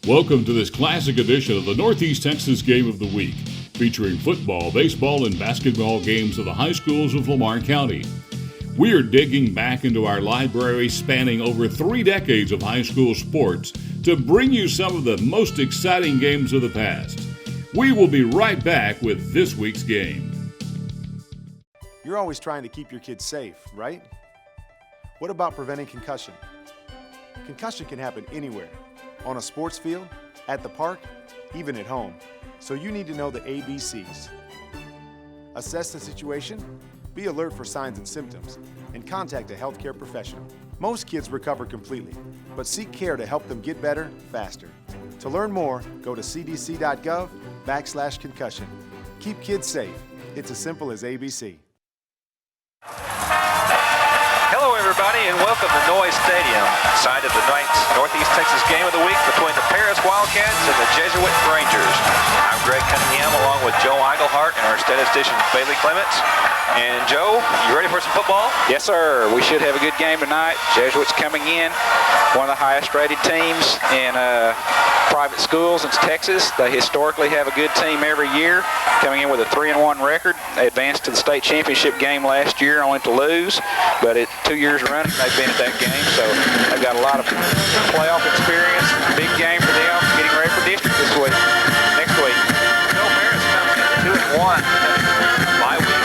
Welcome to this classic edition of the Northeast Texas Game of the Week, featuring football, baseball, and basketball games of the high schools of Lamar County. We are digging back into our library spanning over 3 decades of high school sports to bring you some of the most exciting games of the past. We will be right back with this week's game. You're always trying to keep your kids safe, right? What about preventing concussion? Concussion can happen anywhere. On a sports field, at the park, even at home. So you need to know the ABCs. Assess the situation, be alert for signs and symptoms, and contact a healthcare professional. Most kids recover completely, but seek care to help them get better faster. To learn more, go to cdc.gov/concussion. Keep kids safe. It's as simple as ABC. Hello everybody and welcome to Noyes Stadium, site of the night's Northeast Texas Game of the Week between the Paris Wildcats and the Jesuit Rangers. I'm Greg Cunningham along with Joe Eigelhart and our statistician Bailey Clements. And Joe, you ready for some football? Yes sir, we should have a good game tonight. Jesuits coming in, one of the highest rated teams in private schools in Texas. They historically have a good team every year, coming in with a 3-1 record. They advanced to the state championship game last year only to lose, but 2 years running they've been at that game, so they've got a lot of playoff experience. Big game for them, getting ready for district this week, next week. Bill Paris comes in 2-1 bye week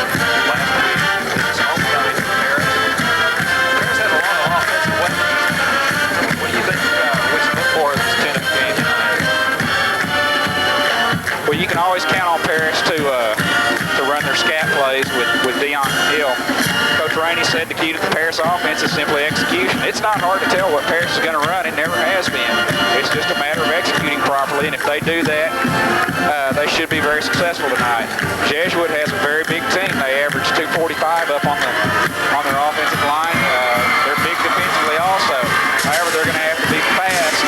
last week. It's homecoming for Paris. Paris has a lot of offensive weapons. What do you think we should look for in this tentative game tonight? Well, you can always count on Paris to run their scat plays with Dion Hill. Coach Rainey said the key to the Paris offense is simply execution. It's not hard to tell what Paris is going to run. It never has been. It's just a matter of executing properly, and if they do that, they should be very successful tonight. Jesuit has a very big team. They average 245 up on their offensive line. They're big defensively also. However, they're going to have to be fast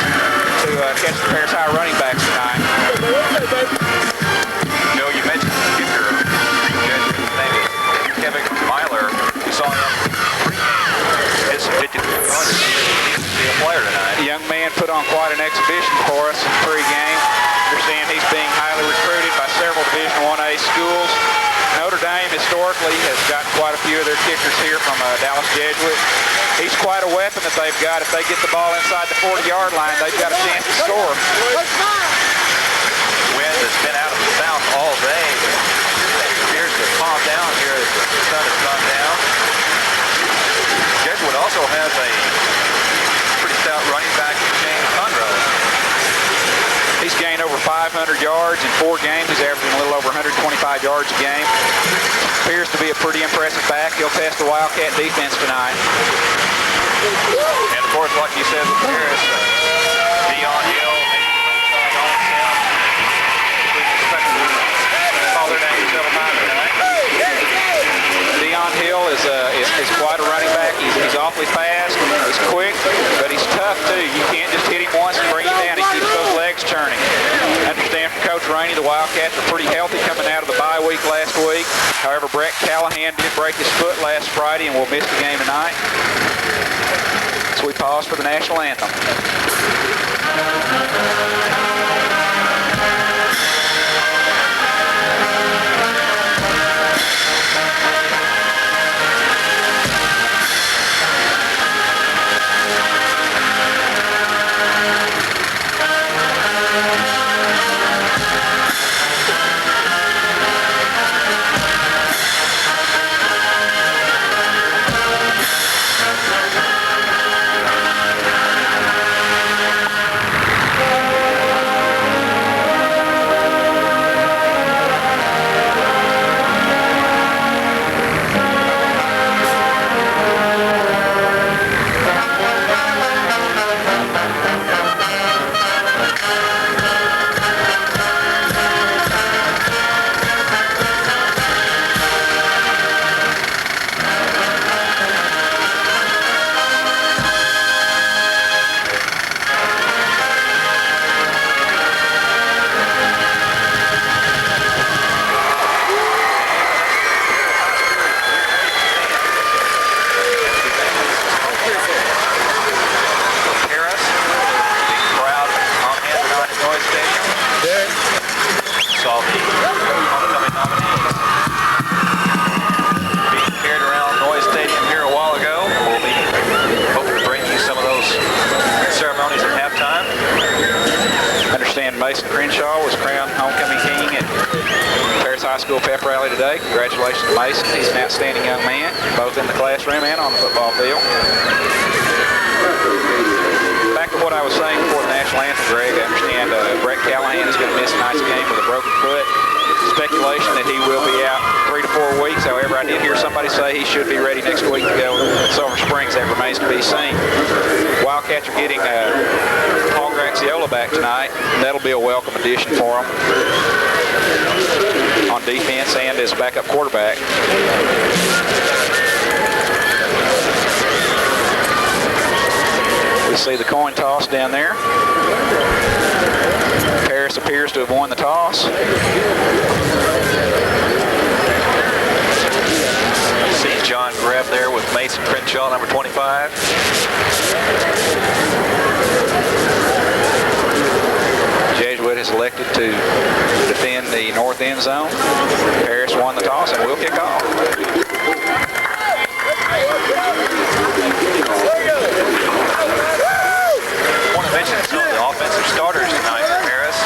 to catch the Paris High running backs tonight. Joe, you mentioned the kicker. His name is Kevin Myler. You saw him hit some 50 points. He needs to be a player tonight. The young man put on quite an exhibition for us in pre-game. You're seeing he's being highly recruited by several Division I-A schools. Notre Dame historically has gotten quite a few of their kickers here from Dallas Jesuit. He's quite a weapon that they've got. If they get the ball inside the 40-yard line, they've got a chance to score. Wind has been out of the south all day. It appears to calm down here as the sun has gone down. Jesuit also has a pretty stout running back in James Conroe. He's gained over 500 yards in 4 games. He's averaging a little over 125 yards a game. Appears to be a pretty impressive back. He'll test the Wildcat defense tonight. And of course, like you said with Paris, Dion Hill, call their name several times tonight. Dion Hill is quite a running back. He's awfully fast. He's quick, but he's tough too. You can't just hit him once and bring him down. He keeps those legs churning. Understand from Coach Rainey, the Wildcats are pretty healthy coming out of the bye week last week. However, Brett Callahan did break his foot last Friday and will miss the game tonight. So we pause for the national anthem. school pep rally today. Congratulations to Mason. He's an outstanding young man, both in the classroom and on the football field. Back to what I was saying before the national anthem, Greg, I understand Brett Callahan is going to miss tonight's game with a broken foot. Speculation that he will be out 3 to 4 weeks. However, I did hear somebody say he should be ready next week to go to Silver Springs. That remains to be seen. Wildcats are getting Paul Graxiola back tonight. That'll be a welcome addition for them on defense and as backup quarterback. We see the coin toss down there. Paris appears to have won the toss. See John Greb there with Mason Crenshaw, number 25. Jesuit has elected to defend the north end zone. Paris won the toss and will kick off. I want to mention some of the offensive starters tonight for Paris.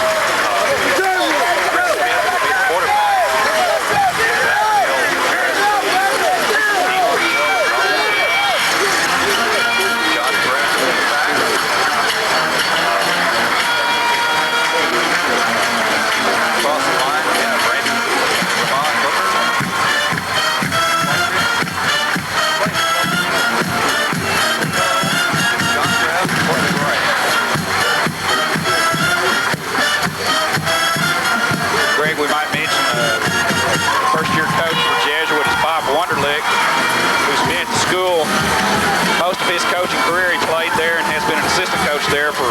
Most of his coaching career, he played there and has been an assistant coach there for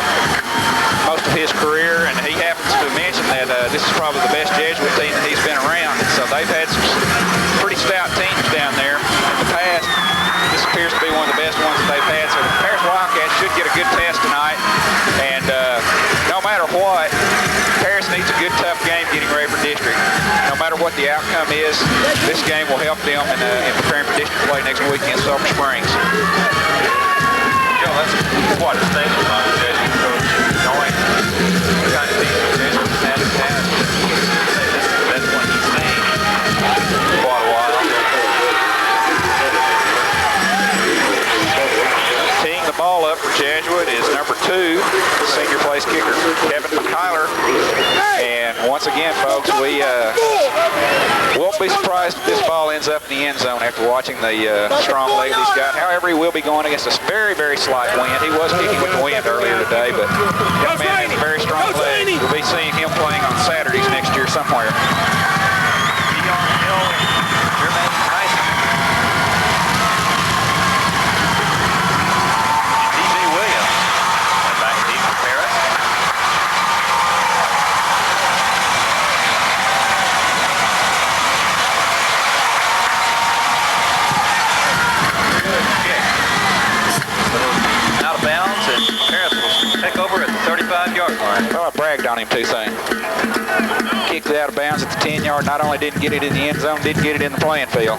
most of his career, and he happens to mention that this is probably the best Jesuit team that he's been around. And so they've had some pretty stout teams down there in the past. This appears to be one of the best ones that they've had. So the Paris Wildcats should get a good test tonight, and no matter what, Paris needs a good, tough game getting ready for district. No matter what the outcome is, this game will help them in preparing for district play next week against Silver Springs. Joe, that's quite a statement by the Jesuit coach, knowing what kind of team the Jesuits had in the past. This is the best one he's seen in quite a while. Teeing the ball up for Jesuit is number 2, senior place kicker, Kevin McKyler. And once again, folks, we won't be surprised if this ball ends up in the end zone after watching the strong leg that he's got. However, he will be going against a very, very slight wind. He was kicking with the wind earlier today, but young man has a very strong leg. We'll be seeing him playing on Saturdays next year somewhere. Well, I bragged on him too soon. Kicked it out of bounds at the 10-yard. Not only didn't get it in the end zone, didn't get it in the playing field.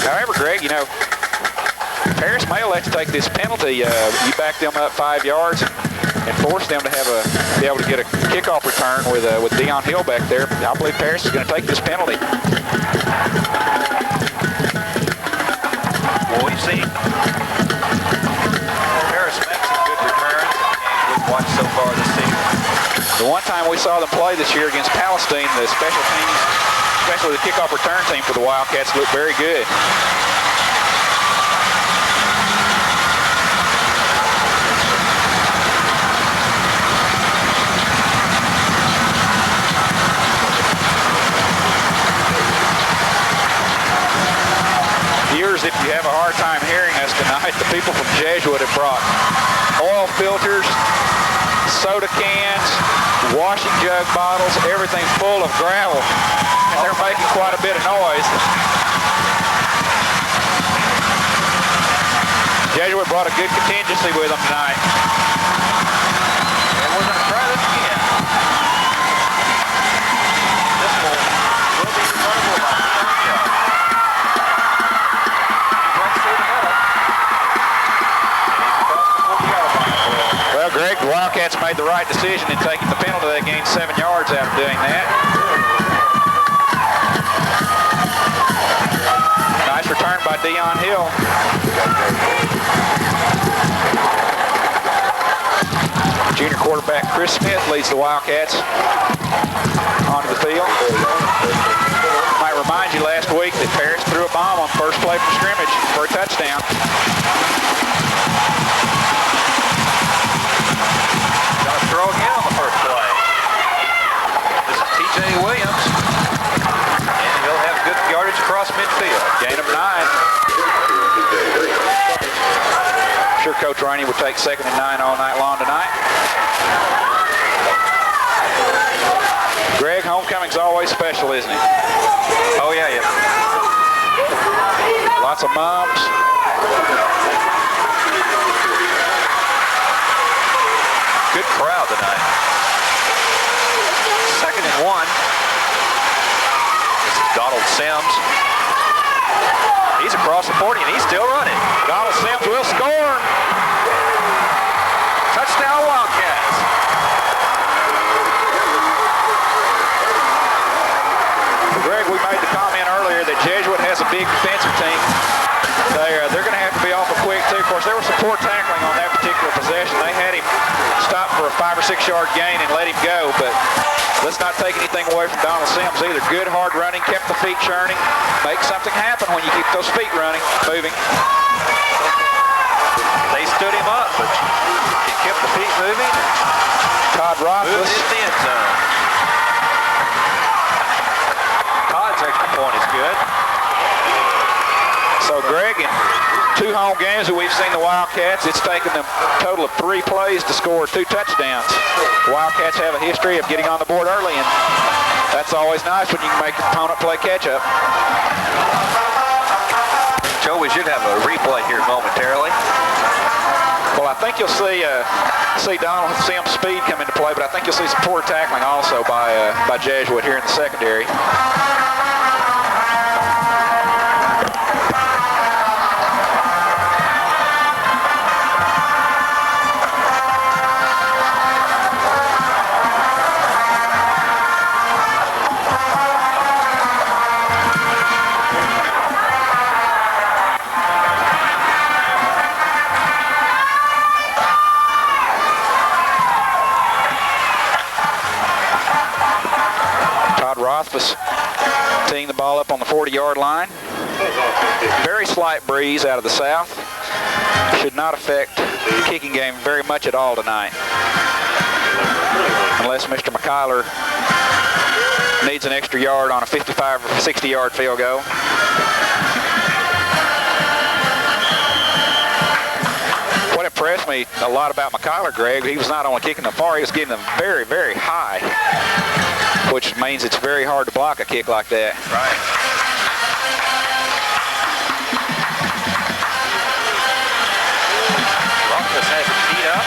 However, Greg, you know, Paris may elect to take this penalty. You back them up 5 yards and force them to be able to get a kickoff return with Dion Hill back there. I believe Paris is going to take this penalty. Well, we've seen Paris make some good returns we've watched so far this season. The one time we saw them play this year against Palestine, the special teams, especially the kickoff return team for the Wildcats, looked very good. If you have a hard time hearing us tonight, the people from Jesuit have brought oil filters, soda cans, washing jug bottles, everything full of gravel, and they're making quite a bit of noise. Jesuit brought a good contingency with them tonight. And we're going to try this again. This will be returnable by Greg, the Wildcats made the right decision in taking the penalty. They gained 7 yards out of doing that. Nice return by Dion Hill. Junior quarterback Chris Smith leads the Wildcats onto the field. Might remind you last week that Paris threw a bomb on first play from scrimmage for a touchdown. Gonna throw again on the first play. This is T.J. Williams, and he'll have good yardage across midfield. Gain of 9. I'm sure Coach Rainey would take 2nd and 9 all night long tonight. Greg, homecoming's always special, isn't it? Oh, yeah. Lots of moms. Good crowd tonight. 2nd and 1. This is Donald Sims. He's across the 40 and he's still running. Donald Sims will score. Touchdown Wildcats. Greg, we made the comment earlier that Jesuit has a big defensive team. They're going to have to be awful quick, too. Of course, there was some poor tackling on that particular possession. They had him stop for a 5 or 6 yard gain and let him go, but let's not take anything away from Donald Sims either. Good hard running, kept the feet churning. Make something happen when you keep those feet running, moving. They stood him up, but he kept the feet moving. Todd Rothfuss. Moved in the end zone. Todd's extra point is good. So, Greg, in 2 home games that we've seen the Wildcats, it's taken them a total of 3 plays to score 2 touchdowns. The Wildcats have a history of getting on the board early, and that's always nice when you can make your opponent play catch-up. Joe, we should have a replay here momentarily. Well, I think you'll see Donald Sims' speed come into play, but I think you'll see some poor tackling also by Jesuit here in the secondary. Rothfuss teeing the ball up on the 40-yard line. Very slight breeze out of the south. Should not affect the kicking game very much at all tonight. Unless Mr. McKyler needs an extra yard on a 55 or 60-yard field goal. What impressed me a lot about McKyler, Greg, he was not only kicking them far, he was getting them very, very high, which means it's very hard to block a kick like that. Right. Rothfuss has it teed up.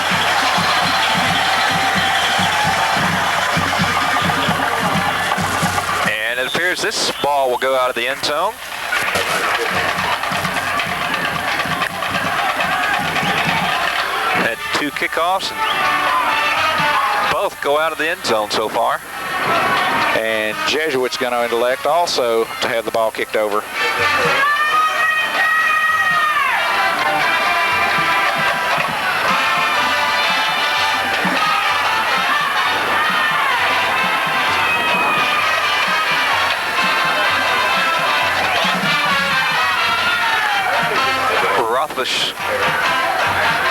And it appears this ball will go out of the end zone. Had 2 kickoffs and both go out of the end zone so far. And Jesuit's going to elect also to have the ball kicked over. Rothfuss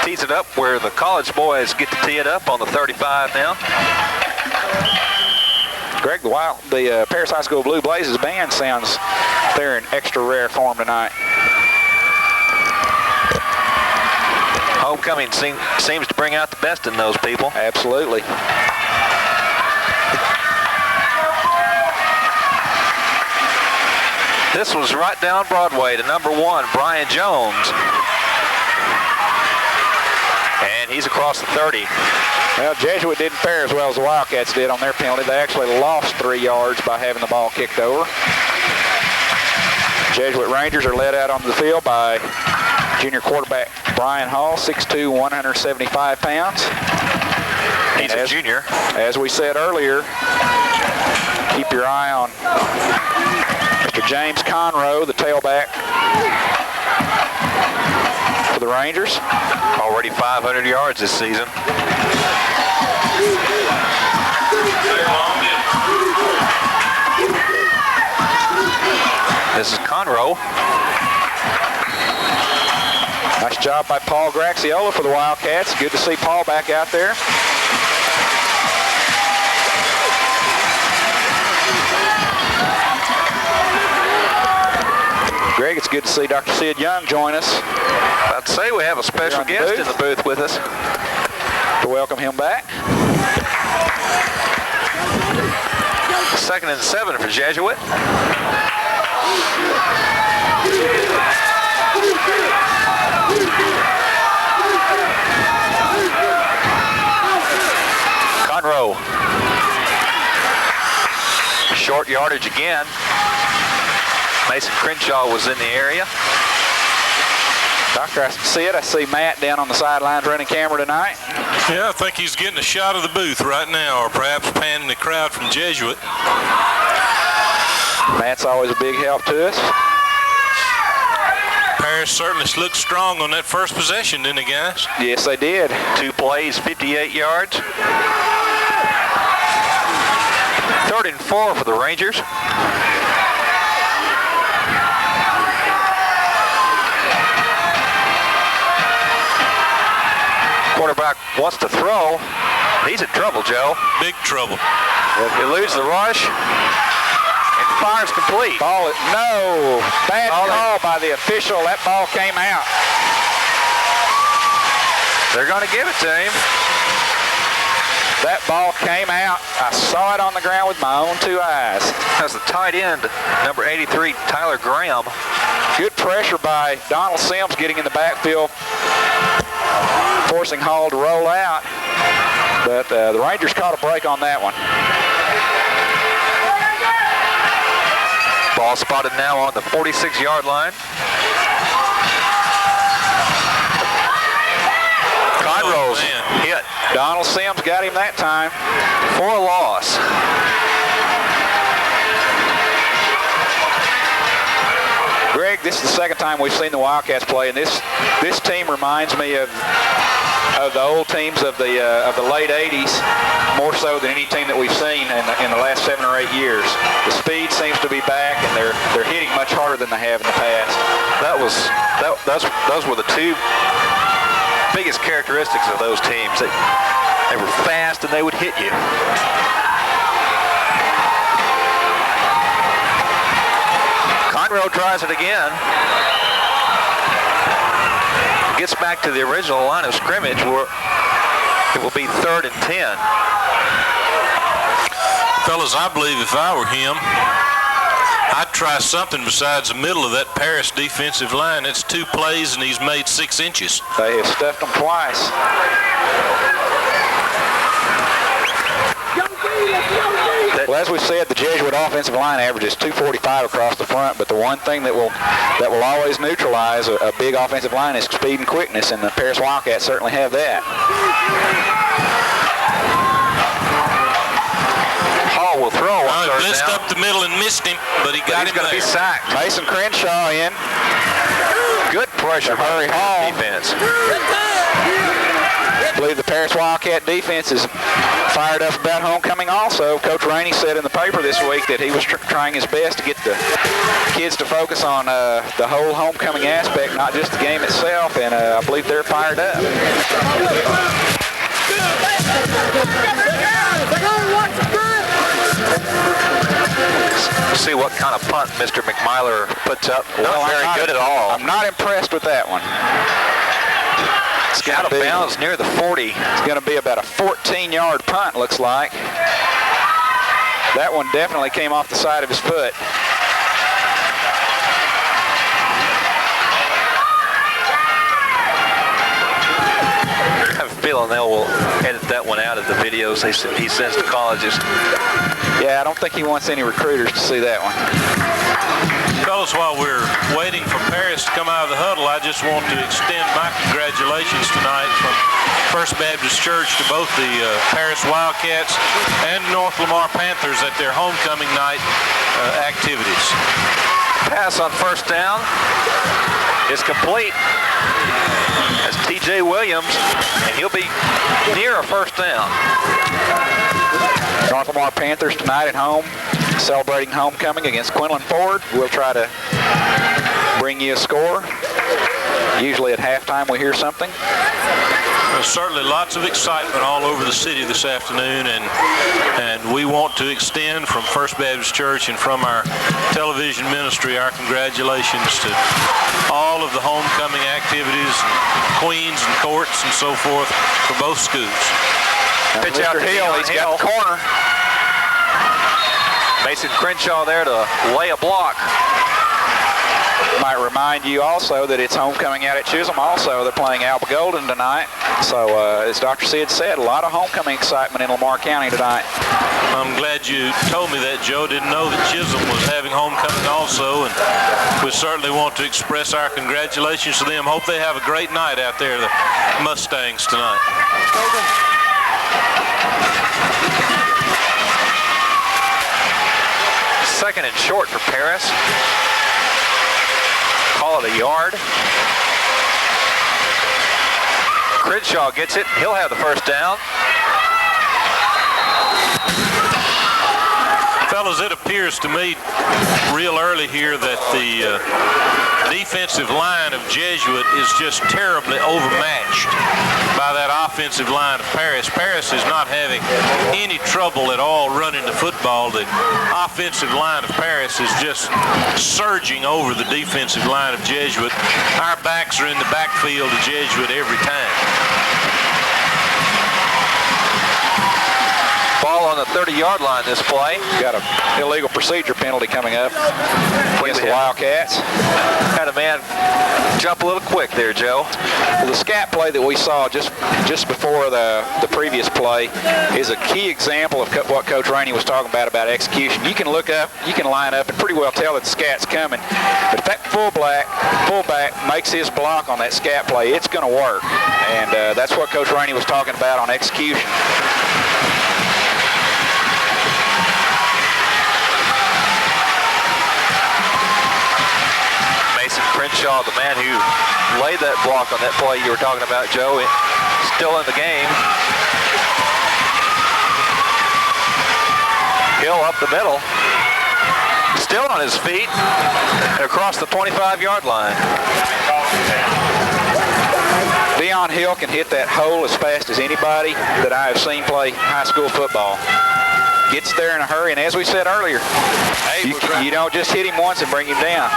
tees it up where the college boys get to tee it up on the 35 now. Greg, the Paris High School Blue Blazes band sounds they're in extra rare form tonight. Homecoming seems to bring out the best in those people. Absolutely. This was right down Broadway to number 1, Brian Jones. And he's across the 30. Well, Jesuit didn't fare as well as the Wildcats did on their penalty. They actually lost 3 yards by having the ball kicked over. Jesuit Rangers are led out onto the field by junior quarterback Brian Hall, 6'2", 175 pounds. He's a junior. As we said earlier, keep your eye on Mr. James Conroe, the tailback for the Rangers. Already 500 yards this season. This is Conroe. Nice job by Paul Graxiola for the Wildcats. Good to see Paul back out there. Greg, it's good to see Dr. Sid Young join us. I'd say we have a special guest in the booth with us. To welcome him back. 2nd and 7 for Jesuit. Conroe. Short yardage again. Mason Crenshaw was in the area. Doctor, I see it. I see Matt down on the sidelines running camera tonight. Yeah, I think he's getting a shot of the booth right now, or perhaps panning the crowd from Jesuit. Matt's always a big help to us. Paris certainly looked strong on that first possession, didn't they, guys? Yes, they did. 2 plays, 58 yards. 3rd and 4 for the Rangers. Quarterback wants to throw. He's in trouble, Joe. Big trouble. He eludes the rush and fires complete. Ball, no, bad call by the official. That ball came out. They're going to give it to him. That ball came out. I saw it on the ground with my own 2 eyes. That's the tight end, number 83, Tyler Graham. Good pressure by Donald Sims getting in the backfield, forcing Hall to roll out. But the Rangers caught a break on that one. Ball spotted now on the 46-yard line. Conroe's hit. Donald Sims got him that time. For a loss. Greg, this is the second time we've seen the Wildcats play, and this team reminds me of the old teams of the late 80s, more so than any team that we've seen in the last 7 or 8 years. The speed seems to be back, and they're hitting much harder than they have in the past. Those were the 2 biggest characteristics of those teams. They were fast and they would hit you. Conroe tries it again. Gets back to the original line of scrimmage where it will be 3rd and 10. Fellas, I believe if I were him, I'd try something besides the middle of that Paris defensive line. It's 2 plays and he's made 6 inches. They have stuffed them twice. Well, as we said, the Jesuit offensive line averages 245 across the front, but the one thing that will always neutralize a big offensive line is speed and quickness, and the Paris Wildcats certainly have that. Hall will throw on He 3rd blitzed down. up the middle and missed him, but he got him He's going to be there. sacked. Mason Crenshaw in. Good pressure by Hurry the Hall. defense. I believe the Paris Wildcat defense is fired up about homecoming also. Coach Rainey said in the paper this week that he was trying his best to get the kids to focus on the whole homecoming aspect, not just the game itself, and I believe they're fired up. See what kind of punt Mr. McMyler puts up. Not very good at all. I'm not impressed with that one. It's Out of bounds near the 40. It's going to be about a 14-yard punt, looks like. That one definitely came off the side of his foot. I have a feeling they will edit that one out of the videos he sends to colleges. Yeah, I don't think he wants any recruiters to see that one. Fellas, while we're waiting for Paris to come out of the huddle, I just want to extend my congratulations tonight from First Baptist Church to both the Paris Wildcats and North Lamar Panthers at their homecoming night activities. Pass on first down is complete. That's T.J. Williams, and he'll be near a first down. North Lamar Panthers tonight at home, celebrating homecoming against Quinlan Ford. We'll try to bring you a score. Usually at halftime we hear something. There's certainly lots of excitement all over the city this afternoon, and we want to extend from First Baptist Church and from our television ministry our congratulations to all of the homecoming activities, and queens and courts and so forth for both schools. Pitch out to Hill. He's got the corner. Mason Crenshaw there to lay a block. Might remind you also that it's homecoming out at Chisholm also. They're playing Alba Golden tonight. So as Dr. Sid said, a lot of homecoming excitement in Lamar County tonight. I'm glad you told me that, Joe. Didn't know that Chisholm was having homecoming also, and we certainly want to express our congratulations to them. Hope they have a great night out there, the Mustangs, tonight. Second and short for Paris. Call it a yard. Crenshaw gets it. He'll have the first down. Fellas, it appears to me real early here that the defensive line of Jesuit is just terribly overmatched by that offensive line of Paris. Paris is not having any trouble at all running the football. The offensive line of Paris is just surging over the defensive line of Jesuit. Our backs are in the backfield of Jesuit every time. Ball on the 30-yard line this play. Got an illegal procedure penalty coming up against the Wildcats. Had a man jump a little quick there, Joe. Well, the scat play that we saw just before the previous play is a key example of what Coach Rainey was talking about execution. You can look up, you can line up, and pretty well tell that the scat's coming. But if that fullback makes his block on that scat play, it's going to work. And that's what Coach Rainey was talking about on execution. Crenshaw, the man who laid that block on that play you were talking about, Joe, still in the game. Hill up the middle, still on his feet, and across the 25-yard line. Deion Hill can hit that hole as fast as anybody that I have seen play high school football. Gets there in a hurry, and as we said earlier, you don't just hit him once and bring him down.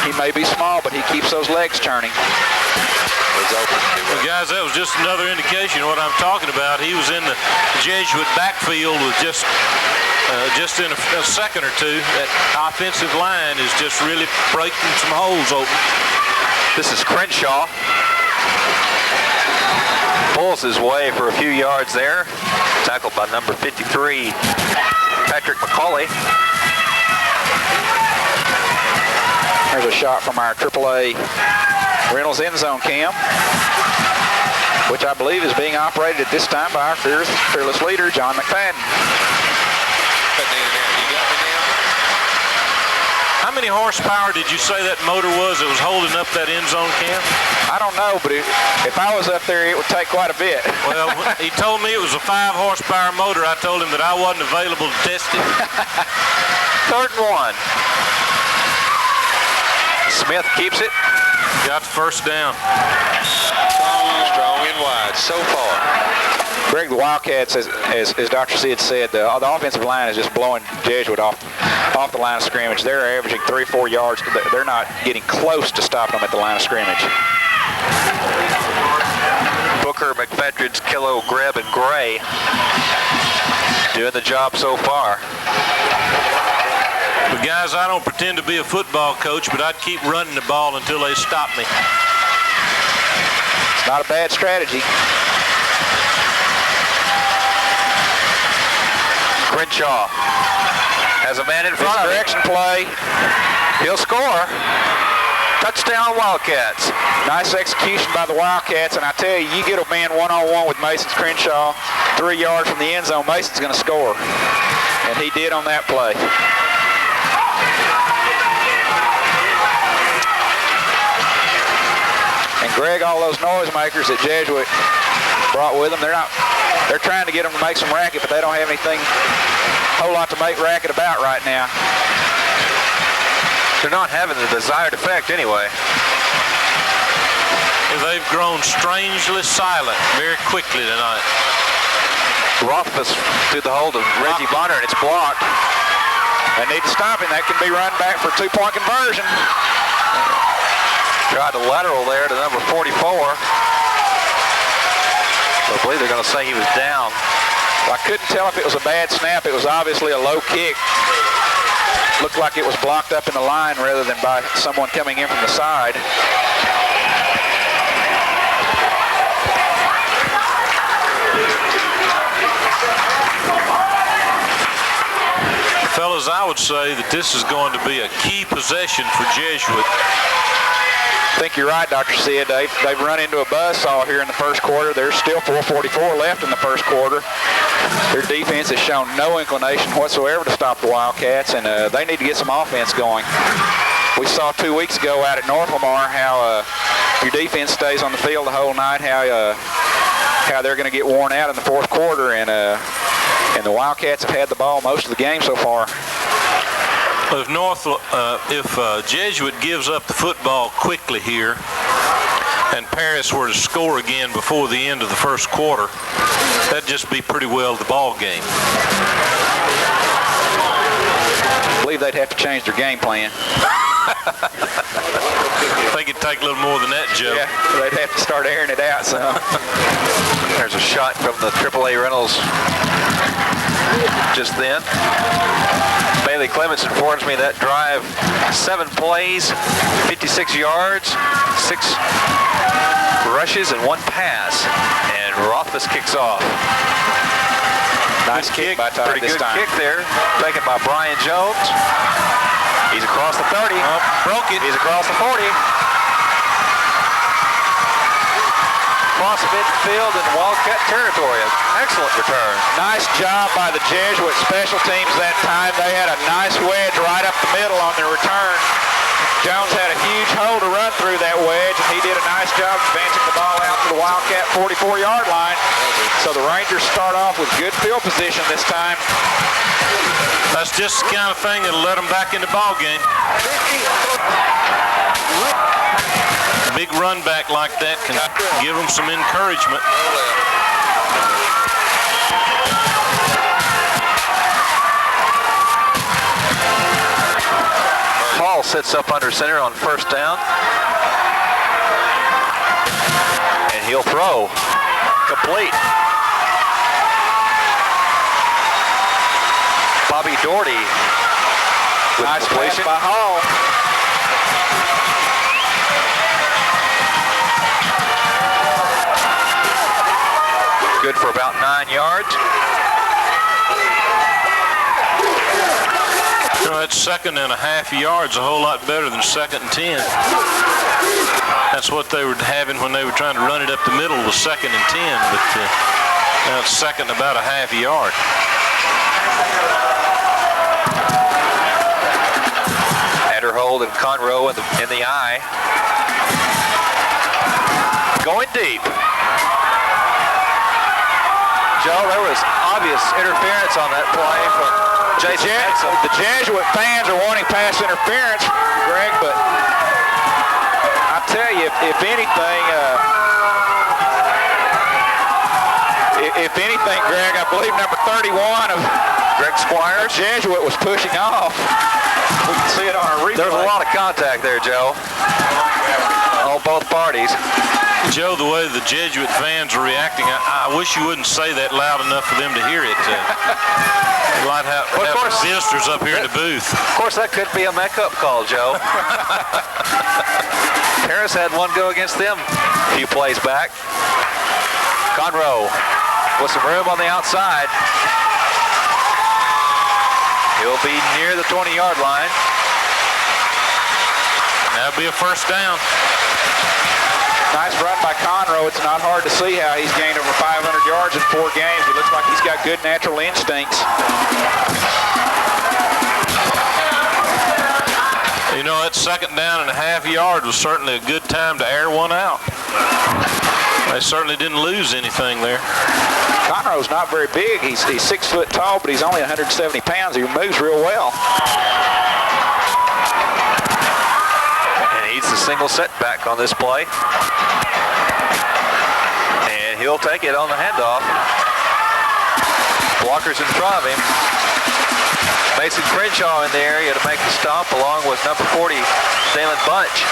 He may be small, but he keeps those legs turning. Well, guys, that was just another indication of what I'm talking about. He was in the Jesuit backfield with just in a second or two. That offensive line is just really breaking some holes open. This is Crenshaw. Pulls his way for a few yards there. Tackled by number 53, Patrick McCauley. There's a shot from our AAA Reynolds end zone cam, which I believe is being operated at this time by our fearless leader, John McFadden. How many horsepower did you say that motor was that was holding up that end zone cam? I don't know, but if I was up there, it would take quite a bit. Well, he told me it was a 5 horsepower motor. I told him that I wasn't available to test it. 3rd and 1. Smith keeps it. Got the first down. Strong and wide so far. Greg, the Wildcats, as Dr. Sid said, the offensive line is just blowing Jesuit off the line of scrimmage. They're averaging 3-4 yards. They're not getting close to stopping them at the line of scrimmage. Booker, McFedridge, Killo, Greb, and Gray doing the job so far. But guys, I don't pretend to be a football coach, but I'd keep running the ball until they stop me. It's not a bad strategy. Crenshaw has a man in front of him. Direction play. He'll score. Touchdown, Wildcats. Nice execution by the Wildcats, and I tell you, you get a man one-on-one with Mason Crenshaw 3 yards from the end zone, Mason's going to score. And he did on that play. And Greg, all those noisemakers that Jesuit brought with them, they're trying to get them to make some racket, but they don't have anything, a whole lot to make racket about right now. They're not having the desired effect anyway. They've grown strangely silent very quickly tonight. Rothfuss to the hold of Reggie Bonner, and it's blocked. They need to stop him. That can be run back for a 2-point conversion. Tried to lateral there to number 44. I believe they're going to say he was down. Well, I couldn't tell if it was a bad snap. It was obviously a low kick. Looked like it was blocked up in the line rather than by someone coming in from the side. Fellas, I would say that this is going to be a key possession for Jesuit. I think you're right, Dr. Sid. They've run into a buzzsaw here in the first quarter. There's still 4:44 left in the first quarter. Their defense has shown no inclination whatsoever to stop the Wildcats, and they need to get some offense going. We saw 2 weeks ago out at North Lamar how your defense stays on the field the whole night, how they're going to get worn out in the fourth quarter, and the Wildcats have had the ball most of the game so far. If Jesuit gives up the football quickly here and Paris were to score again before the end of the first quarter, that'd just be pretty well the ball game. I believe they'd have to change their game plan. I think it'd take a little more than that, Joe. Yeah, they'd have to start airing it out some. There's a shot from the AAA Reynolds just then. Bailey Clements informs me that drive, 7 plays, 56 yards, 6 rushes, and 1 pass. And Rothfuss kicks off. Nice kick by Todd Pretty this good time. kick there, taken by Brian Jones. He's across the 30. Oh, broke it. He's across the 40. Across midfield in Wildcat territory. Excellent return. Nice job by the Jesuit special teams that time. They had a nice wedge right up the middle on their return. Jones had a huge hole to run through that wedge, and he did a nice job advancing the ball out to the Wildcat 44-yard line. So the Rangers start off with good field position this time. That's just the kind of thing that'll let them back in the ball game. A big run back like that can give them some encouragement. Hall sits up under center on first down. And he'll throw. Complete. Bobby Doherty with Nice completion. pass by Hall. Good for about 9 yards. You know, that 2nd and a half yards a whole lot better than 2nd and 10. That's what they were having when they were trying to run it up the middle, was 2nd and 10, but now it's 2nd and about a half a yard. Adderhold and Conroe in the eye. Going deep. Joe, there was obvious interference on that play from Jason Henson. The Jesuit fans are wanting pass interference, Greg, but I tell you, if anything, Greg, I believe number 31 of Greg Squires. Jesuit was pushing off. We can see it on our replay. There's a lot of contact there, Joe, on both parties. Joe, the way the Jesuit fans are reacting, I wish you wouldn't say that loud enough for them to hear it. You might have visitors up here in the booth. Of course, that could be a make-up call, Joe. Harris had one go against them a few plays back. Conroe with some room on the outside. He'll be near the 20-yard line. That'll be a first down. Nice run by Conroe. It's not hard to see how he's gained over 500 yards in 4 games. He looks like he's got good natural instincts. You know, that second down and a half yard was certainly a good time to air one out. They certainly didn't lose anything there. Conroe's not very big. He's 6 foot tall, but he's only 170 pounds. He moves real well. And he's the single setback on this play. And he'll take it on the handoff. Blockers in front of him. Mason Crenshaw in the area to make the stop, along with number 40, Dalen Bunch.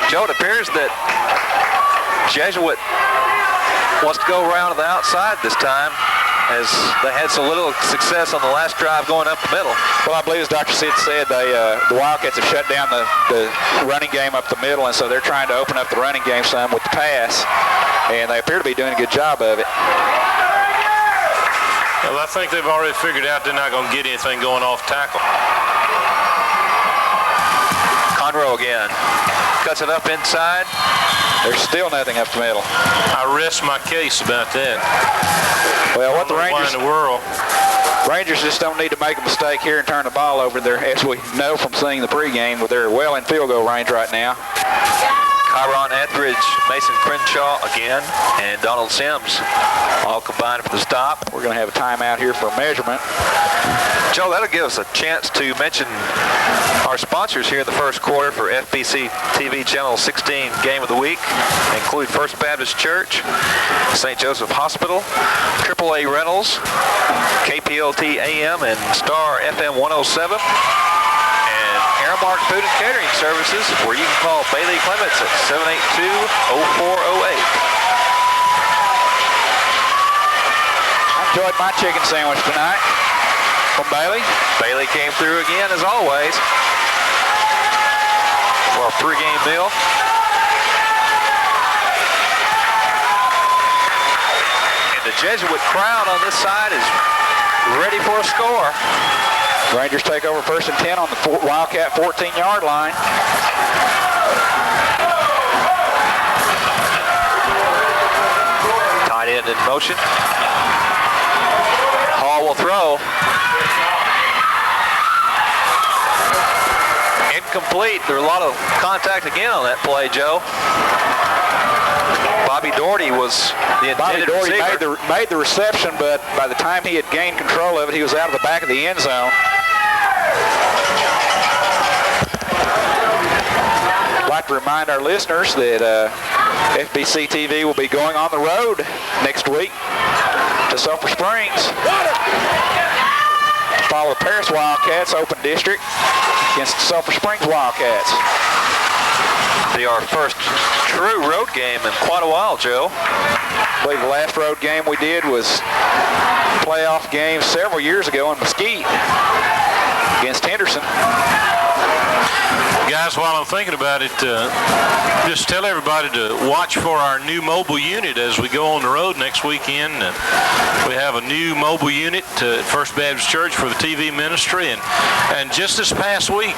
Joe, it appears that Jesuit wants to go around to the outside this time, as they had so little success on the last drive going up the middle. Well, I believe as Dr. Sid said, the Wildcats have shut down the running game up the middle, and so they're trying to open up the running game some with the pass, and they appear to be doing a good job of it. Well, I think they've already figured out they're not going to get anything going off tackle. Conroe again. Cuts it up inside. There's still nothing up the middle. I rest my case about that. Well, what the Rangers... Why in the world? Rangers just don't need to make a mistake here and turn the ball over there, as we know from seeing the pregame, but they're well in field goal range right now. Kyron Etheridge, Mason Crenshaw again, and Donald Sims all combined for the stop. We're going to have a timeout here for a measurement. Joe, that'll give us a chance to mention our sponsors here in the first quarter for FBC TV Channel 16 Game of the Week. They include First Baptist Church, St. Joseph Hospital, AAA Rentals, KPLT AM and Star FM 107. Aramark Food and Catering Services, where you can call Bailey Clements at 782-0408. I enjoyed my chicken sandwich tonight from Bailey. Bailey came through again, as always, for our pregame meal. And the Jesuit crowd on this side is ready for a score. Rangers take over 1st and 10 on the Wildcat 14-yard line. Tight end in motion. Hall will throw. Incomplete. There was a lot of contact again on that play, Joe. Bobby Doherty was the intended receiver. Made the reception, but by the time he had gained control of it, he was out of the back of the end zone. I'd like to remind our listeners that FBC TV will be going on the road next week to Sulphur Springs to follow the Paris Wildcats Open District against the Sulphur Springs Wildcats. Be our first true road game in quite a while, Joe. I believe the last road game we did was a playoff game several years ago in Mesquite against Henderson. Guys, while I'm thinking about it, just tell everybody to watch for our new mobile unit as we go on the road next weekend. We have a new mobile unit at First Baptist Church for the TV ministry. And just this past week,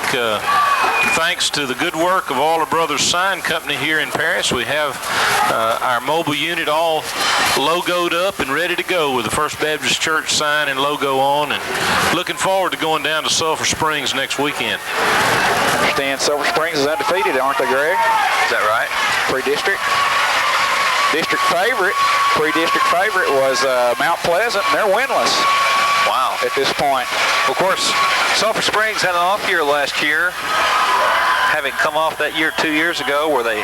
thanks to the good work of All Our Brothers Sign Company here in Paris, we have our mobile unit all logoed up and ready to go with the First Baptist Church sign and logo on. And looking forward to going down to Sulphur Springs next weekend. I understand Sulphur Springs is undefeated, aren't they, Greg? Is that right? Pre-district. Pre-district favorite was Mount Pleasant, and they're winless. Wow. At this point. Of course, Sulphur Springs had an off year last year, having come off that year 2 years ago where they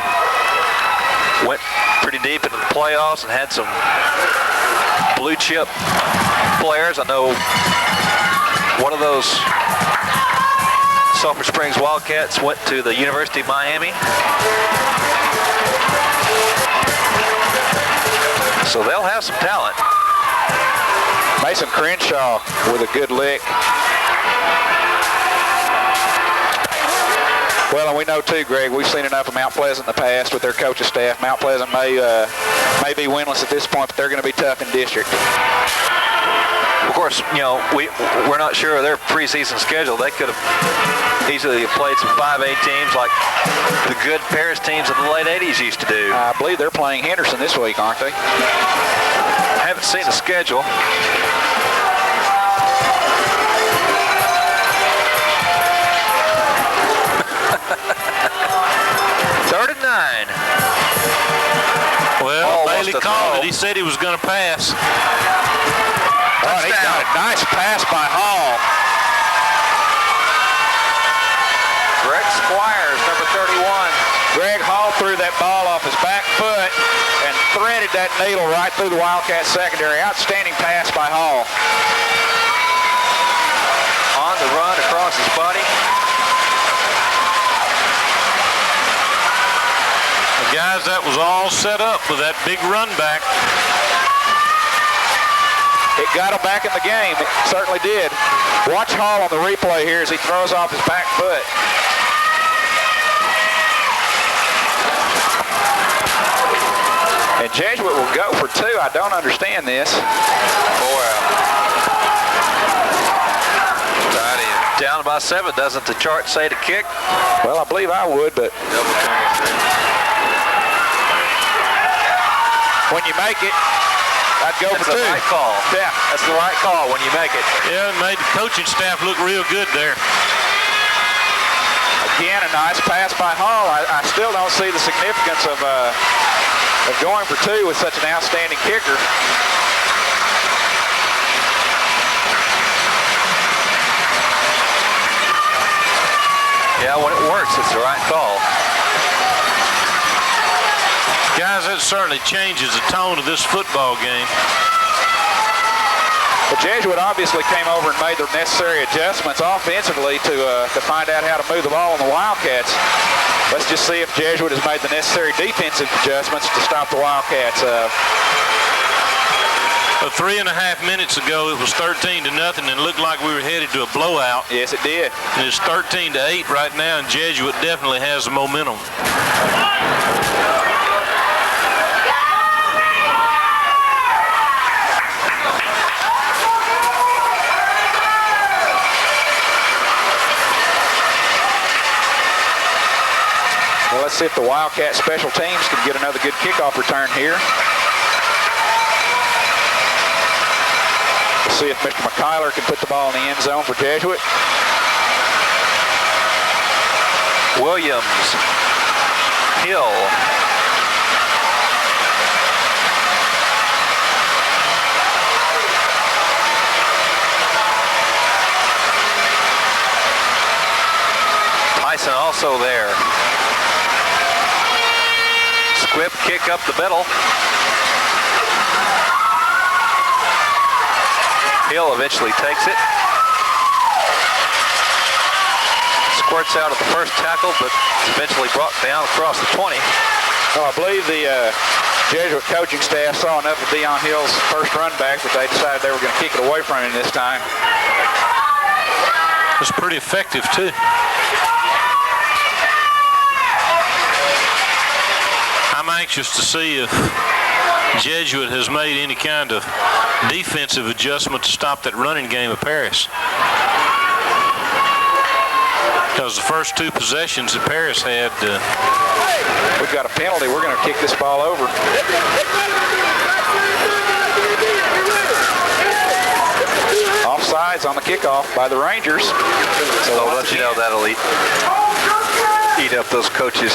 went pretty deep into the playoffs and had some blue chip players. I know one of those Sulphur Springs Wildcats went to the University of Miami. So they'll have some talent. Mason Crenshaw with a good lick. Well, and we know too, Greg, we've seen enough of Mount Pleasant in the past with their coaching staff. Mount Pleasant may be winless at this point, but they're going to be tough in district. Of course, you know, we're not sure of their preseason schedule. They could have easily played some 5A teams like the good Paris teams of the late 80s used to do. I believe they're playing Henderson this week, aren't they? Haven't seen the schedule. Third and 9. Well, Bailey called it. He said he was going to pass. Oh, he got a nice pass by Hall. Greg Squires, number 31. Greg Hall threw that ball off his back foot and threaded that needle right through the Wildcat secondary. Outstanding pass by Hall. On the run across his body. Guys, that was all set up with that big run back. It got him back in the game. It certainly did. Watch Hall on the replay here as he throws off his back foot. And Jesuit will go for 2. I don't understand this. Down by 7. Doesn't the chart say to kick? Well, I believe I would, but when you make it, I'd go for 2. That's the right call. Yeah, that's the right call when you make it. Yeah, it made the coaching staff look real good there. Again, a nice pass by Hall. I still don't see the significance of going for 2 with such an outstanding kicker. Yeah, when it works, it's the right call. Guys, that certainly changes the tone of this football game. But Jesuit obviously came over and made the necessary adjustments offensively to find out how to move the ball on the Wildcats. Let's just see if Jesuit has made the necessary defensive adjustments to stop the Wildcats. 3.5 minutes ago, it was 13-0, and it looked like we were headed to a blowout. Yes, it did. And it's 13-8 right now, and Jesuit definitely has the momentum. Well, let's see if the Wildcat special teams can get another good kickoff return here. Let's see if Mr. McKyler can put the ball in the end zone for Jesuit. Williams, Hill. Tyson also there. Squib kick up the middle. Hill eventually takes it. Squirts out at the first tackle, but eventually brought down across the 20. Oh, I believe the Jesuit coaching staff saw enough of Deion Hill's first run back that they decided they were going to kick it away from him this time. It's pretty effective, too. I'm anxious to see if Jesuit has made any kind of defensive adjustment to stop that running game of Paris. Because the first 2 possessions that Paris had... We've got a penalty. We're going to kick this ball over. Offsides on the kickoff by the Rangers. So I'll let you know that'll eat up those coaches.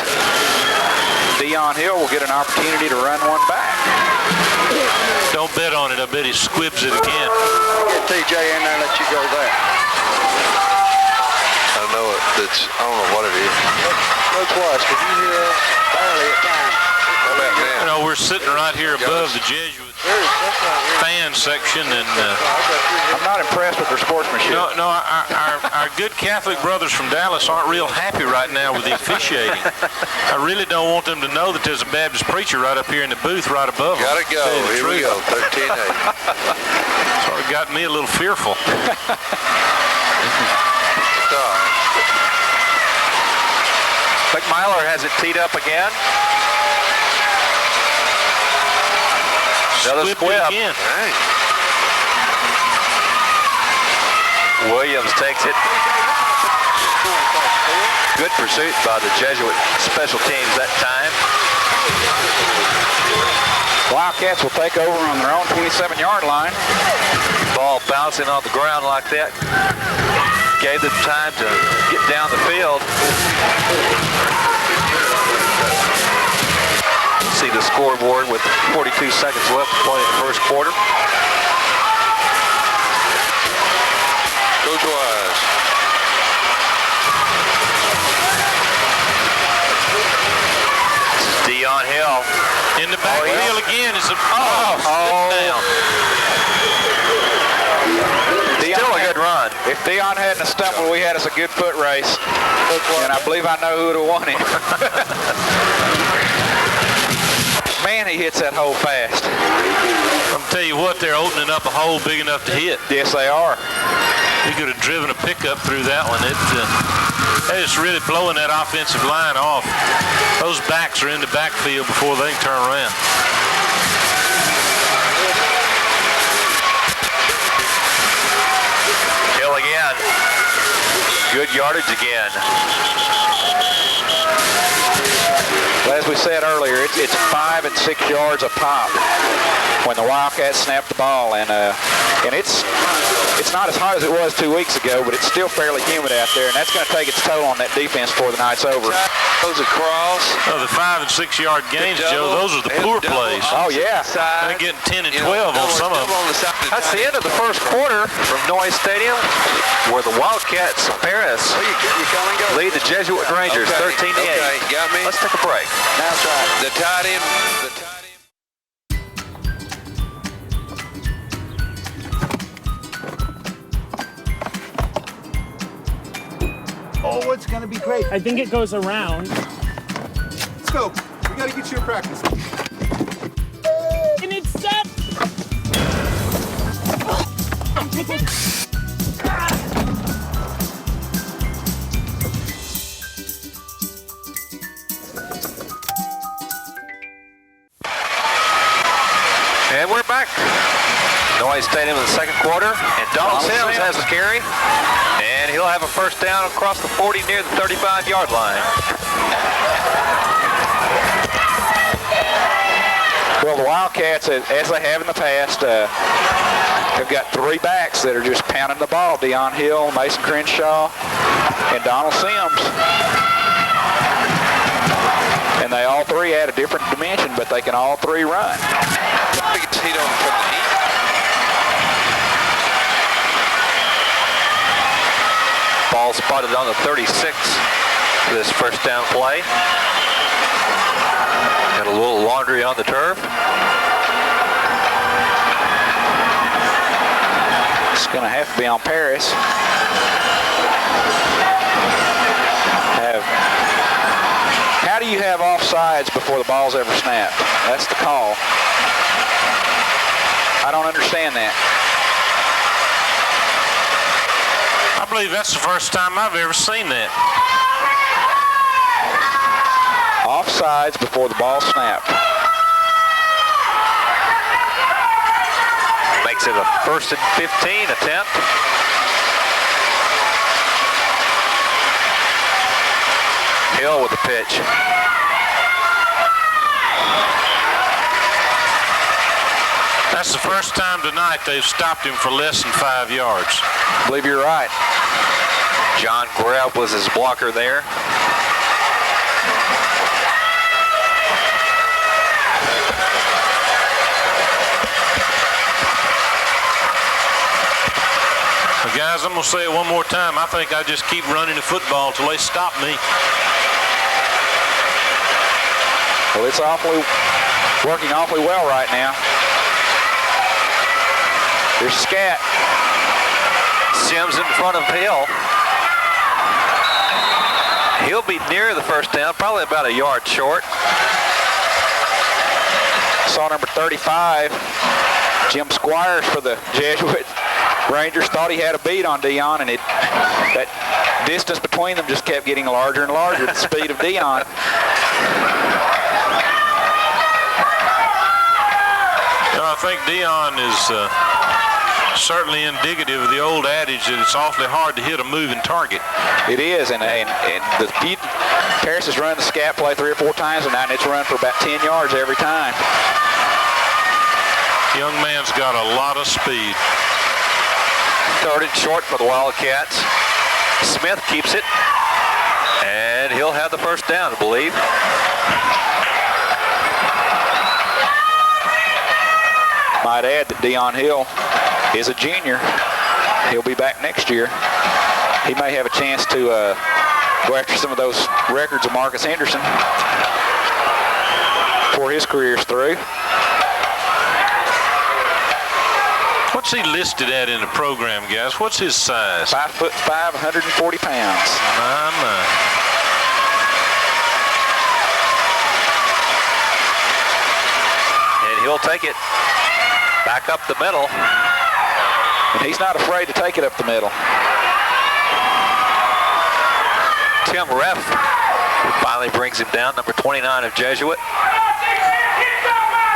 Deion Hill will get an opportunity to run one back. Don't bet on it. I bet he squibs it again. Get TJ in there and let you go there. I know it. I don't know what it is. Coach Watts, could you hear us early at times? You know, we're sitting right here above the Jesuit fan section, and I'm not impressed with their sportsmanship. No, our good Catholic brothers from Dallas aren't real happy right now with the officiating. I really don't want them to know that there's a Baptist preacher right up here in the booth right above them. Gotta go. Here we go. 13-8. Sort of got me a little fearful. McMyler has it teed up again. Another squib. Again. Hey. Williams takes it. Good pursuit by the Jesuit special teams that time. Wildcats will take over on their own 27-yard line. Ball bouncing on the ground like that. Gave them time to get down the field. See the scoreboard with 42 seconds left to play in the first quarter. Coach Wise. This is Dion Hill. In the backfield again. It's a down. Still a good run. If Dion hadn't stumbled, we had us a good foot race. And I believe I know who would have won it. Man, he hits that hole fast. I'm tell you what, they're opening up a hole big enough to hit. Yes, they are. We could have driven a pickup through that one. They're just really blowing that offensive line off. Those backs are in the backfield before they can turn around. Hill again. Good yardage again. As we said earlier, it's 5 and 6 yards a pop when the Wildcats snap the ball, and it's not as hot as it was 2 weeks ago, but it's still fairly humid out there, and that's going to take its toll on that defense before the night's over. Goes across. Oh, the 5 and 6 yard gains, Joe, those are the poor plays. Oh, yeah. They're getting 10 and 12 on some of them. That's the end of the first quarter from Noyes Stadium, where the Wildcats Paris lead the Jesuit Rangers 13-8. Okay, got me. Let's take a break. That's right. The tight end. Oh, it's going to be great. I think it goes around. Let's go. We got to get you in practice. And it's set. And we're back. Noyes Stadium in the second quarter, and Donald Sims has a carry, and he'll have a first down across the 40 near the 35-yard line. Well, the Wildcats, as they have in the past, have got 3 backs that are just pounding the ball. Dion Hill, Mason Crenshaw, and Donald Sims. And they all 3 add a different dimension, but they can all 3 run. Ball spotted on the 36 for this first down play. Got a little laundry on the turf. It's going to have to be on Paris. How do you have offsides before the ball's ever snapped? That's the call. I don't understand that. I believe that's the first time I've ever seen that. Offsides before the ball snapped. Makes it a 1st and 15 attempt. Hill with the pitch. That's the first time tonight they've stopped him for less than 5 yards. I believe you're right. John Greb was his blocker there. Well, guys, I'm going to say it one more time. I think I just keep running the football until they stop me. Well, it's working awfully well right now. There's Scat. Sims in front of Hill. He'll be near the first down, probably about a yard short. Saw number 35, Jim Squires for the Jesuit, Rangers thought he had a beat on Dion, and that distance between them just kept getting larger and larger at the speed of Dion. I think Dion is certainly indicative of the old adage that it's awfully hard to hit a moving target. It is, and Paris has run the scat play 3 or 4 times tonight, and it's run for about 10 yards every time. Young man's got a lot of speed. Started short for the Wildcats. Smith keeps it, and he'll have the first down, I believe. Might add that Dion Hill is a junior. He'll be back next year. He may have a chance to go after some of those records of Marcus Henderson before his career's through. What's he listed at in the program, guys? What's his size? 5'5", 140 pounds. My. And he'll take it back up the middle. And he's not afraid to take it up the middle. Tim Reff finally brings him down, number 29 of Jesuit.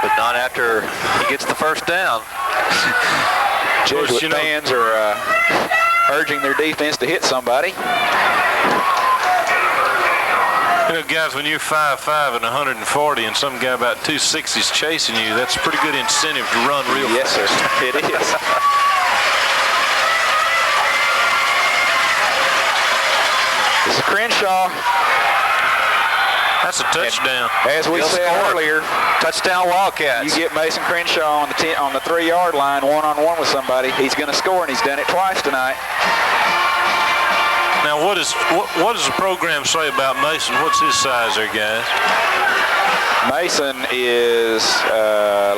But not after he gets the first down. Jesuit fans are urging their defense to hit somebody. You know, guys, when you're 5'5" and 140 and some guy about 260 is chasing you, that's a pretty good incentive to run real fast. Yes, sir. It is. This is Crenshaw. That's a touchdown. As we said earlier, touchdown Wildcats. You get Mason Crenshaw on the 3-yard line, one-on-one with somebody, he's going to score, and he's done it twice tonight. Now, what does the program say about Mason? What's his size there, guys? Mason is,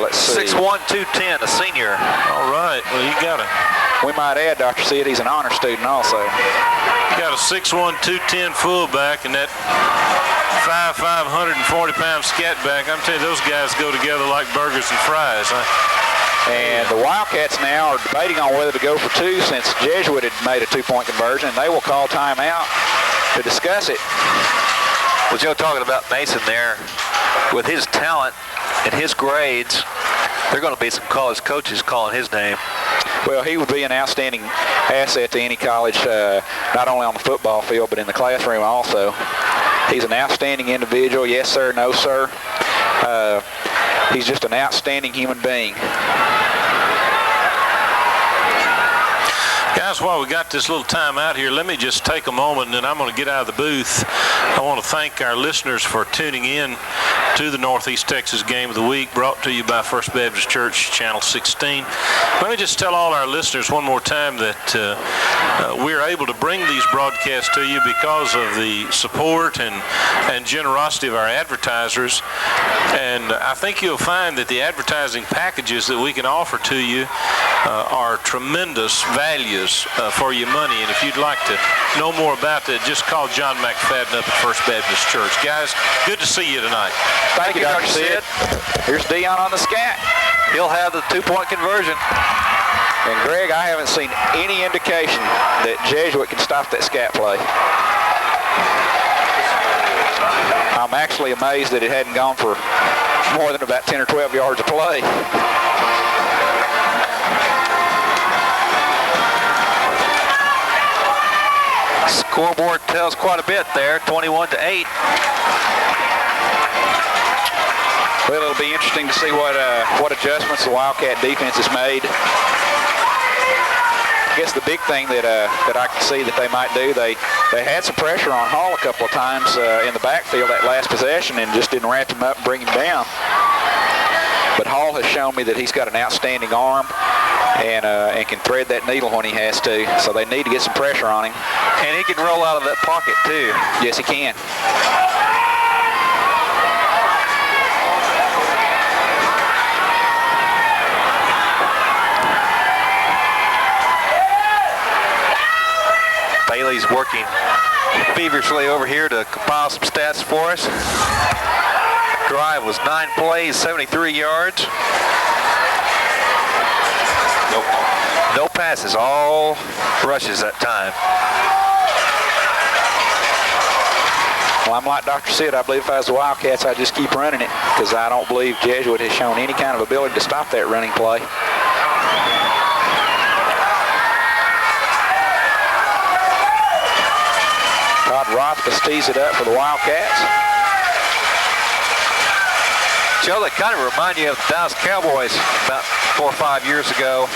let's see. 6'1", 210, a senior. All right. Well, you got it. We might add, Dr. Sid, he's an honor student also. You got a 6'1", 210 fullback and that 5'5", 140-pound scat back. I'm telling you, those guys go together like burgers and fries. And the Wildcats now are debating on whether to go for 2 since Jesuit had made a 2-point conversion, and they will call timeout to discuss it. Well, Joe, talking about Mason there, with his talent and his grades, there are going to be some college coaches calling his name. Well, he would be an outstanding asset to any college, not only on the football field, but in the classroom also. He's an outstanding individual. Yes, sir. No, sir. He's just an outstanding human being. Guys, while we got this little time out here, let me just take a moment and then I'm going to get out of the booth. I want to thank our listeners for tuning in to the Northeast Texas Game of the Week, brought to you by First Baptist Church, Channel 16. Let me just tell all our listeners one more time that we're able to bring these broadcasts to you because of the support and generosity of our advertisers. And I think you'll find that the advertising packages that we can offer to you are tremendous values for your money. And if you'd like to know more about that, just call John McFadden up at First Baptist Church. Guys, good to see you tonight. Thank you, Dr. Sid. Here's Dion on the scat. He'll have the 2-point conversion. And Greg, I haven't seen any indication that Jesuit can stop that scat play. I'm actually amazed that it hadn't gone for more than about 10 or 12 yards of play. Scoreboard tells quite a bit there, 21-8. Well, it'll be interesting to see what adjustments the Wildcat defense has made. I guess the big thing that I can see that they might do, they had some pressure on Hall a couple of times in the backfield that last possession and just didn't wrap him up and bring him down. But Hall has shown me that he's got an outstanding arm and can thread that needle when he has to. So they need to get some pressure on him. And he can roll out of that pocket too. Yes, he can. Bailey's working feverishly over here to compile some stats for us. Drive was 9 plays, 73 yards. Nope. No passes, all rushes that time. Well, I'm like Dr. Sid. I believe if I was the Wildcats, I'd just keep running it because I don't believe Jesuit has shown any kind of ability to stop that running play. Todd Rothfuss tees it up for the Wildcats. Joe, they kind of remind you of the Dallas Cowboys about 4 or 5 years ago.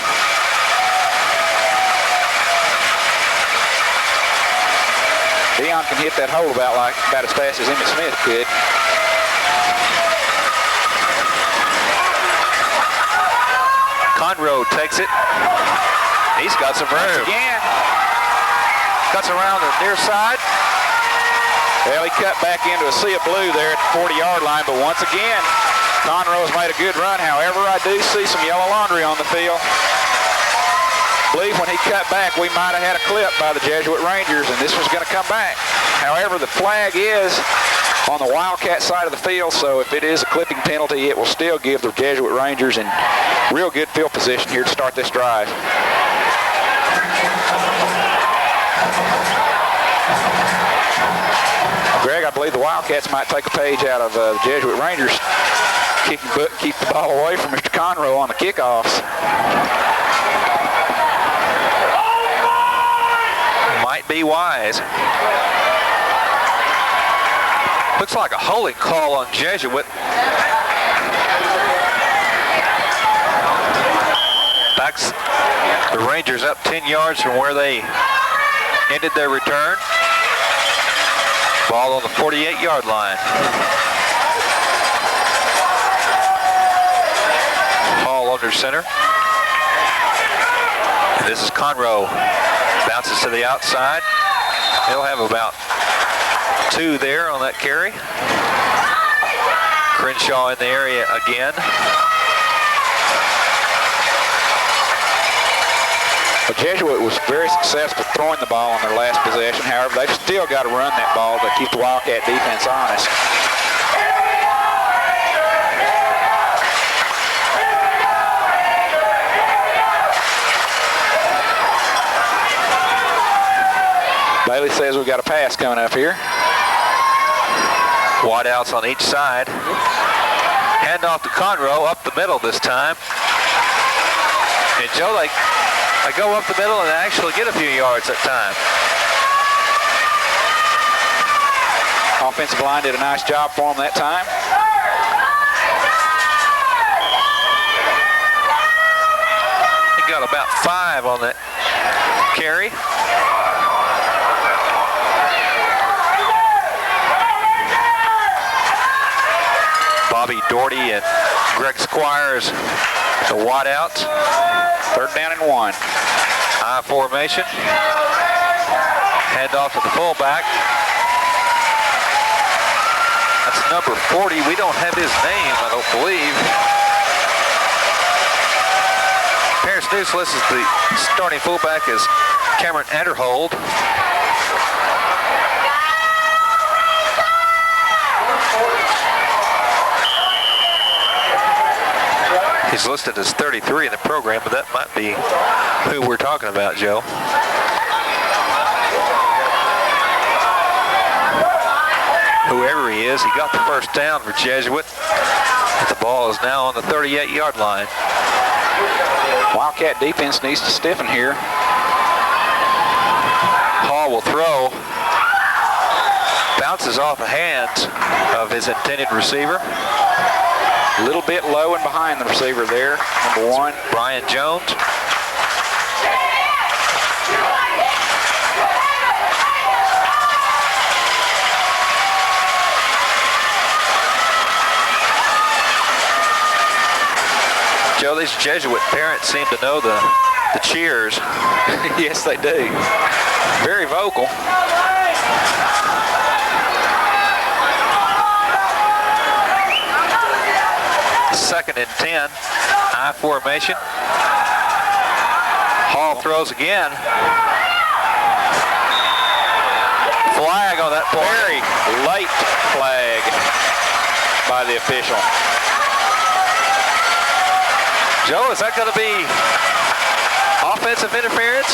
Dion can hit that hole about as fast as Emmett Smith could. Conroe takes it. He's got some room. Again. Cuts around the near side. Well, he cut back into a sea of blue there at the 40-yard line, but once again, Conroe's made a good run. However, I do see some yellow laundry on the field. I believe when he cut back, we might have had a clip by the Jesuit Rangers, and this was going to come back. However, the flag is on the Wildcat side of the field, so if it is a clipping penalty, it will still give the Jesuit Rangers in real good field position here to start this drive. Greg, I believe the Wildcats might take a page out of the Jesuit Rangers. Keep the ball away from Mr. Conroe on the kickoffs. Might be wise. Looks like a holding call on Jesuit. Backs the Rangers up 10 yards from where they ended their return. Ball on the 48-yard line. Hall under center. And this is Conroe. Bounces to the outside. He'll have about 2 there on that carry. Crenshaw in the area again. The Jesuit was very successful throwing the ball on their last possession. However, they've still got to run that ball to keep the Wildcat defense honest. Bailey says we've got a pass coming up here. Wideouts on each side. Hand off to Conroe, up the middle this time. And Joe, they go up the middle and actually get a few yards that time. Offensive line did a nice job for them that time. They got about 5 on that carry. Bobby Doherty and Greg Squires, the wideout. 3rd down and 1. I formation. Hand off to the fullback. That's number 40. We don't have his name, I don't believe. Parents News lists the starting fullback is Cameron Anderhold. He's listed as 33 in the program, but that might be who we're talking about, Joe. Whoever he is, he got the first down for Jesuit. But the ball is now on the 38-yard line. Wildcat defense needs to stiffen here. Hall will throw. Bounces off the hands of his intended receiver. A little bit low and behind the receiver there, number 1. Brian Jones. Joe, these Jesuit parents seem to know the cheers. Yes, they do. Very vocal. Second and 10, I formation. Hall throws again. Flag on that play. Very late flag by the official. Joe, is that going to be offensive interference?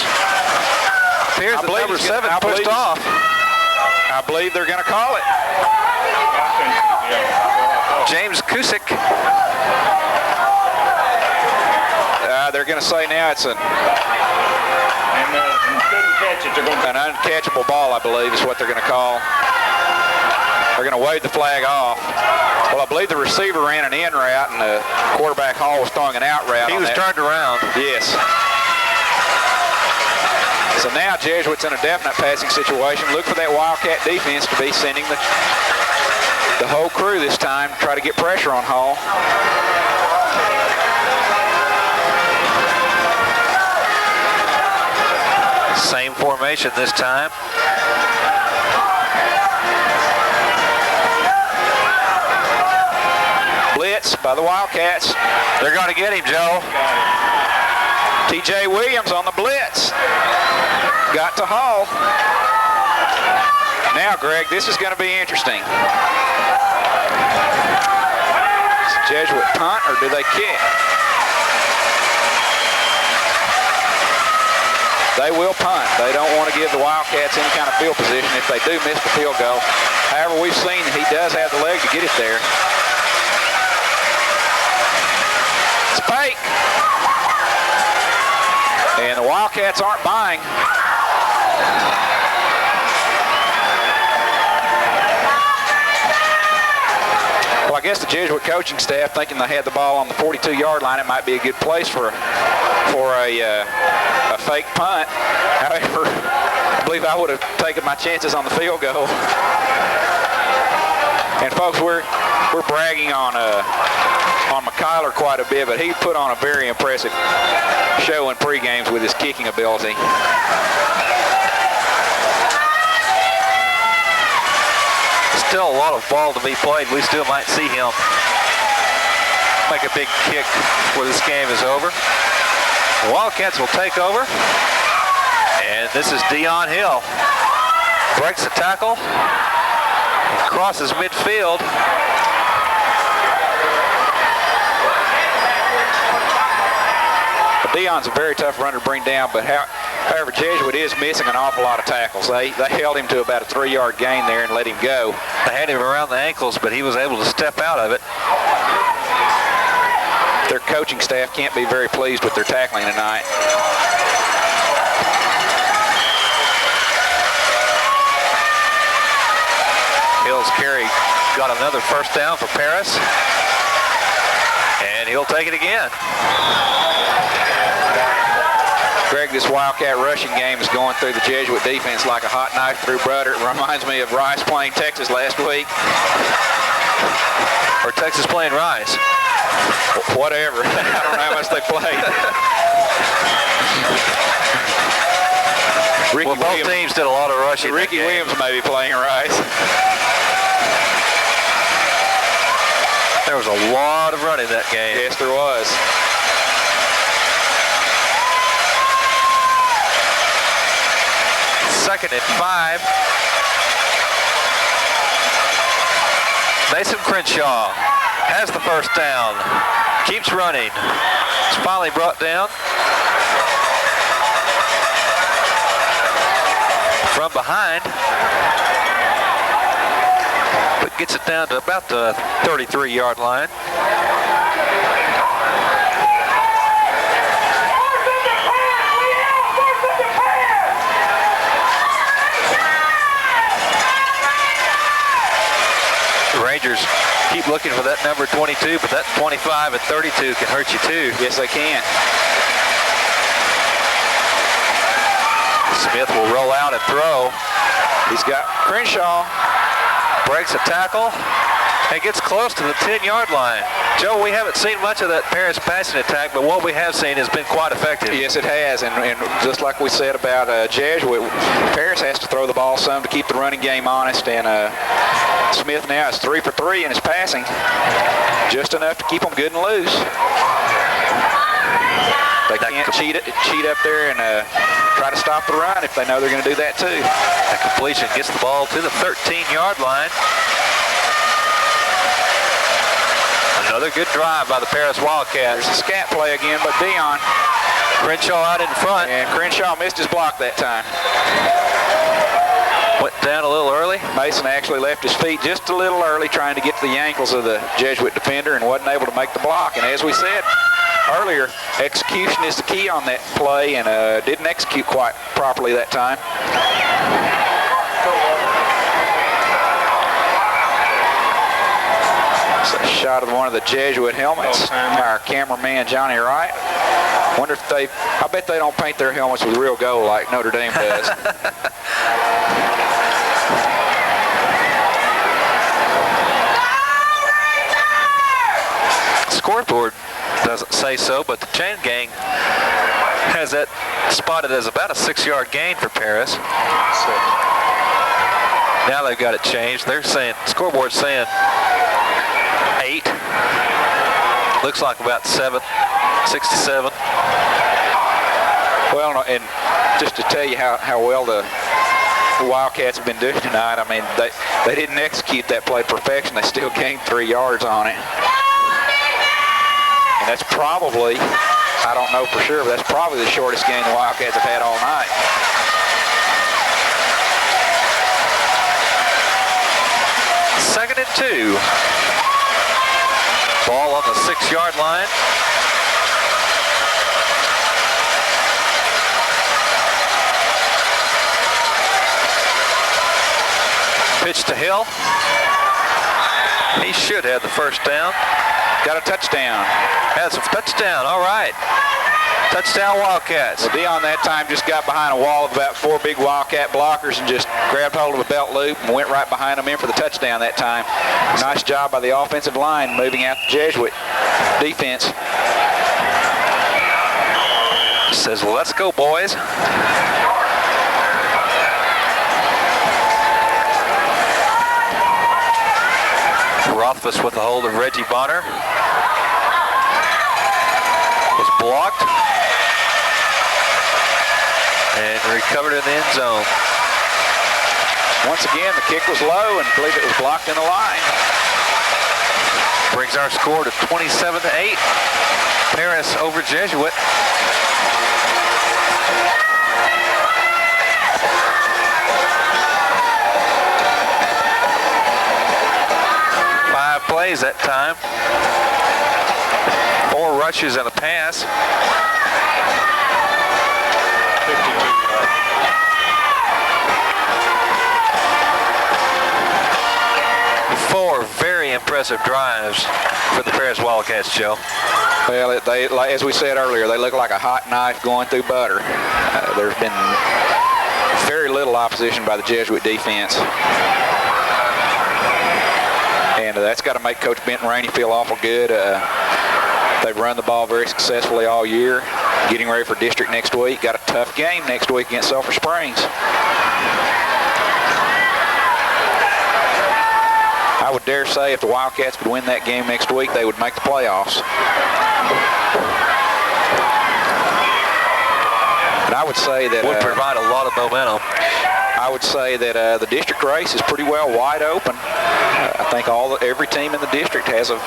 Appears that number 7 pushed off. I believe they're going to call it. James Kusick. They're going to say now it's an uncatchable ball, I believe, is what they're going to call. They're going to wave the flag off. Well, I believe the receiver ran an in route, and the quarterback Hall was throwing an out route. He was turned around. Yes. So now Jesuit's in a definite passing situation. Look for that Wildcat defense to be sending the whole crew this time to try to get pressure on Hall. Same formation this time. Blitz by the Wildcats. They're going to get him, Joe. T.J. Williams on the blitz. Got to Hall. Now, Greg, this is going to be interesting. Is Jesuit punt or do they kick? They will punt. They don't want to give the Wildcats any kind of field position if they do miss the field goal. However, we've seen that he does have the leg to get it there. It's fake. And the Wildcats aren't buying. Well, I guess the Jesuit coaching staff, thinking they had the ball on the 42-yard line, it might be a good place for a fake punt. However, I believe I would have taken my chances on the field goal. And folks, we're bragging on McKyler quite a bit, but he put on a very impressive show in pre-games with his kicking ability. Still a lot of ball to be played. We still might see him make a big kick before this game is over. The Wildcats will take over. And this is Dion Hill. Breaks the tackle. Crosses midfield. Dion's a very tough runner to bring down, but however, Jesuit is missing an awful lot of tackles. They held him to about a 3-yard gain there and let him go. They had him around the ankles, but he was able to step out of it. Their coaching staff can't be very pleased with their tackling tonight. Hill's carry got another first down for Paris. And he'll take it again. Greg, this Wildcat rushing game is going through the Jesuit defense like a hot knife through butter. It reminds me of Rice playing Texas last week. Or Texas playing Rice. Whatever. I don't know how much they played. Well, both teams did a lot of rushing. Ricky Williams may be playing Rice. There was a lot of running that game. Yes, there was. Second and 5. Mason Crenshaw has the first down. Keeps running. It's finally brought down. From behind. But gets it down to about the 33-yard line. Rangers keep looking for that number 22, but that 25 and 32 can hurt you too. Yes, they can. Smith will roll out and throw. He's got Crenshaw. Breaks a tackle and gets close to the 10-yard line. Joe, we haven't seen much of that Paris passing attack, but what we have seen has been quite effective. Yes, it has, and just like we said about Jesuit, Paris has to throw the ball some to keep the running game honest, and Smith now is 3 for 3 in his passing, just enough to keep them good and loose. They can't cheat up there and try to stop the run if they know they're going to do that too. That completion gets the ball to the 13-yard line. Another good drive by the Paris Wildcats. There's a scat play again, but Dion. Crenshaw out in front. And Crenshaw missed his block that time. Went down a little early. Mason actually left his feet just a little early trying to get to the ankles of the Jesuit defender and wasn't able to make the block. And as we said earlier, execution is the key on that play, and didn't execute quite properly that time. It's a shot of one of the Jesuit helmets. Our cameraman Johnny Wright. Wonder if I bet they don't paint their helmets with real gold like Notre Dame does. Scoreboard doesn't say so, but the chain gang has that spotted as about a 6-yard gain for Paris. Now they've got it changed. They're saying, scoreboard's saying 8. Looks like about 7, 6 to 7. Well, and just to tell you how well the Wildcats have been doing tonight, I mean, they didn't execute that play perfection. They still gained 3 yards on it. And that's probably, I don't know for sure, but that's probably the shortest game the Wildcats have had all night. Second and 2. Ball on the 6-yard line. Pitch to Hill. He should have the first down. Got a touchdown. Has a touchdown, all right. Touchdown Wildcats. Well, Dion that time just got behind a wall of about 4 big Wildcat blockers and just grabbed hold of a belt loop and went right behind them in for the touchdown that time. Nice job by the offensive line moving out the Jesuit defense. Says, well, let's go, boys. Rothfuss with a hold of Reggie Bonner. Was blocked. And recovered in the end zone. Once again, the kick was low and I believe it was blocked in the line. Brings our score to 27-8. Paris over Jesuit. Plays that time. 4 rushes and a pass. 4 very impressive drives for the Paris Wildcats, Joe. Well, as we said earlier, they look like a hot knife going through butter. There's been very little opposition by the Jesuit defense. And that's got to make Coach Benton Rainey feel awful good. They've run the ball very successfully all year. Getting ready for district next week. Got a tough game next week against Sulphur Springs. I would dare say if the Wildcats could win that game next week, they would make the playoffs. And I would say that would provide a lot of momentum. I would say that the district race is pretty well wide open. I think every team in the district has a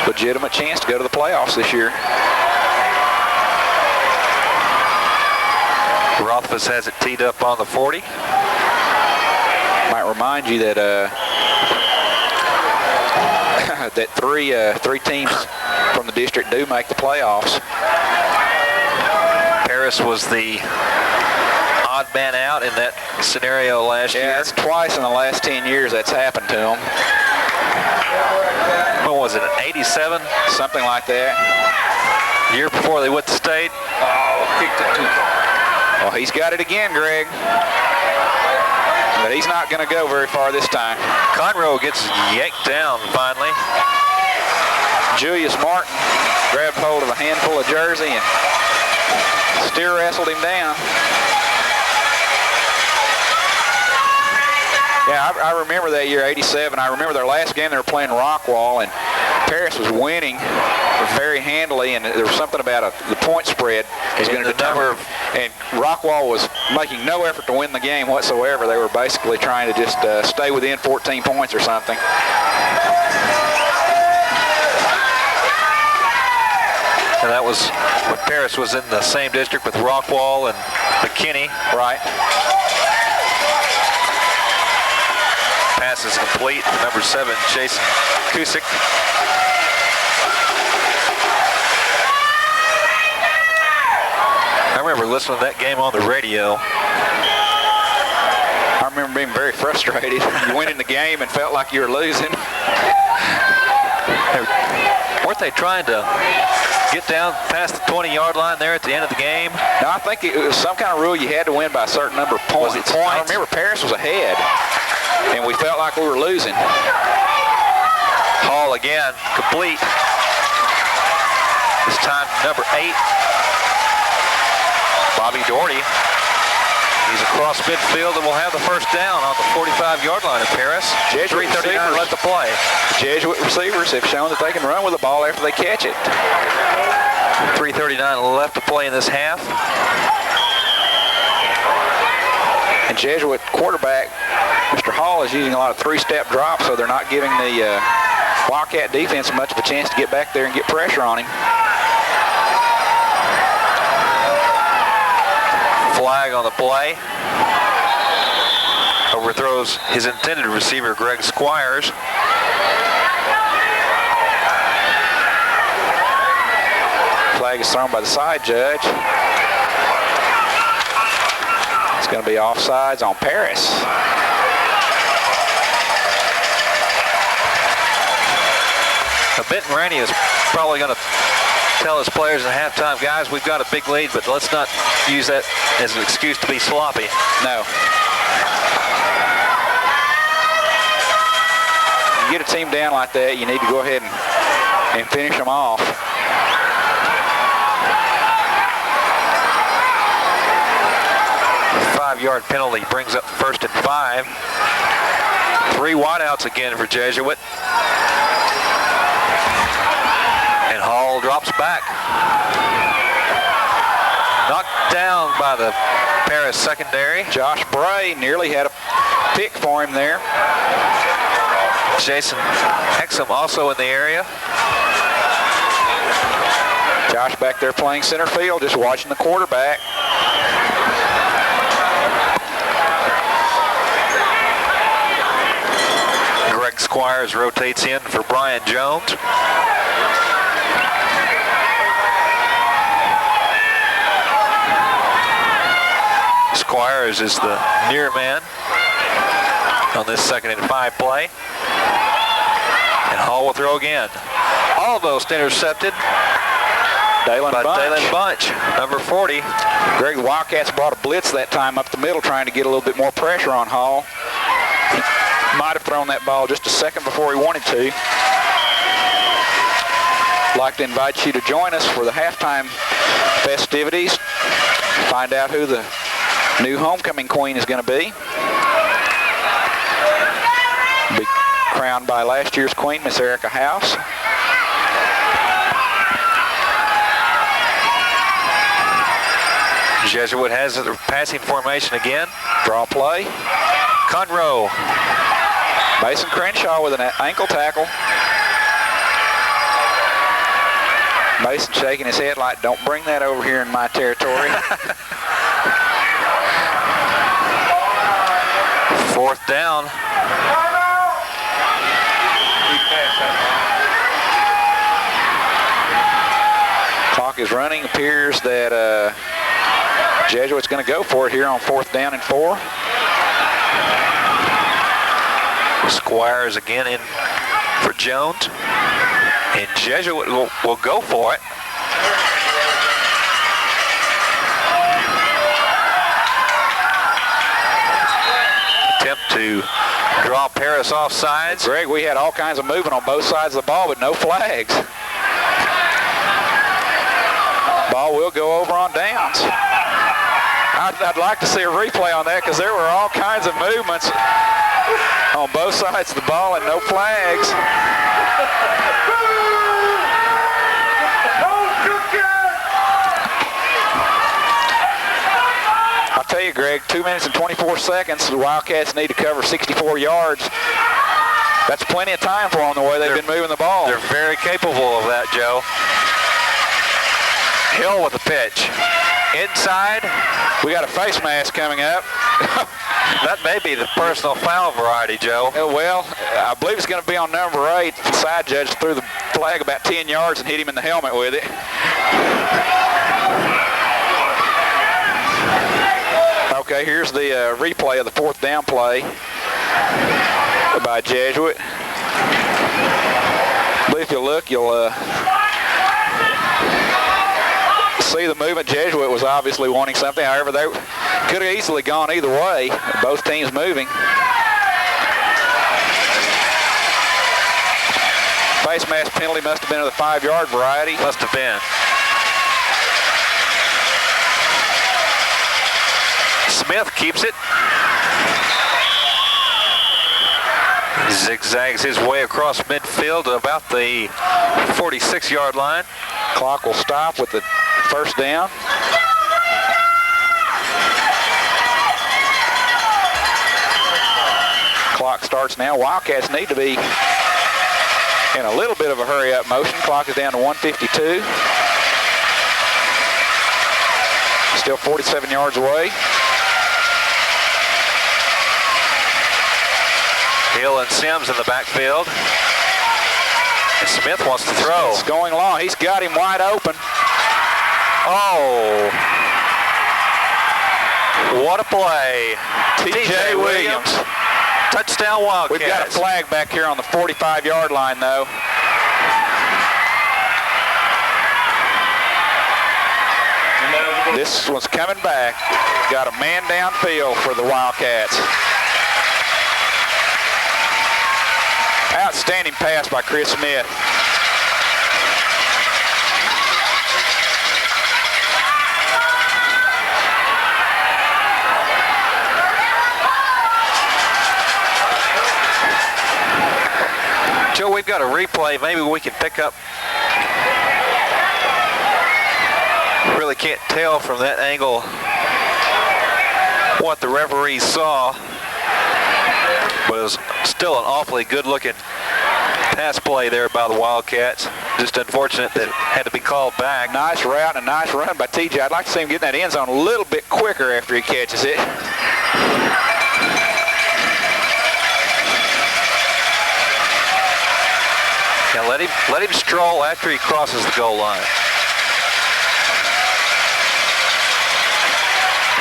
legitimate chance to go to the playoffs this year. Rothfuss has it teed up on the 40. Might remind you that that three teams from the district do make the playoffs. Paris was the odd man out in that scenario last year. Yeah, it's twice in the last 10 years that's happened to them. When was it, 87? Something like that. Year before they went to state. Oh, kicked it too far. Well, he's got it again, Greg. But he's not going to go very far this time. Conroe gets yanked down finally. Julius Martin grabbed hold of a handful of jersey and steer wrestled him down. Yeah, I remember that year, 87. I remember their last game they were playing Rockwall, and Paris was winning very handily, and there was something about the point spread was going to determine. And Rockwall was making no effort to win the game whatsoever. They were basically trying to just stay within 14 points or something. And that was when Paris was in the same district with Rockwall and McKinney. Right. Pass is complete. Number 7, Jason Kusick. I remember listening to that game on the radio. I remember being very frustrated. You went in the game and felt like you were losing. Weren't they trying to get down past the 20-yard line there at the end of the game? No, I think it was some kind of rule you had to win by a certain number of points. Was it points? I remember Paris was ahead, and we felt like we were losing. Hall again, complete. This time, number 8, Bobby Doherty. He's across midfield and will have the first down on the 45-yard line of Paris. 3:39 left to play. Jesuit receivers have shown that they can run with the ball after they catch it. 3:39 left to play in this half. And Jesuit quarterback, Mr. Hall, is using a lot of 3-step drops, so they're not giving the Wildcat defense much of a chance to get back there and get pressure on him. Flag on the play. Overthrows his intended receiver, Greg Squires. Flag is thrown by the side judge. It's going to be offsides on Paris. Benton Rainey is probably going to tell his players at halftime, guys, we've got a big lead, but let's not use that as an excuse to be sloppy. No. You get a team down like that, you need to go ahead and finish them off. A 5-yard penalty brings up 1st and 5. 3 wideouts again for Jesuit. And Hall drops back. Knocked down by the Paris secondary. Josh Bray nearly had a pick for him there. Jason Hexum also in the area. Josh back there playing center field, just watching the quarterback. Greg Squires rotates in for Brian Jones. Squires is the near man on this 2nd and 5 play. And Hall will throw again. Almost intercepted by Dalen Bunch, number 40. Greg, the Wildcats brought a blitz that time up the middle, trying to get a little bit more pressure on Hall. He might have thrown that ball just a second before he wanted to. I'd like to invite you to join us for the halftime festivities. Find out who the new homecoming queen is going to be. Be crowned by last year's queen, Miss Erica House. Jesuit has the passing formation again. Draw play. Conroe. Mason Crenshaw with an ankle tackle. Mason shaking his head like, don't bring that over here in my territory. 4th down. Clock is running. Appears that Jesuit's going to go for it here on 4th down and 4. Squires again in for Jones. And Jesuit will go for it. Attempt to draw Paris off sides. Greg, we had all kinds of movement on both sides of the ball, but no flags. Ball will go over on downs. I'd like to see a replay on that because there were all kinds of movements on both sides of the ball and no flags. I'll tell you, Greg, 2 minutes and 24 seconds. The Wildcats need to cover 64 yards. That's plenty of time for them the way they've been moving the ball. They're very capable of that, Joe. Hill with the pitch. Inside. We got a face mask coming up. That may be the personal foul variety, Joe. Well, I believe it's going to be on number 8. The side judge threw the flag about 10 yards and hit him in the helmet with it. Okay, here's the replay of the 4th down play by Jesuit. But if you look, you'll see the movement. Jesuit was obviously wanting something. However, they could have easily gone either way. Both teams moving. Face mask penalty must have been of the 5-yard variety. Must have been. Smith keeps it. Zigzags his way across midfield to about the 46-yard line. Clock will stop with the 1st down. Clock starts now. Wildcats need to be in a little bit of a hurry-up motion. Clock is down to 1:52. Still 47 yards away. Hill and Sims in the backfield. And Smith wants to throw. It's going long. He's got him wide open. Oh. What a play. T.J. Williams. Touchdown Wildcats. We've got a flag back here on the 45-yard line, though. This one's coming back. Got a man downfield for the Wildcats. Outstanding pass by Chris Smith. Joe, we've got a replay. Maybe we can pick up. Really can't tell from that angle what the referee saw, but it was still an awfully good-looking pass play there by the Wildcats. Just unfortunate that it had to be called back. Nice route and a nice run by TJ. I'd like to see him get in that end zone a little bit quicker after he catches it. Now let him stroll after he crosses the goal line.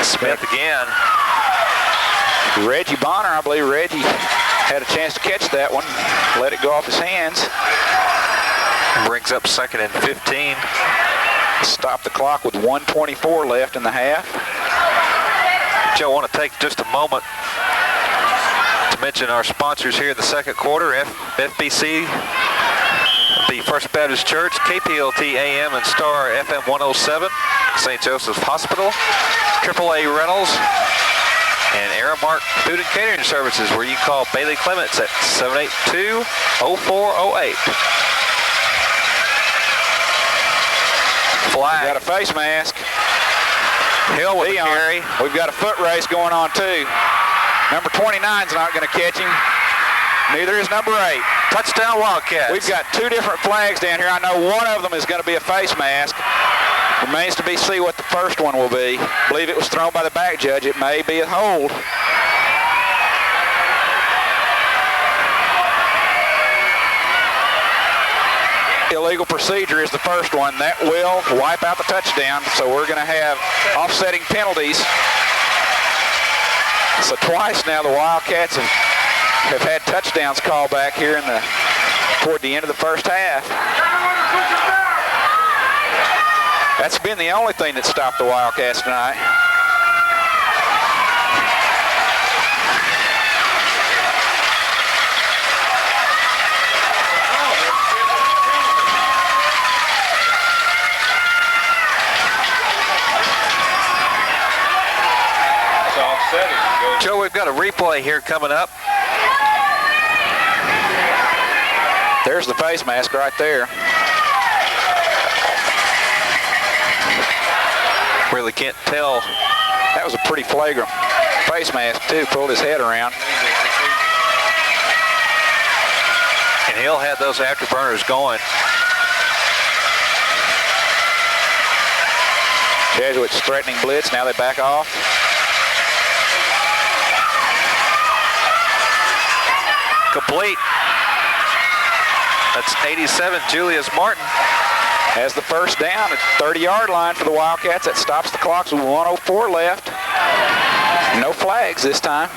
Smith again. Reggie Bonner, I believe Reggie had a chance to catch that one. Let it go off his hands. Brings up 2nd and 15. Stop the clock with 1:24 left in the half. Joe, I want to take just a moment to mention our sponsors here in the 2nd quarter. FBC, the First Baptist Church, KPLT AM and Star FM 107, St. Joseph's Hospital, AAA Rentals, and Aramark Food and Catering Services, where you call Bailey Clements at 782-0408. Flag. Got a face mask. Hill with the carry. We've got a foot race going on too. Number 29's not going to catch him. Neither is number 8. Touchdown Wildcats. We've got 2 different flags down here. I know one of them is going to be a face mask. Remains to be seen what the first one will be. I believe it was thrown by the back judge. It may be a hold. Illegal procedure is the first one. That will wipe out the touchdown. So we're going to have offsetting penalties. So twice now the Wildcats have had touchdowns called back here toward the end of the first half. That's been the only thing that stopped the Wildcats tonight. Joe, we've got a replay here coming up. There's the face mask right there. Really can't tell. That was a pretty flagrant face mask too. Pulled his head around. And Hill had those afterburners going. Jesuit's threatening blitz. Now they back off. Complete. That's 87, Julius Martin. Has the first down at the 30-yard line for the Wildcats. That stops the clocks with 1:04 left. No flags this time.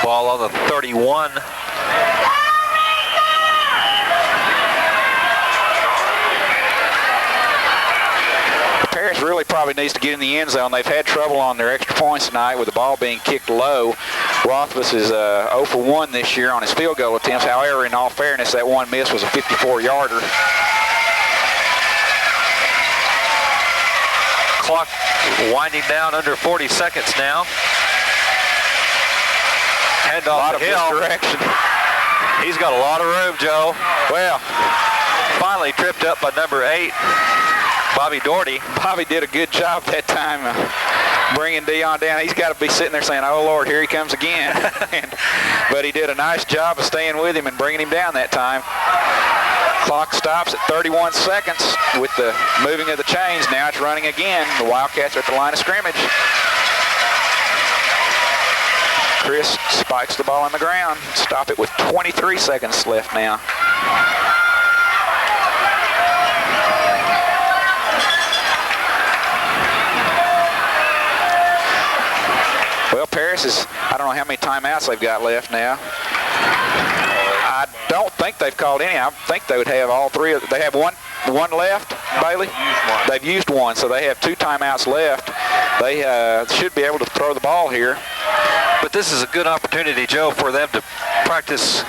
Ball on the 31. Paris really probably needs to get in the end zone. They've had trouble on their extra points tonight with the ball being kicked low. Rothfuss is 0 for 1 this year on his field goal attempts. However, in all fairness, that one miss was a 54-yarder. Clock winding down under 40 seconds now. Hand off to Hill. Direction. He's got a lot of room, Joe. Well, finally tripped up by number 8, Bobby Doherty. Bobby did a good job that time bringing Dion down. He's got to be sitting there saying, oh, Lord, here he comes again. But he did a nice job of staying with him and bringing him down that time. Clock stops at 31 seconds with the moving of the chains. Now it's running again. The Wildcats are at the line of scrimmage. Chris spikes the ball on the ground. Stop it with 23 seconds left now. Well, Paris is, I don't know how many timeouts they've got left now. I don't think they've called any. I think they would have all three. They have one left, Bailey? They've used one, so they have 2 timeouts left. They should be able to throw the ball here. But this is a good opportunity, Joe, for them to practice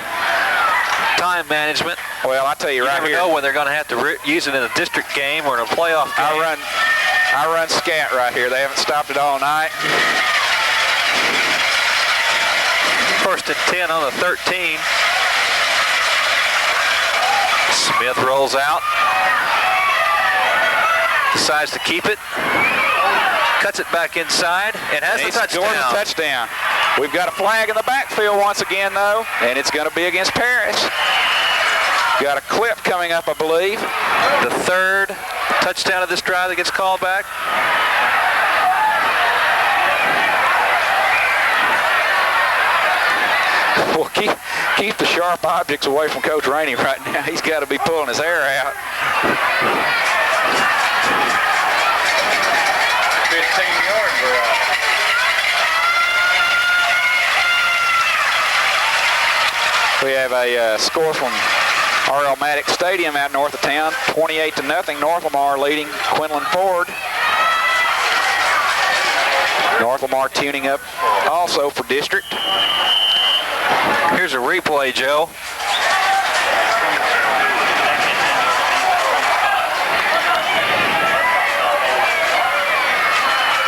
time management. Well, I tell you right here. You never know when they're going to have to use it in a district game or in a playoff game. I run scat right here. They haven't stopped it all night. First and 10 on the 13. Smith rolls out. Decides to keep it. Cuts it back inside and has the touchdown. Touchdown. We've got a flag in the backfield once again, though, and it's going to be against Paris. Got a clip coming up, I believe. The third touchdown of this drive that gets called back. Well, keep the sharp objects away from Coach Rainey right now. He's got to be pulling his hair out. 15 yards for We have a score from R.L. Maddox Stadium out north of town, 28-0. North Lamar leading Quinlan Ford. North Lamar tuning up also for district. Here's a replay, Joe.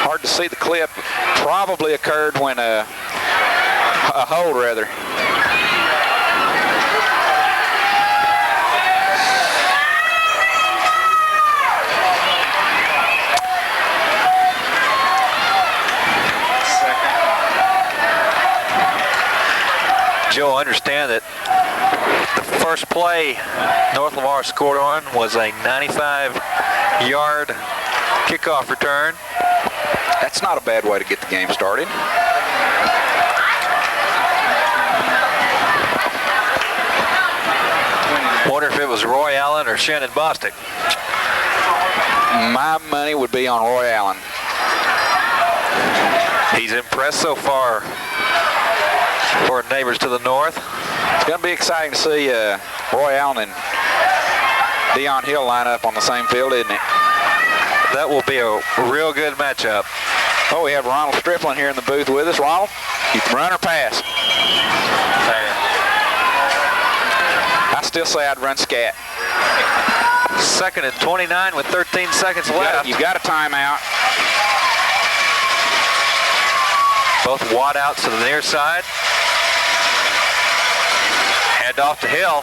Hard to see the clip. Probably occurred when a hold, rather. Joe, understand that the first play North Lamar scored on was a 95-yard kickoff return. That's not a bad way to get the game started. Wonder if it was Roy Allen or Shannon Bostic. My money would be on Roy Allen. He's impressed so far for neighbors to the north. It's going to be exciting to see Roy Allen and Dion Hill line up on the same field, isn't it? That will be a real good matchup. Oh, we have Ronald Strickland here in the booth with us. Ronald, you can run or pass? I still say I'd run scat. 2nd and 29 with 13 seconds left. You've got a timeout. Both wad outs to the near side. Hand off to Hill.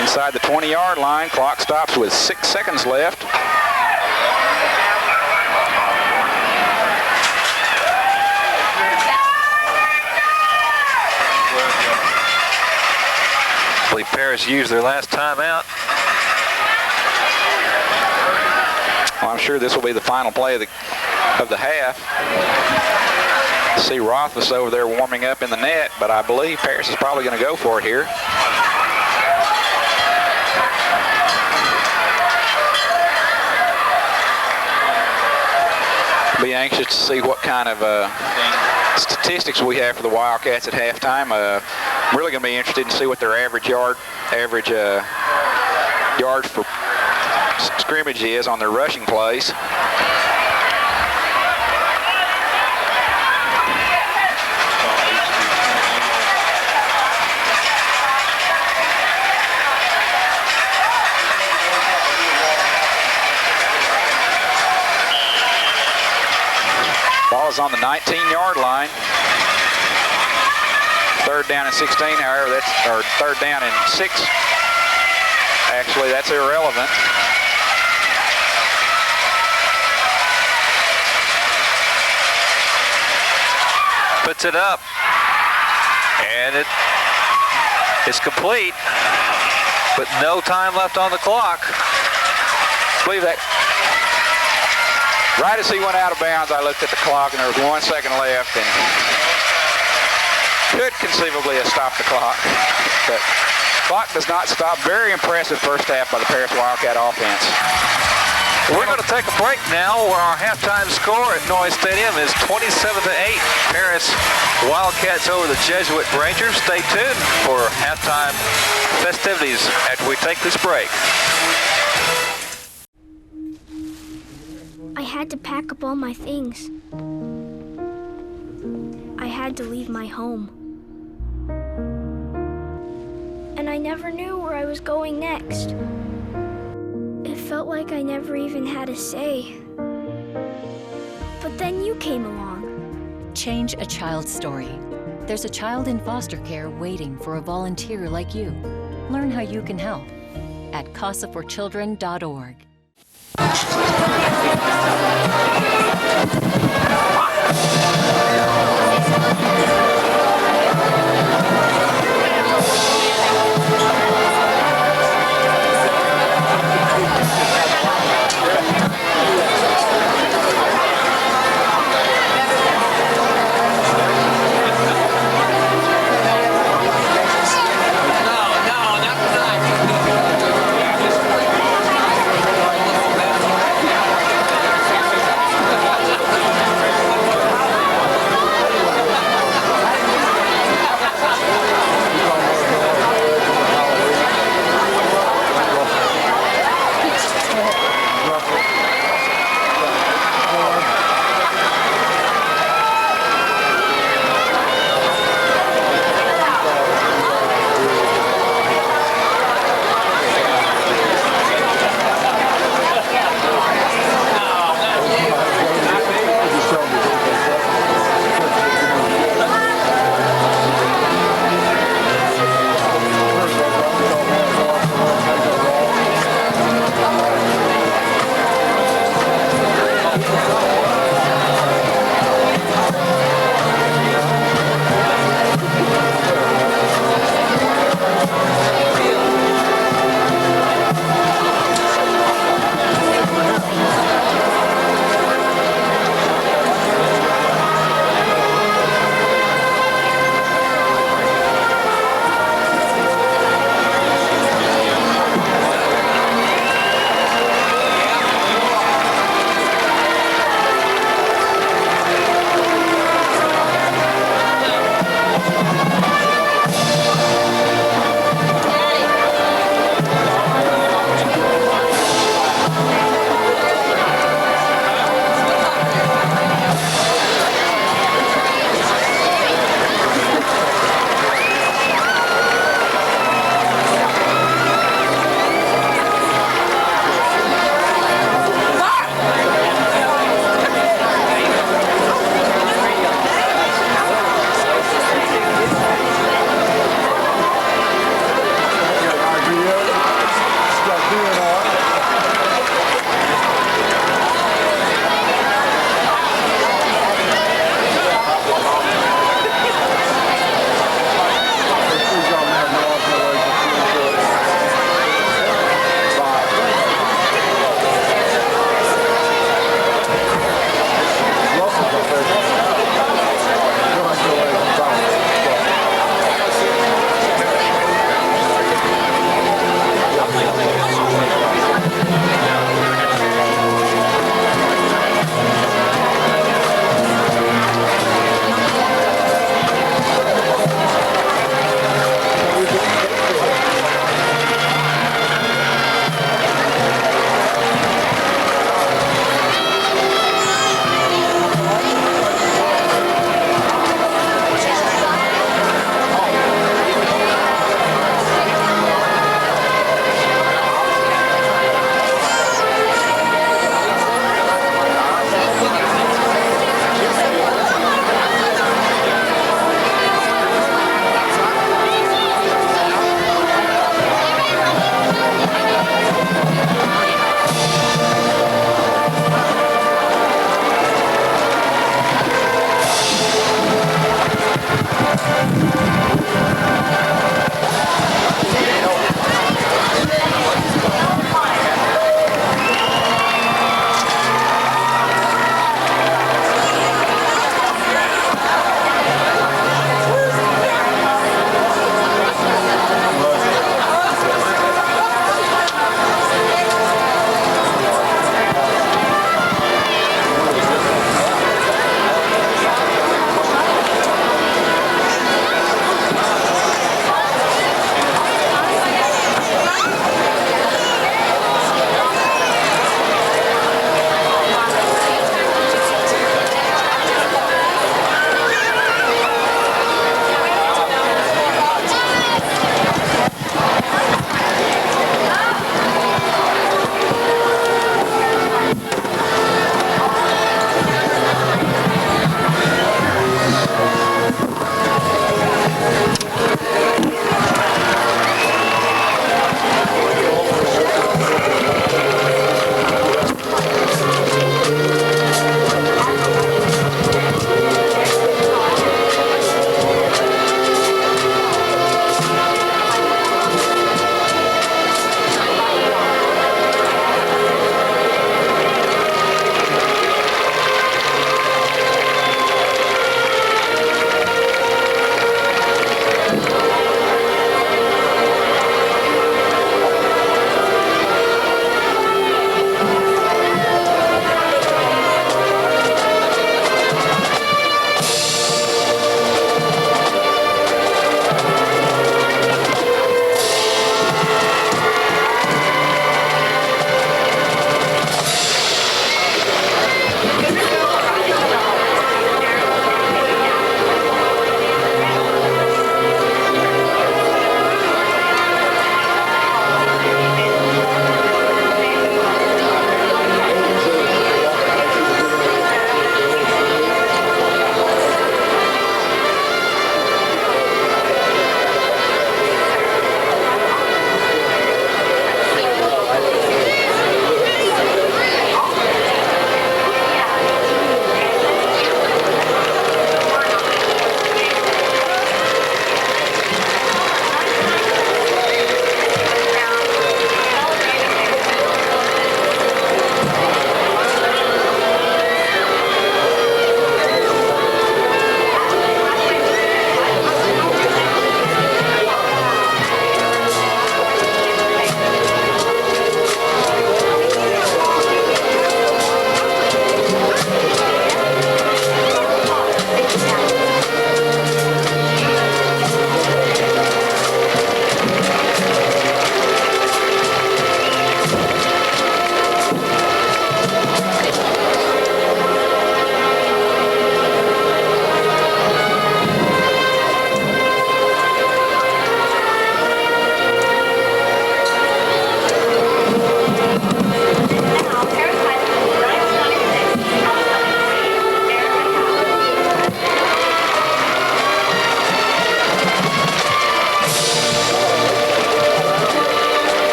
Inside the 20-yard line, clock stops with 6 seconds left. believe Paris used their last timeout. Well, I'm sure this will be the final play of the half. See Rothfuss over there warming up in the net, but I believe Paris is probably going to go for it here. Be anxious to see what kind of statistics we have for the Wildcats at halftime. I'm really going to be interested to see what their average yards for scrimmage is on their rushing plays. Ball is on the 19-yard line. Third down and 16, however, or third down and 6. Actually, that's irrelevant. Puts it up, and it is complete, but no time left on the clock. I believe that. Right as he went out of bounds, I looked at the clock, and there was 1 second left, and could conceivably have stopped the clock. But clock does not stop. Very impressive first half by the Paris Wildcat offense. We're going to take a break now, where our halftime score at Noyes Stadium is 27-8. Paris Wildcats over the Jesuit Rangers. Stay tuned for halftime festivities after we take this break. I had to pack up all my things. I had to leave my home. And I never knew where I was going next. It felt like I never even had a say. But then you came along. Change a child's story. There's a child in foster care waiting for a volunteer like you. Learn how you can help at casaforchildren.org.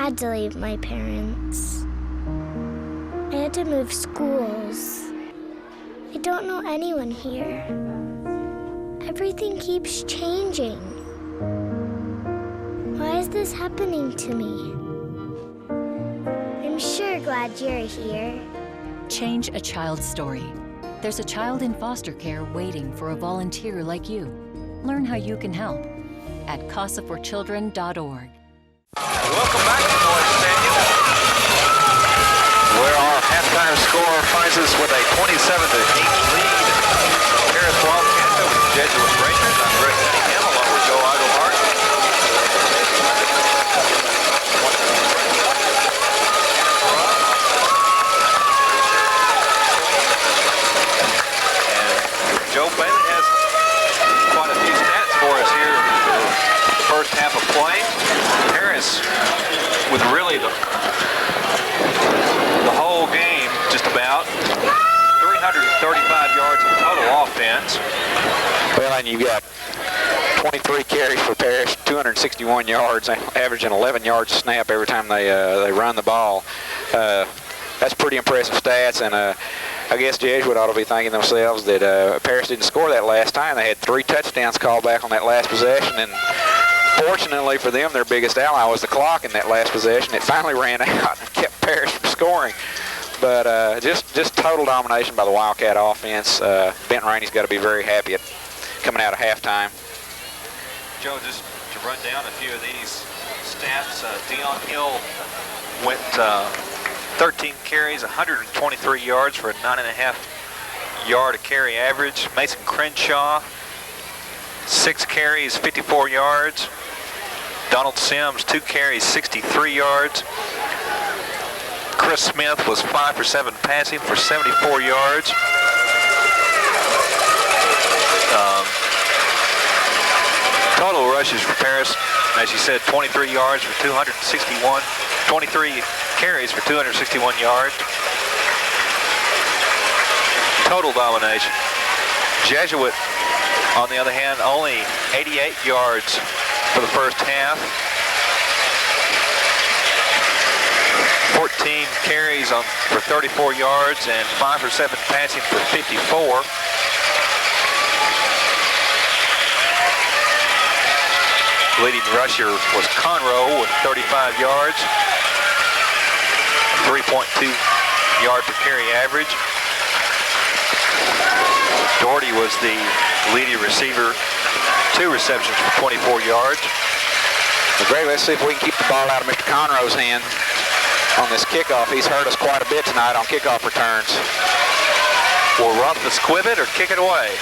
had to leave my parents. I had to move schools. I don't know anyone here. Everything keeps changing. Why is this happening to me? I'm sure glad you're here. Change a child's story. There's a child in foster care waiting for a volunteer like you. Learn how you can help at casaforchildren.org. Welcome back to Noise Stadium, where our halftime score finds us with a 27-8 lead. Paris Wildcats over the Jesuit Rangers. I'm Greg Cunningham along with Joe Eigelhart. And Joe Bailey has quite a few stats for us here in the first half of play. Paris with really the whole game just about 335 yards of total offense. Well, and you got 23 carries for Paris, 261 yards, averaging 11 yards a snap every time they run the ball. That's pretty impressive stats, and I guess Jesuit ought to be thanking themselves that Paris didn't score that last time. They had 3 touchdowns called back on that last possession, and fortunately for them, their biggest ally was the clock in that last possession. It finally ran out and kept Paris from scoring. But just total domination by the Wildcat offense. Benton Rainey's got to be very happy at coming out of halftime. Joe, just to run down a few of these stats, Dion Hill went 13 carries, 123 yards for a 9.5 yard a carry average. Mason Crenshaw, 6 carries, 54 yards. Donald Sims, 2 carries, 63 yards. Chris Smith was 5 for 7 passing for 74 yards. Total rushes for Paris, as you said, 23 yards for 261, 23 carries for 261 yards. Total domination. Jesuit, on the other hand, only 88 yards for the first half. 14 carries for 34 yards and 5 for 7 passing for 54. Leading rusher was Conroe with 35 yards, 3.2 yard per carry average. Doherty was the leading receiver, 2 receptions for 24 yards. Well, Greg, let's see if we can keep the ball out of Mr. Conroe's hand on this kickoff. He's hurt us quite a bit tonight on kickoff returns. Will Rumpus squib it or kick it away?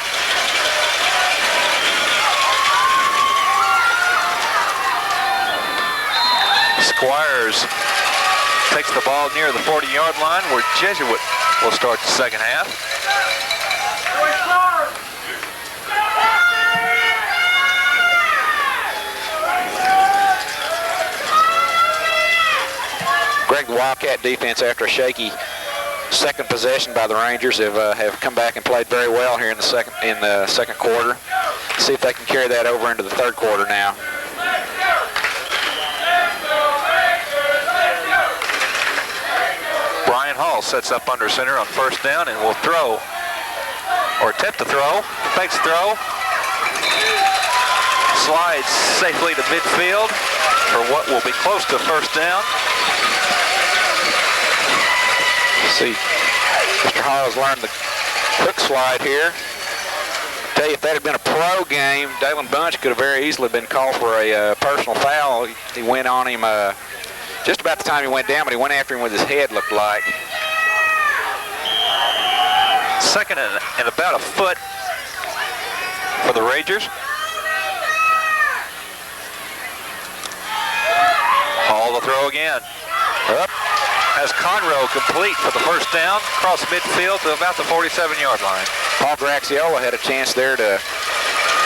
Squires takes the ball near the 40-yard line where Jesuit will start the second half. Greg, the Wildcat defense, after a shaky second possession by the Rangers, have come back and played very well here in the second quarter. See if they can carry that over into the third quarter now. Brian Hall sets up under center on first down and will throw, or attempt to throw, fakes throw, slides safely to midfield for what will be close to first down. See, Mr. Hall's learned the quick slide here. Tell you, if that had been a pro game, Dalen Bunch could have very easily been called for a personal foul. He went on him just about the time he went down, but he went after him with his head, looked like. Second and about a foot for the Rangers. Hall to throw again. Up. Has Conroe complete for the first down, across midfield to about the 47-yard line. Paul Graxiola had a chance there to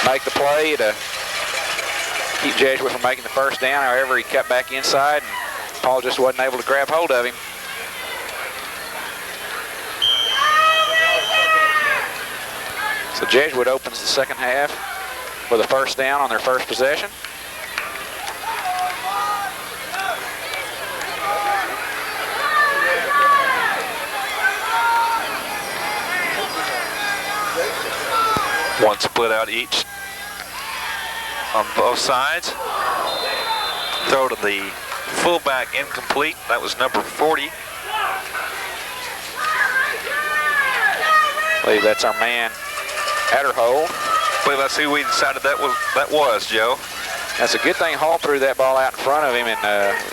make the play to keep Jesuit from making the first down. However, he cut back inside, and Paul just wasn't able to grab hold of him. So Jesuit opens the second half with a first down on their first possession. One split out each on both sides. Throw to the fullback incomplete. That was number 40. I believe that's our man, Adderhold. I believe that's who we decided that was, Joe. That's a good thing Hall threw that ball out in front of him, and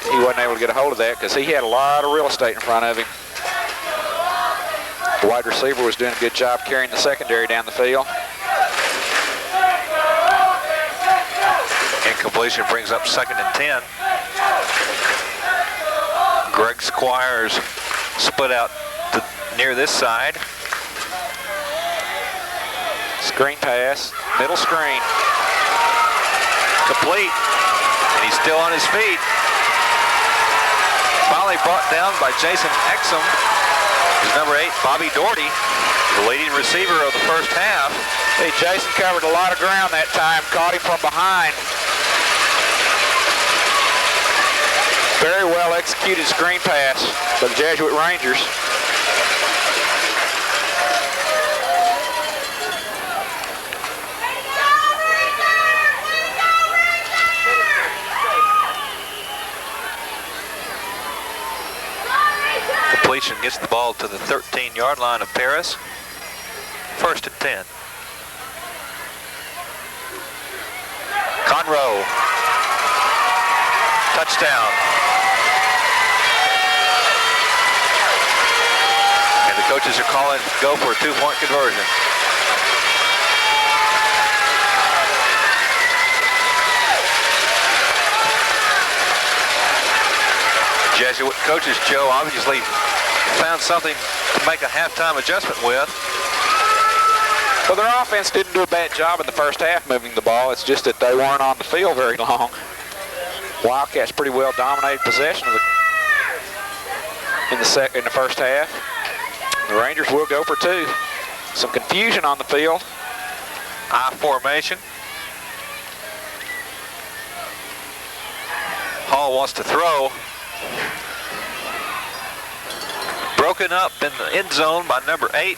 he wasn't able to get a hold of that because he had a lot of real estate in front of him. The wide receiver was doing a good job carrying the secondary down the field. Incompletion brings up 2nd and 10. Greg Squires split out near this side. Screen pass, middle screen. Complete, and he's still on his feet. Finally brought down by Jason Exum. His number 8, Bobby Doherty, the leading receiver of the first half. Hey, Jason covered a lot of ground that time, caught him from behind. Very well executed screen pass by the Jesuit Rangers. Completion gets the ball to the 13-yard line of Paris. 1st and 10. Conroe. Touchdown. And the coaches are calling go for a 2-point conversion. Jesuit coaches, Joe, obviously found something to make a halftime adjustment with. Well, their offense didn't do a bad job in the first half moving the ball. It's just that they weren't on the field very long. Wildcats pretty well dominated possession of in the first half. The Rangers will go for 2. Some confusion on the field. I formation. Hall wants to throw. Broken up in the end zone by number 8,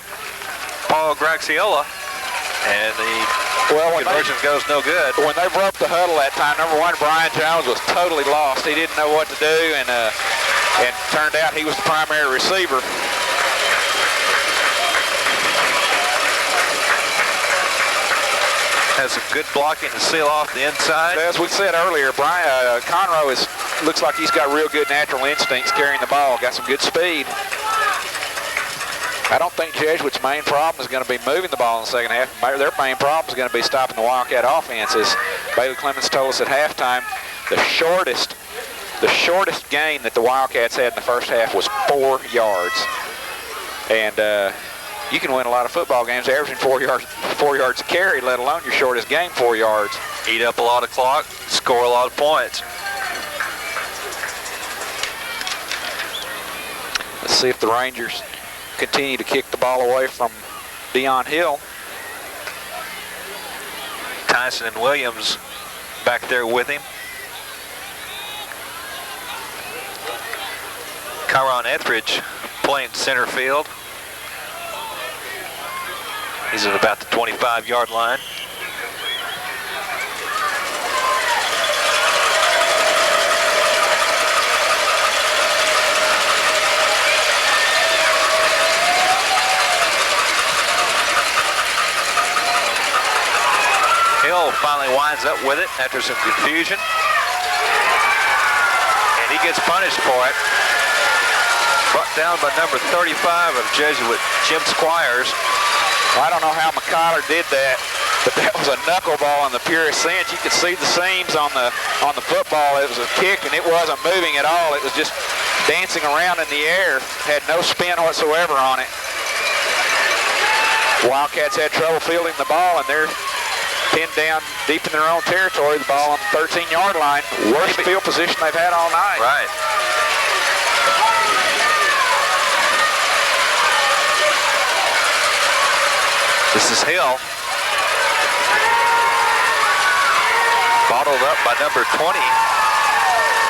Paul Graxiola, and the conversion goes no good. When they broke the huddle that time, number 1, Brian Jones, was totally lost. He didn't know what to do, and turned out he was the primary receiver. Has some good blocking to seal off the inside. As we said earlier, Brian Conroe looks like he's got real good natural instincts carrying the ball. Got some good speed. I don't think Jesuit's main problem is going to be moving the ball in the second half. Their main problem is going to be stopping the Wildcat offense. As Bailey Clemens told us at halftime, the shortest gain that the Wildcats had in the first half was 4 yards. And you can win a lot of football games averaging 4 yards a carry, let alone your shortest game, 4 yards. Eat up a lot of clock, score a lot of points. Let's see if the Rangers continue to kick the ball away from Dion Hill. Tyson and Williams back there with him. Kyron Etheridge playing center field. He's at about the 25-yard line. Hill finally winds up with it after some confusion. And he gets punished for it. Brought down by number 35 of Jesuit, Jim Squires. I don't know how McCollar did that, but that was a knuckleball in the purest sense. You could see the seams on the football. It was a kick, and it wasn't moving at all. It was just dancing around in the air. Had no spin whatsoever on it. Wildcats had trouble fielding the ball, and they're pinned down deep in their own territory. The ball on the 13-yard line. Worst field position they've had all night. Right. This is Hill. Bottled up by number 20,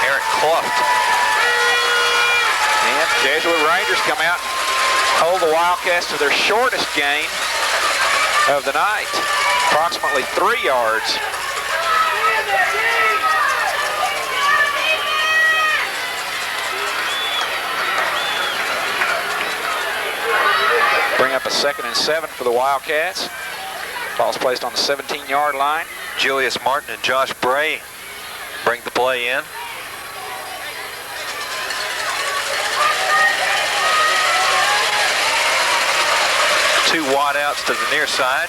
Eric Cluft. And Jesuit Rangers come out and hold the Wildcats to their shortest gain of the night. approximately 3 yards. Bring up a 2nd and 7 for the Wildcats. Ball's placed on the 17-yard line. Julius Martin and Josh Bray bring the play in. Two wide outs to the near side.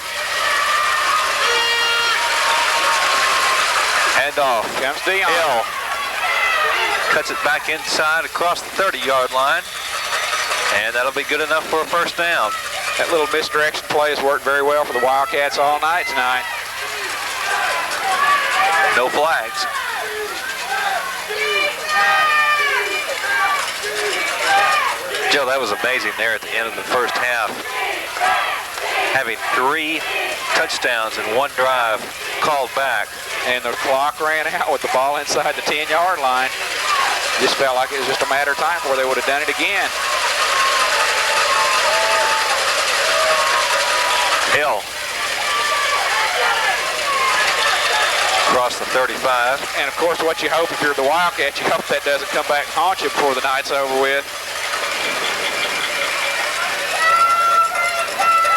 Hand off. Comes Dion. Hill cuts it back inside across the 30-yard line. And that'll be good enough for a first down. That little misdirection play has worked very well for the Wildcats all night tonight. No flags. Joe, that was amazing there at the end of the first half. Having 3 touchdowns in one drive called back. And the clock ran out with the ball inside the 10-yard line. Just felt like it was just a matter of time before they would have done it again. Hill across the 35. And of course, what you hope if you're the Wildcats, you hope that doesn't come back and haunt you before the night's over with.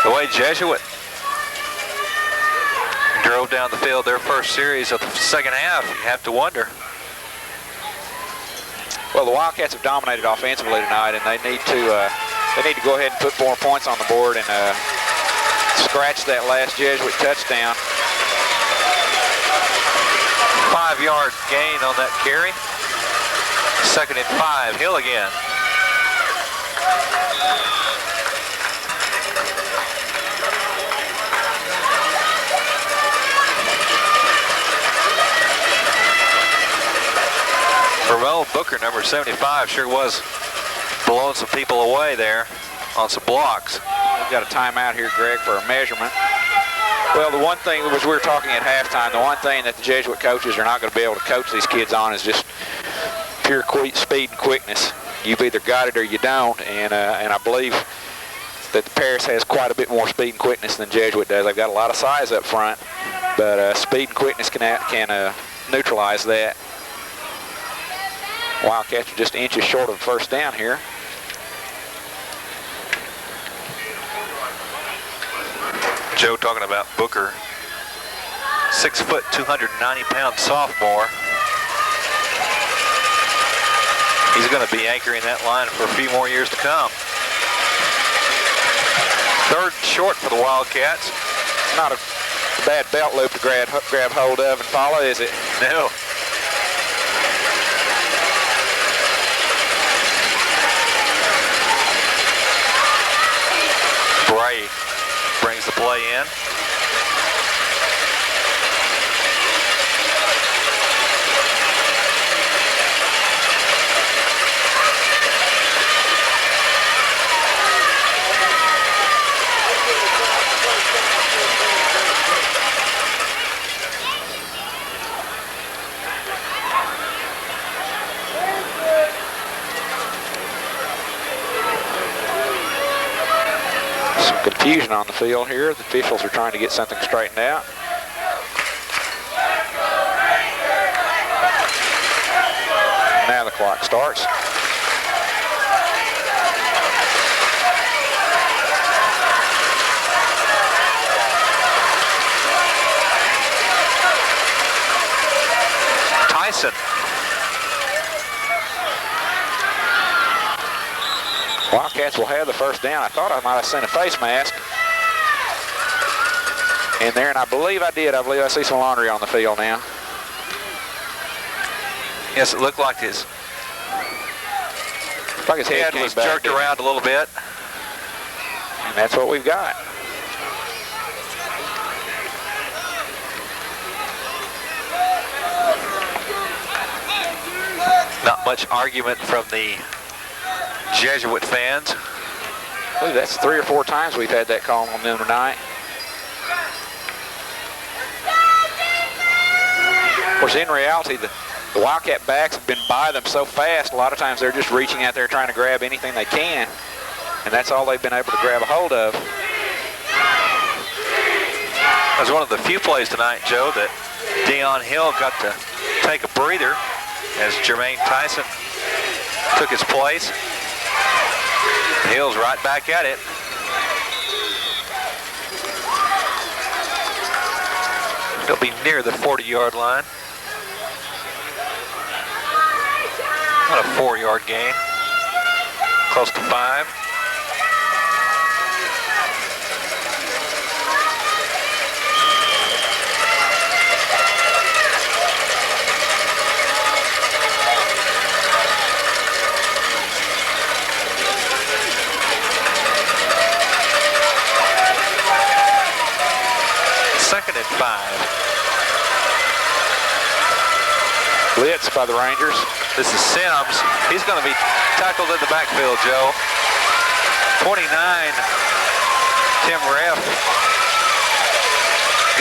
The way Jesuit drove down the field their first series of the second half, you have to wonder. Well, the Wildcats have dominated offensively tonight, and they need to go ahead and put more points on the board and scratch that last Jesuit touchdown. 5-yard gain on that carry. 2nd and 5. Hill again. Ramon Booker, number 75, sure was blowing some people away there on some blocks. We've got a timeout here, Greg, for a measurement. Well, the one thing, as we were talking at halftime, the one thing that the Jesuit coaches are not going to be able to coach these kids on is just pure speed and quickness. You've either got it or you don't, and I believe that the Paris has quite a bit more speed and quickness than Jesuit does. They've got a lot of size up front, but speed and quickness can neutralize that. Wildcats are just inches short of the first down here. Joe talking about Booker, 6 foot, 290-pound sophomore. He's going to be anchoring that line for a few more years to come. 3rd and short for the Wildcats. Not a bad belt loop to grab hold of and follow, is it? No. Bray brings the play in. Confusion on the field here. The officials are trying to get something straightened out. Now the clock starts. Tyson. Wildcats will have the first down. I thought I might have sent a face mask in there, and I believe I did. I believe I see some laundry on the field now. Yes, it looked like his head was jerked around a little bit. And that's what we've got. Not much argument from the Jesuit fans. I believe that's 3 or 4 times we've had that call on them tonight. Of course, in reality, the Wildcat backs have been by them so fast, a lot of times they're just reaching out there trying to grab anything they can, and that's all they've been able to grab a hold of. It was one of the few plays tonight, Joe, that Deion Hill got to take a breather as Jermaine Tyson took his place. Hill's right back at it. He'll be near the 40-yard line. Not a 4-yard gain. Close to 5. Second and 5. Blitz by the Rangers. This is Sims. He's going to be tackled in the backfield, Joe. 29, Tim Reff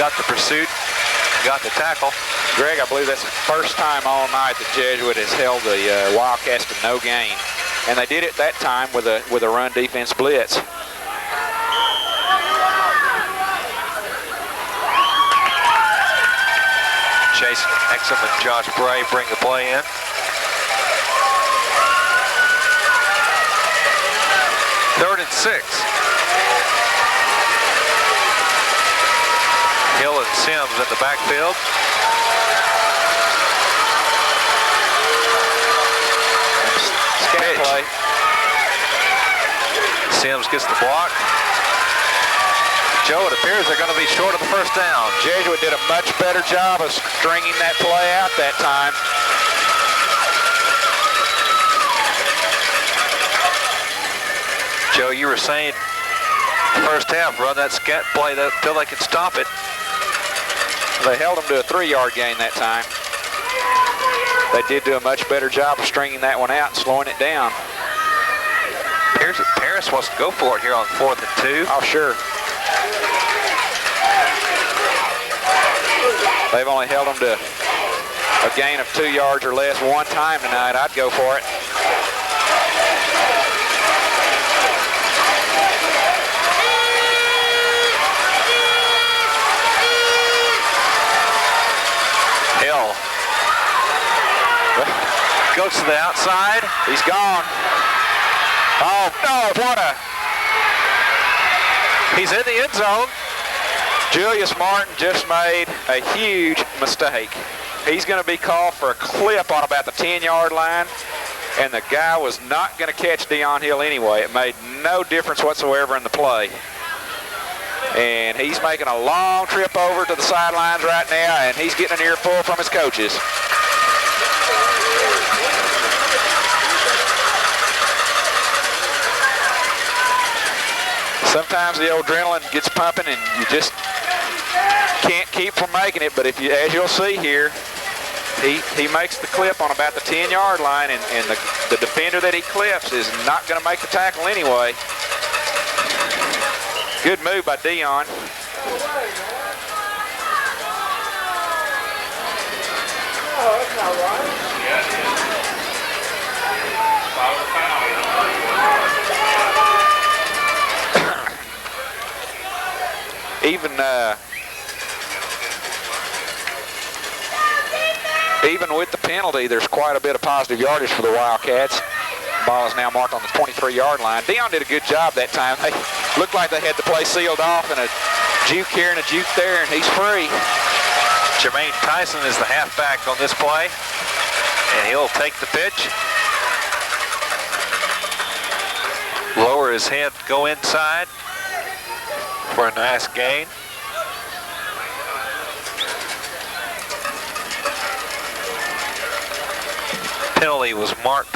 got the pursuit, got the tackle. Greg, I believe that's the first time all night that Jesuit has held the Wildcats to no gain. And they did it that time with a run defense blitz. Chase Exum and Josh Bray bring the play in. Third and 6. Hill and Sims in the backfield. Scat play. Sims gets the block. Joe, it appears they're going to be short of the first down. Jesuit did a much better job of stringing that play out that time. Joe, you were saying first half, run that scat play until they can stop it. They held them to a 3-yard gain that time. They did do a much better job of stringing that one out and slowing it down. Paris wants to go for it here on 4th and 2. Oh, sure. They've only held them to a gain of 2 yards or less one time tonight. I'd go for it. Hill goes to the outside. He's gone. Oh, no, he's in the end zone. Julius Martin just made a huge mistake. He's going to be called for a clip on about the 10-yard line, and the guy was not going to catch Deion Hill anyway. It made no difference whatsoever in the play. And he's making a long trip over to the sidelines right now, and he's getting an earful from his coaches. Sometimes the adrenaline gets pumping and you just can't keep from making it, but if you, as you'll see here, he makes the clip on about the 10-yard line, and the defender that he clips is not going to make the tackle anyway. Good move by Deion. Oh, that's not right. Even with the penalty, there's quite a bit of positive yardage for the Wildcats. Ball is now marked on the 23-yard line. Deion did a good job that time. They looked like they had the play sealed off, and a juke here and a juke there, and he's free. Jermaine Tyson is the halfback on this play, and he'll take the pitch. Lower his head, go inside for a nice gain. Penalty was marked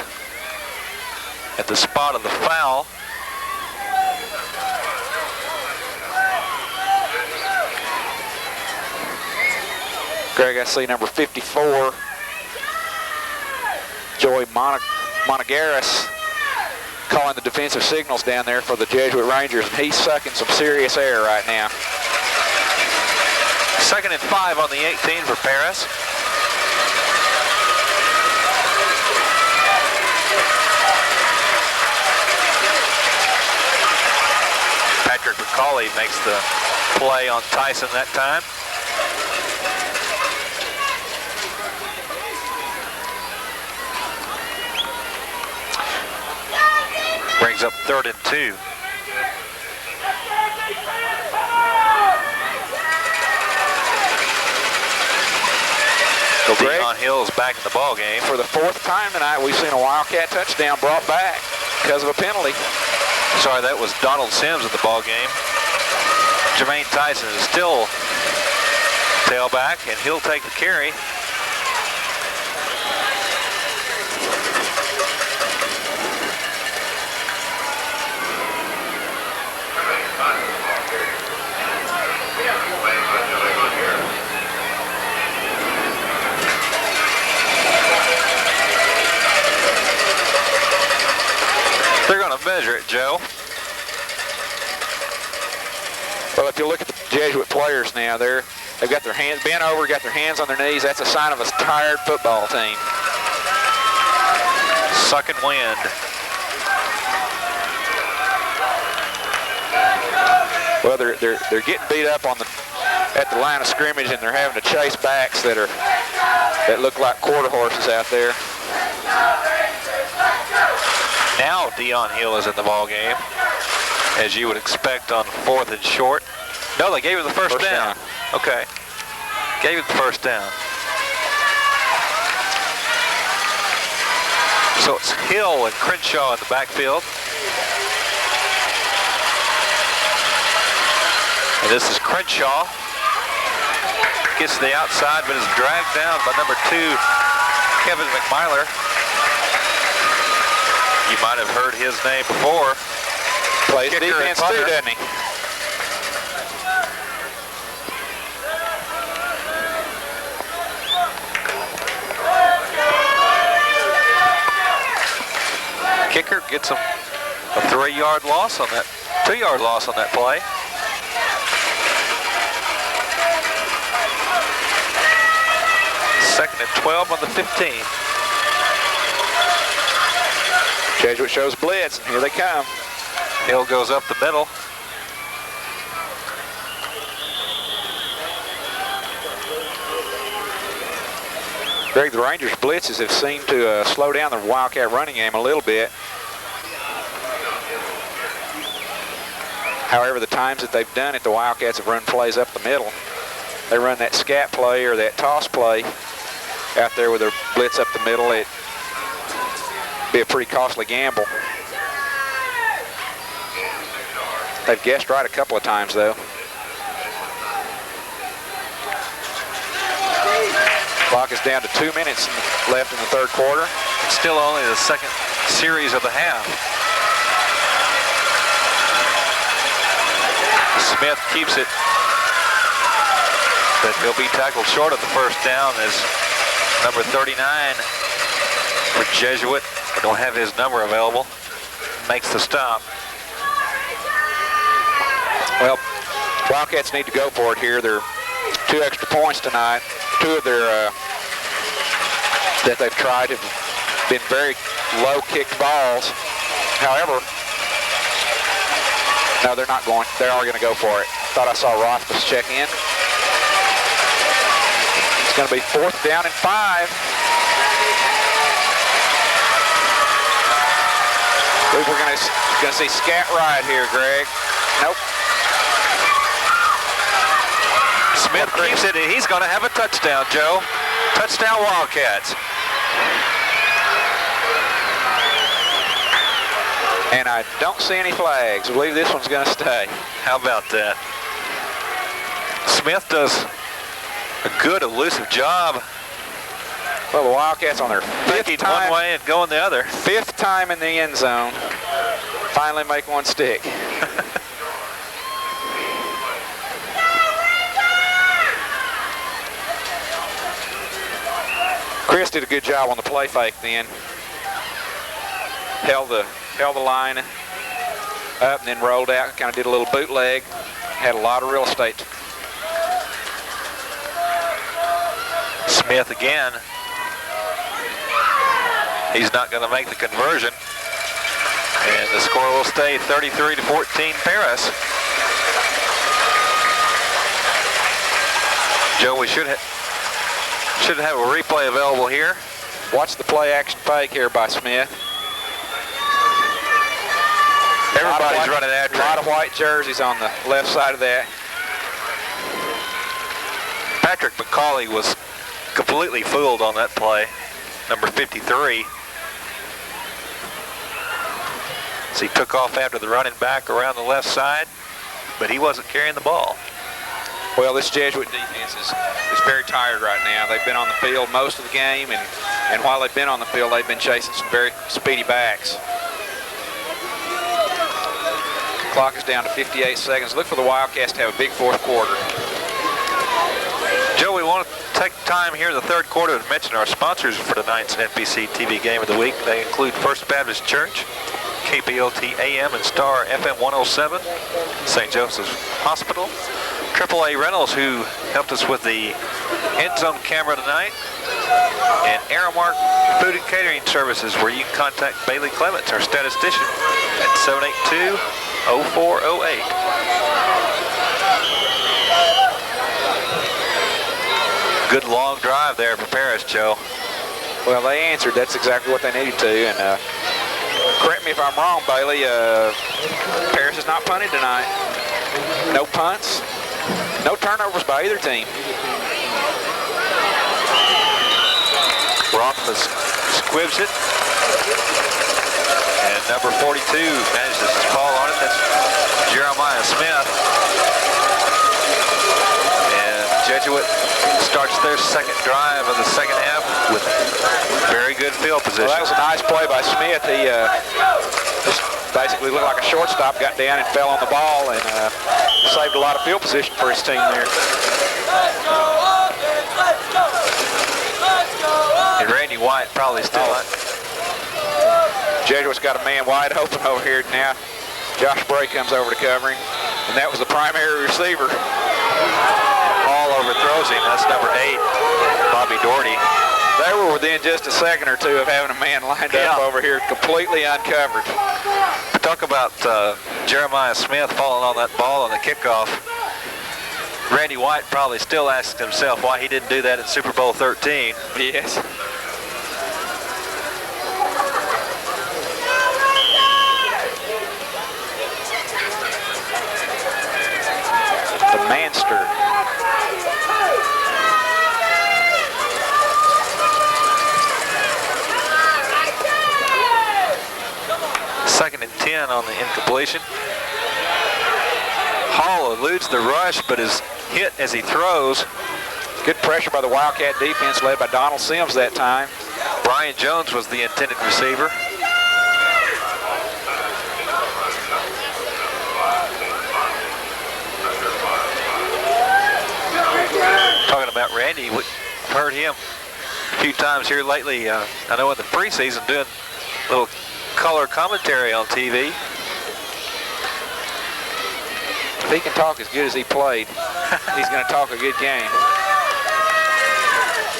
at the spot of the foul. Greg, I see number 54, Joey Monogaris, calling the defensive signals down there for the Jesuit Rangers, and he's sucking some serious air right now. 2nd and 5 on the 18 for Paris. Patrick McCauley makes the play on Tyson that time. Brings up 3rd and 2. Dion Hill is back in the ball game. For the 4th time tonight, we've seen a Wildcat touchdown brought back because of a penalty. Sorry, that was Donald Sims at the ball game. Jermaine Tyson is still tailback, and he'll take the carry. They're going to measure it, Joe. Well, if you look at the Jesuit players now, they've got their hands bent over, got their hands on their knees. That's a sign of a tired football team. Sucking wind. Well, they're getting beat up at the line of scrimmage, and they're having to chase backs that look like quarter horses out there. Now Dion Hill is in the ball game, as you would expect on 4th and short. No, they gave him the first down. Okay. Gave him the first down. So it's Hill and Crenshaw in the backfield. And this is Crenshaw. Gets to the outside, but is dragged down by number 2, Kevin McMyler. You might have heard his name before. Plays defense too, doesn't he? Kicker gets him a 3-yard loss on that, 2-yard loss on that play. Second and 12 on the 15. Jesuit shows blitz, and here they come. Hill goes up the middle. Greg, the Rangers' blitzes have seemed to slow down the Wildcat running game a little bit. However, the times that they've done it, the Wildcats have run plays up the middle. They run that scat play or that toss play out there with their blitz up the middle. It'd be a pretty costly gamble. They've guessed right a couple of times, though. Clock is down to 2 minutes left in the 3rd quarter. It's still only the second series of the half. Smith keeps it, but he'll be tackled short of the first down as number 39 for Jesuit. We don't have his number available. Makes the stop. Well, Wildcats need to go for it here. They're 2 extra points tonight. 2 of their that they've tried have been very low kicked balls. However, no, they're not going. They are going to go for it. Thought I saw Rothfuss check in. It's going to be 4th down and 5. I believe we're going to see scat ride here, Greg. Nope. Smith keeps it, and he's going to have a touchdown, Joe. Touchdown Wildcats. And I don't see any flags. I believe this one's going to stay. How about that? Smith does a good elusive job. Well, the Wildcats on their 5th time. One way and going the other. 5th time in the end zone. Finally make one stick. Chris did a good job on the play fake then. Held the line up and then rolled out, kind of did a little bootleg. Had a lot of real estate. Smith again. He's not going to make the conversion. And the score will stay 33-14 Paris. Joe, we should have a replay available here. Watch the play action fake here by Smith. Everybody's running after him. A lot of white jerseys on the left side of that. Patrick McCauley was completely fooled on that play, number 53. So he took off after the running back around the left side, but he wasn't carrying the ball. Well, this Jesuit defense is very tired right now. They've been on the field most of the game, and while they've been on the field, they've been chasing some very speedy backs. The clock is down to 58 seconds. Look for the Wildcats to have a big fourth quarter. Joe, we want to take time here in the third quarter to mention our sponsors for tonight's NBC TV Game of the Week. They include First Baptist Church, KPOT AM and Star FM 107, St. Joseph's Hospital, AAA Rentals, who helped us with the end zone camera tonight, and Aramark Food and Catering Services, where you can contact Bailey Clements, our statistician, at 782-0408. Good long drive there for Paris, Joe. Well, they answered. That's exactly what they needed to. And correct me if I'm wrong, Bailey. Paris is not punted tonight. No punts. No turnovers by either team. Rothfuss squibs it. And number 42 manages to fall on it. That's Jeremiah Smith. And Jesuit starts their second drive of the second half with very good field position. Well, that was a nice play by Smith. He just basically looked like a shortstop, got down and fell on the ball, and saved a lot of field position for his team there. And Randy White probably still Jesuit's got a man wide open over here now. Josh Bray comes over to cover him, and that was the primary receiver. All overthrows him. That's number 8, Bobby Doherty. They were within just a second or two of having a man lined up over here, completely uncovered. Talk about Jeremiah Smith falling on that ball on the kickoff. Randy White probably still asks himself why he didn't do that in Super Bowl 13. Yes. The Manster. Second and 10 on the incompletion. Hall eludes the rush, but is hit as he throws. Good pressure by the Wildcat defense led by Donald Sims that time. Brian Jones was the intended receiver. Talking about Randy, we heard him a few times here lately. I know in the preseason doing a little color commentary on TV. If he can talk as good as he played, he's going to talk a good game.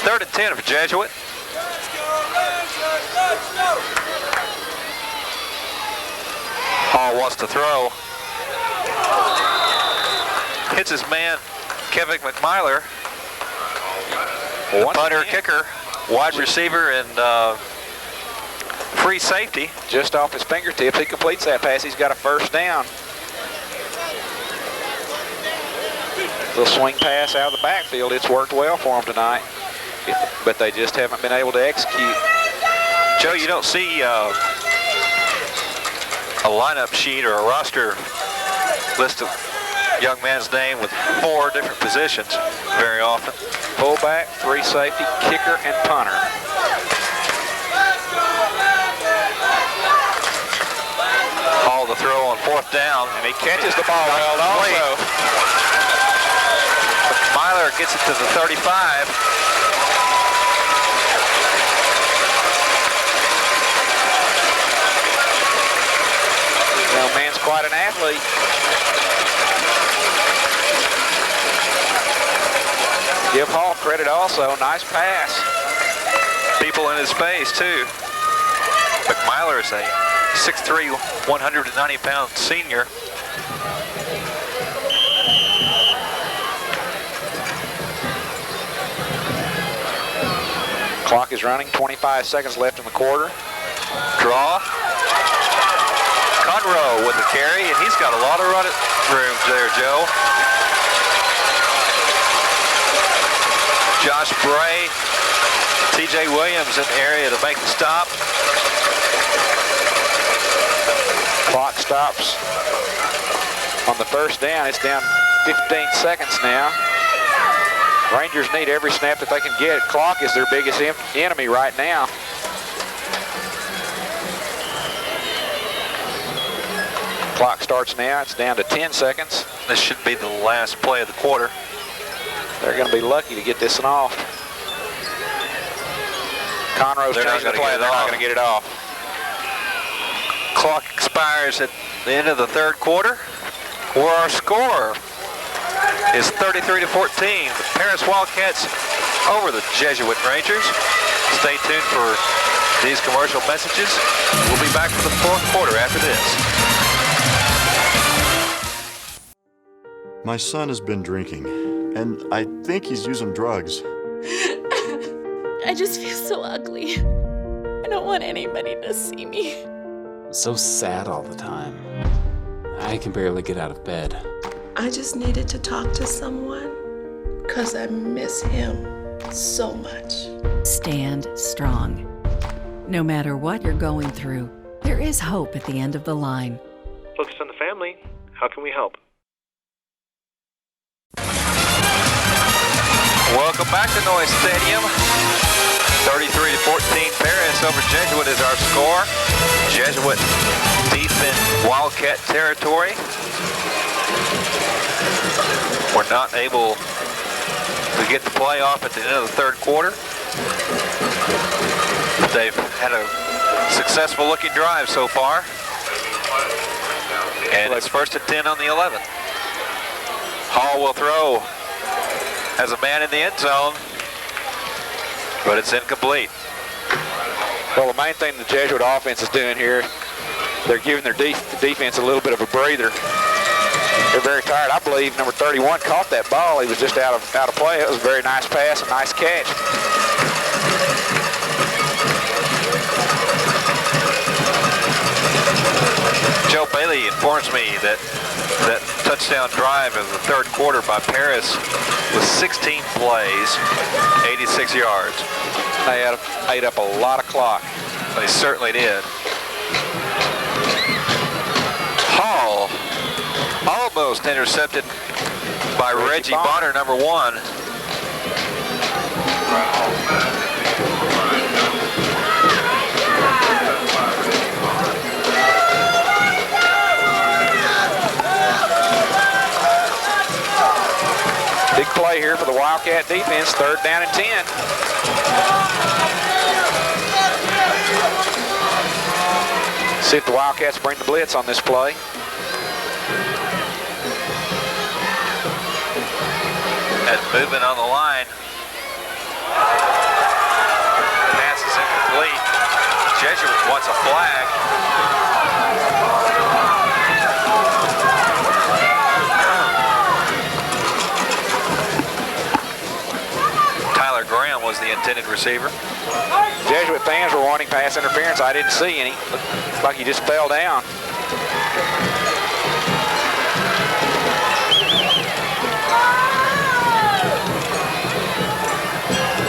Third and 10 for Jesuit. Hall wants to throw. Hits his man, Kevin McMyler. Punter, kicker, wide receiver, and free safety. Just off his fingertips. He completes that pass. He's got a first down. Little swing pass out of the backfield. It's worked well for them tonight, but they just haven't been able to execute. Joe, you don't see a lineup sheet or a roster list of young man's name with 4 different positions very often. Fullback, free safety, kicker, and punter. Hall to throw on 4th down. And he catches the ball well also. Myler gets it to the 35. Well, man's quite an athlete. Give Hall credit also. Nice pass. People in his face, too. McMyler is a 6'3", 190-pound senior. Clock is running, 25 seconds left in the quarter. Draw. Conroe with the carry, and he's got a lot of running room there, Joe. Josh Bray, TJ Williams in the area to make the stop. Clock stops on the first down. It's down 15 seconds now. Rangers need every snap that they can get. Clock is their biggest enemy right now. Clock starts now. It's down to 10 seconds. This should be the last play of the quarter. They're going to be lucky to get this one off. Conroe's changing the play. They're not going to get it off. Clock expires at the end of the third quarter, where our score is 33-14. The Paris Wildcats over the Jesuit Rangers. Stay tuned for these commercial messages. We'll be back for the fourth quarter after this. My son has been drinking, and I think he's using drugs. I just feel so ugly. I don't want anybody to see me. I'm so sad all the time. I can barely get out of bed. I just needed to talk to someone because I miss him so much. Stand strong. No matter what you're going through, there is hope at the end of the line. Focus on the family. How can we help? Welcome back to Noise Stadium. 33-14 Paris over Jesuit is our score. Jesuit deep in Wildcat territory. We're not able to get the play off at the end of the third quarter. They've had a successful looking drive so far. And it's first and 10 on the 11. Hall will throw. Has a man in the end zone, but it's incomplete. Well, the main thing the Jesuit offense is doing here, they're giving their defense a little bit of a breather. They're very tired. I believe number 31 caught that ball. He was just out of play. It was a very nice pass, a nice catch. Joe Bailey informs me that touchdown drive of the third quarter by Paris was 16 plays, 86 yards. They ate up a lot of clock. They certainly did. Hall almost intercepted by Reggie Bonner, number 1. Big play here for the Wildcat defense, third down and 10. See if the Wildcats bring the blitz on this play. And movement on the line. Pass is incomplete. Jesuit wants a flag. Graham was the intended receiver. Jesuit fans were wanting pass interference. I didn't see any. Looked like he just fell down.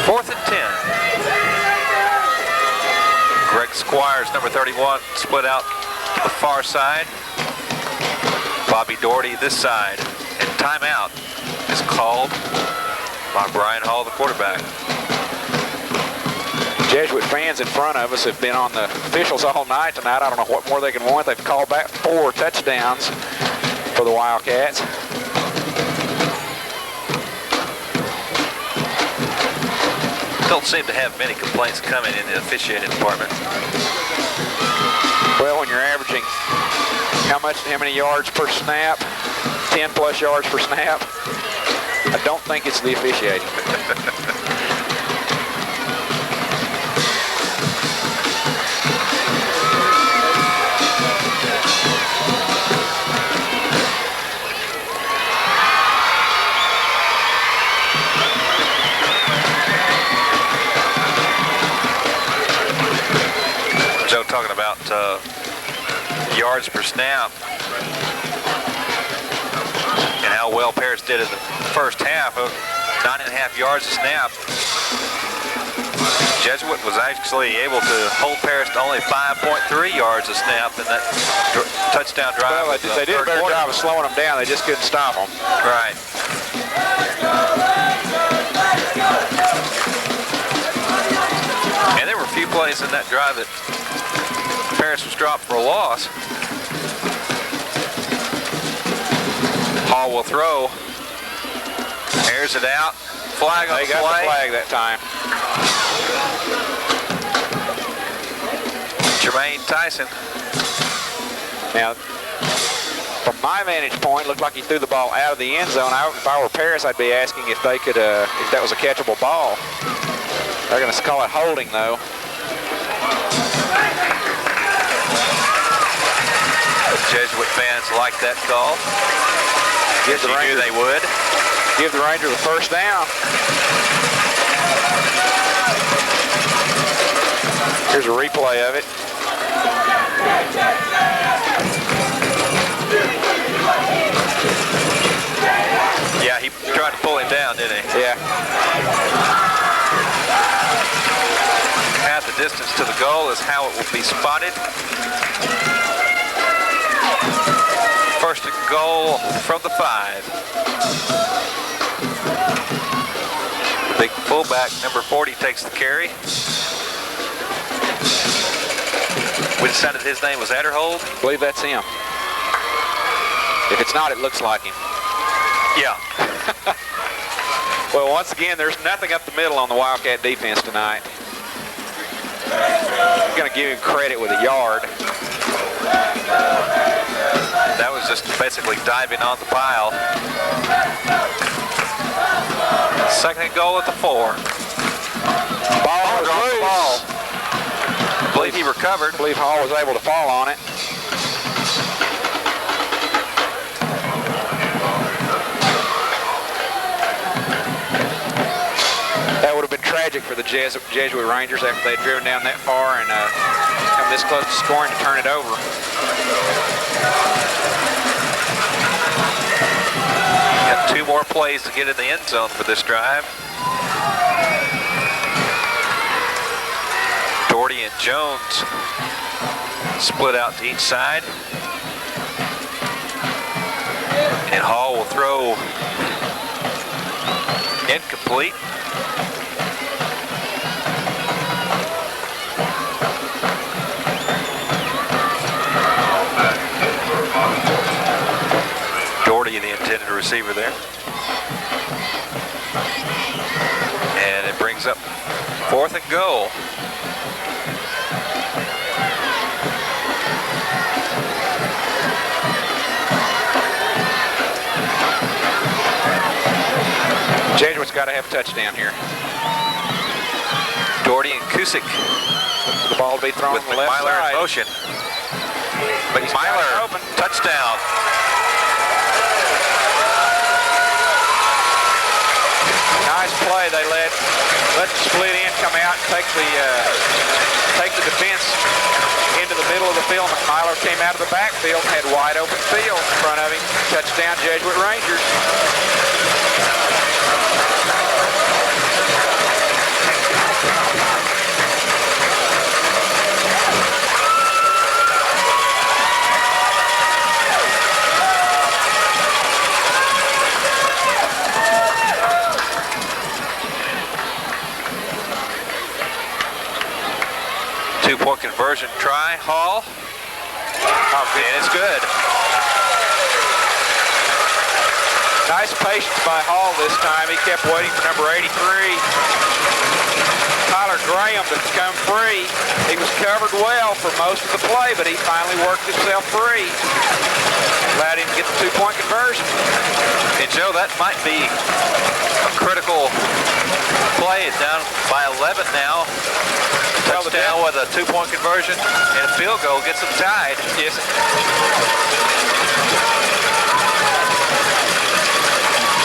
Fourth and 10. Greg Squires, number 31, split out to the far side. Bobby Doherty this side. And timeout is called by Brian Hall, the quarterback. Jesuit fans in front of us have been on the officials all night tonight. I don't know what more they can want. They've called back 4 touchdowns for the Wildcats. Don't seem to have many complaints coming in the officiating department. Well, when you're averaging how many yards per snap, 10 plus yards per snap, I don't think it's the officiating. about yards per snap and how well Paris did in the first half. 9.5 yards a snap. Jesuit was actually able to hold Paris to only 5.3 yards a snap in that touchdown drive. Well, they did a better job of slowing them down. They just couldn't stop them. Right. And there were a few plays in that drive that Paris was dropped for a loss. Hall will throw. Airs it out. Flag on the play. They got the flag that time. Jermaine Tyson. Now, from my vantage point, looked like he threw the ball out of the end zone. If I were Paris, I'd be asking if they could, if that was a catchable ball. They're going to call it holding, though. Jesuit fans like that call. Yes, you knew they would. Give the Rangers the first down. Here's a replay of it. Yeah, he tried to pull him down, didn't he? Yeah. Half the distance to the goal is how it will be spotted. First and goal from the 5. The big fullback, number 40, takes the carry. We decided his name was Adderhold. I believe that's him. If it's not, it looks like him. Yeah. Well, once again, there's nothing up the middle on the Wildcat defense tonight. I'm going to give him credit with a yard. That was just basically diving on the pile. Second and goal at the 4. Ball was loose. I believe he recovered. I believe Hall was able to fall on it. That would have been tragic for the Jesuit Rangers after they'd driven down that far and come this close to scoring to turn it over. Got 2 more plays to get in the end zone for this drive. Doherty and Jones split out to each side. And Hall will throw incomplete. Doherty, the intended receiver there. And it brings up 4th and goal. Jesuit's got to have a touchdown here. Doherty and Kusick. The ball will be thrown with on the left McMyler side. in motion. McMyler open. Touchdown. Nice play. They let the split end come out and take the defense into the middle of the field. McMyler came out of the backfield, had wide open field in front of him. Touchdown, Jesuit Rangers. Two-point conversion try, Hall. And it's good. Nice patience by Hall this time. He kept waiting for number 83, Tyler Graham, to come free. He was covered well for most of the play, but he finally worked himself free. Allowed him to get the two-point conversion. And Joe, that might be a critical play. It's down by 11 now. Touchdown with a two-point conversion and a field goal gets them tied. Yes.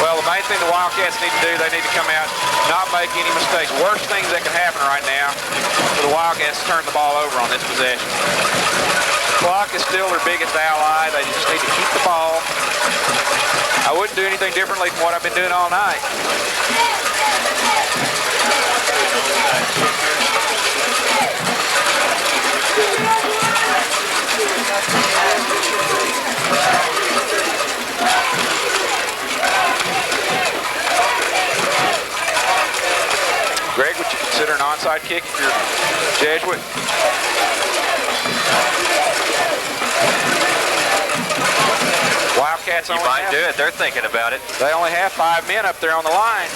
Well, the main thing the Wildcats need to do, they need to come out, not make any mistakes. Worst things that can happen right now for the Wildcats to turn the ball over on this possession. The clock is still their biggest ally. They just need to keep the ball. I wouldn't do anything differently from what I've been doing all night. Greg, would you consider an onside kick if you're Jesuit? Wildcats only might do it. They're thinking about it. They only have 5 men up there on the line.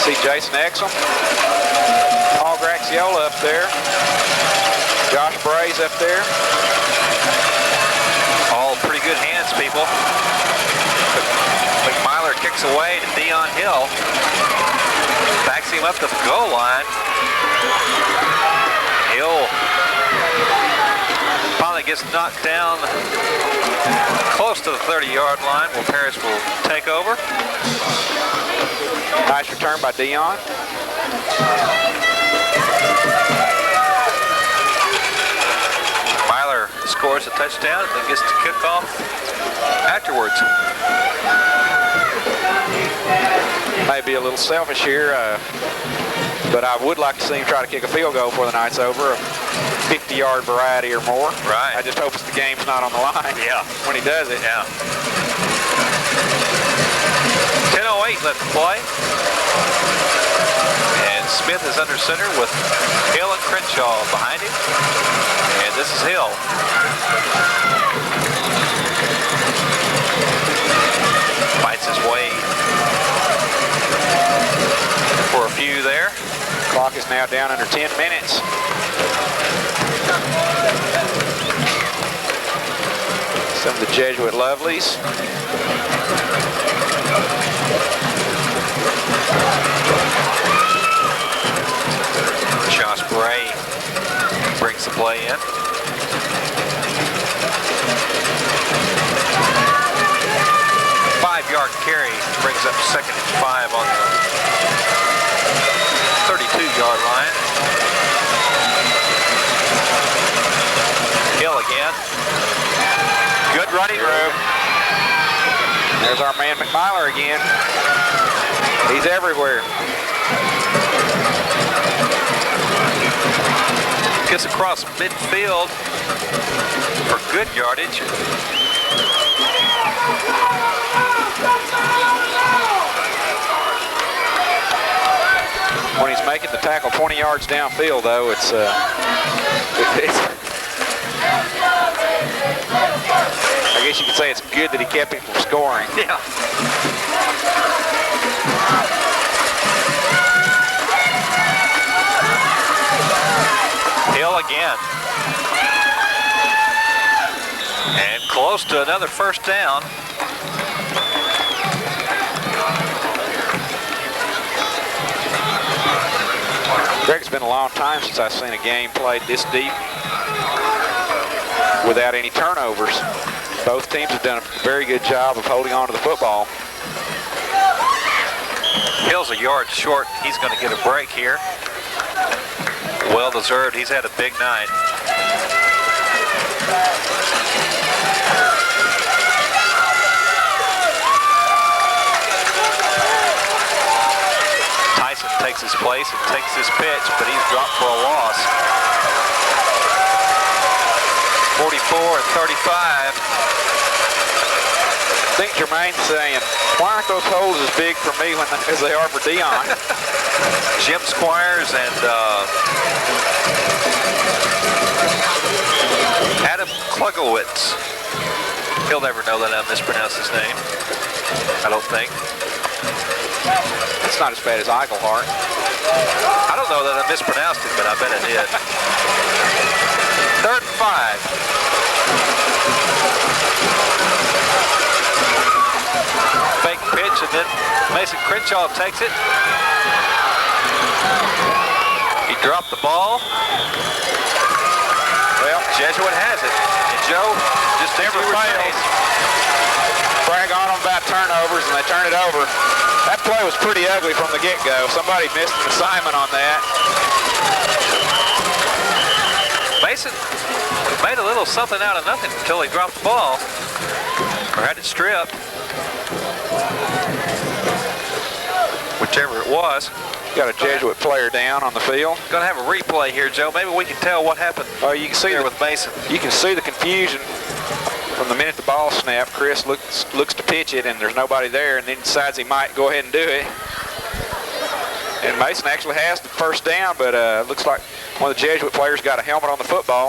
See Jason Exum, Paul Graciola up there, Josh Bray's up there. All pretty good hands, people. McMyler kicks away to Dion Hill. Backs him up to the goal line. Hill finally gets knocked down close to the 30-yard line where Paris will take over. Nice return by Dion. Myler scores a touchdown and then gets to kick off afterwards. Maybe a little selfish here, but I would like to see him try to kick a field goal before the night's over, a 50-yard variety or more. Right. I just hope the game's not on the line. Yeah. When he does it. Yeah. 10:08 left to play. And Smith is under center with Hill and Crenshaw behind him. And this is Hill. Fights his way for a few there. Clock is now down under 10 minutes. Some of the Jesuit lovelies. Josh Bray brings the play in. Five-yard carry brings up 2nd and 5 on the 32-yard line. Hill again. Good running room. There's our man McMyler again. He's everywhere. Gets across midfield for good yardage. When he's making the tackle 20 yards downfield, though, it's I guess you could say it's good that he kept him from scoring. Yeah. Hill again. And close to another first down. Greg, it's been a long time since I've seen a game played this deep without any turnovers. Both teams have done a very good job of holding on to the football. Hill's a yard short. He's going to get a break here. Well deserved. He's had a big night. Tyson takes his place and takes his pitch, but he's dropped for a loss. 44 and 35. I think Jermaine's saying, why aren't those holes as big for me as they are for Dion? Jim Squires and Adam Klugowitz. He'll never know that I mispronounced his name. I don't think. It's not as bad as Eichelhart. I don't know that I mispronounced it, but I bet I did. 3rd and 5. Fake pitch, and then Mason Crenshaw takes it. He dropped the ball. Well, Jesuit has it. And Joe just never fails. Brag on them about turnovers, and they turn it over. That play was pretty ugly from the get-go. Somebody missed an assignment on that. Mason made a little something out of nothing until he dropped the ball, or had it stripped. Whichever it was. Got a Jesuit player down on the field. Going to have a replay here, Joe. Maybe we can tell what happened. Oh, you can see there with Mason. You can see the confusion from the minute the ball snapped. Chris looks to pitch it, and there's nobody there, and then decides he might go ahead and do it. And Mason actually has the first down, but looks like one of the Jesuit players got a helmet on the football.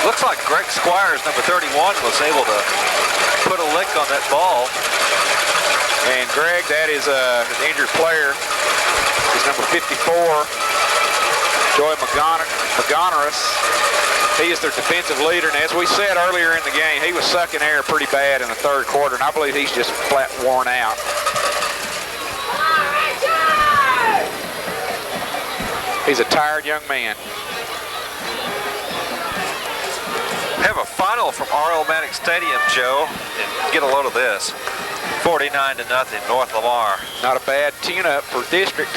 Looks like Greg Squires, number 31, was able to put a lick on that ball. And Greg, that is an injured player, is number 54, Joy McGoneris. He is their defensive leader, and as we said earlier in the game, he was sucking air pretty bad in the third quarter, and I believe he's just flat worn out. He's a tired young man. Have a final from R.L. Maddox Stadium, Joe, and get a load of this. 49-0, North Lamar. Not a bad tune-up for district.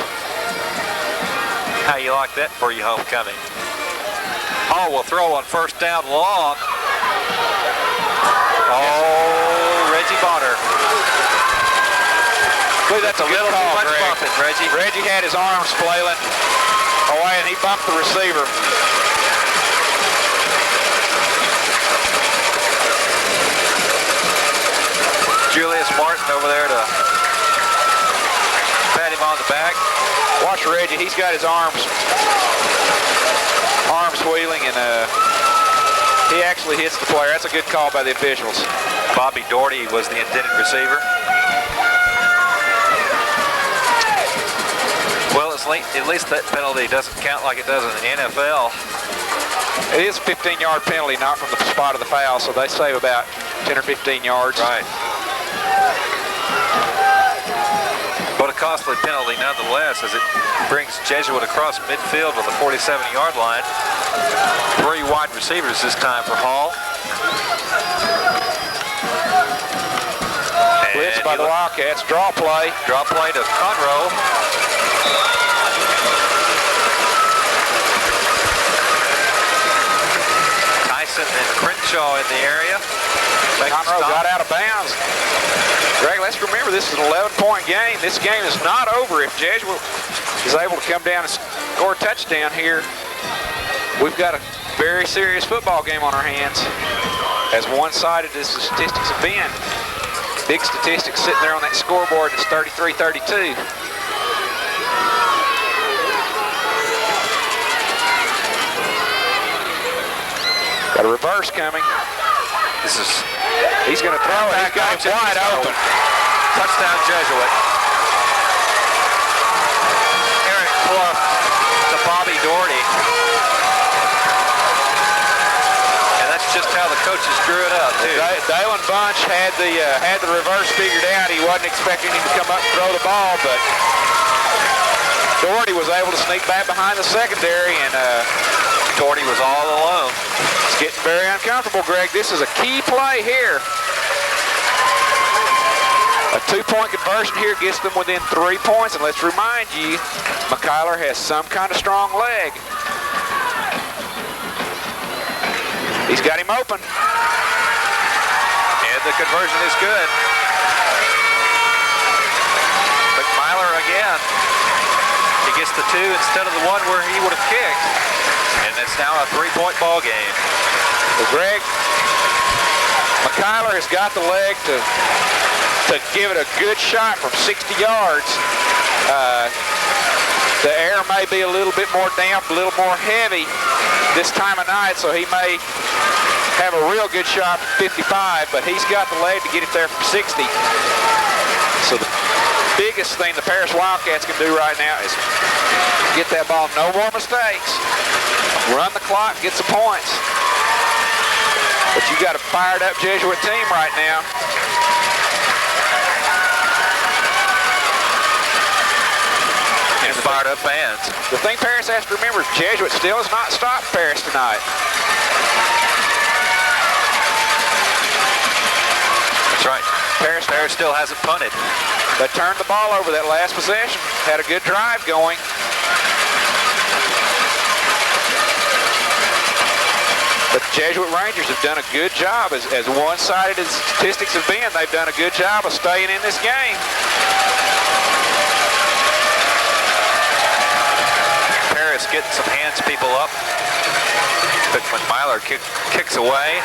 How you like that for your homecoming? Hall will throw on first down long. Oh, Reggie Bonner. Boy, that's a good call, Greg. Bumping, Reggie. Reggie had his arms flailing away, and he bumped the receiver. Julius Martin over there to pat him on the back. Watch Reggie. He's got his arms wheeling, and he actually hits the player. That's a good call by the officials. Bobby Doherty was the intended receiver. Well, at least that penalty doesn't count like it does in the NFL. It is a 15-yard penalty, not from the spot of the foul, so they save about 10 or 15 yards. Right. But a costly penalty nonetheless, as it brings Jesuit across midfield to the 47-yard line. 3 wide receivers this time for Hall. Blitz by the Wildcats. Draw play. Draw play to Conroe. Tyson and Crenshaw in the area. Conroe got out of bounds. Greg, let's remember this is an 11-point game. This game is not over. If Jesuit is able to come down and score a touchdown here, we've got a very serious football game on our hands. As one-sided as the statistics have been. Big statistics sitting there on that scoreboard. It's 33-32. Got a reverse coming. He's going to throw it. He's got him wide open. Touchdown Jesuit. Eric Clough to Bobby Doherty. And that's just how the coaches drew it up, too. Dalen Bunch had the reverse figured out. He wasn't expecting him to come up and throw the ball, but Doherty was able to sneak back behind the secondary, and Doherty was all alone. It's getting very uncomfortable, Greg. This is a key play here. A 2-point conversion here gets them within 3 points, and let's remind you, McKyler has some kind of strong leg. He's got him open. And the conversion is good. McKyler again. He gets the 2 instead of the 1 where he would have kicked. And it's now a 3-point ball game. Well, Greg, McKyler has got the leg to give it a good shot from 60 yards. The air may be a little bit more damp, a little more heavy this time of night, so he may have a real good shot from 55, but he's got the leg to get it there from 60. So the biggest thing the Paris Wildcats can do right now is get that ball, no more mistakes. Run the clock, get some points. But you got a fired up Jesuit team right now. And fired fired up bands. The thing Paris has to remember, Jesuit still has not stopped Paris tonight. That's right. Paris still hasn't punted. They turned the ball over that last possession. Had a good drive going. But the Jesuit Rangers have done a good job. As one-sided as statistics have been, they've done a good job of staying in this game. Paris getting some hands people up. Pickman Myler kicks away.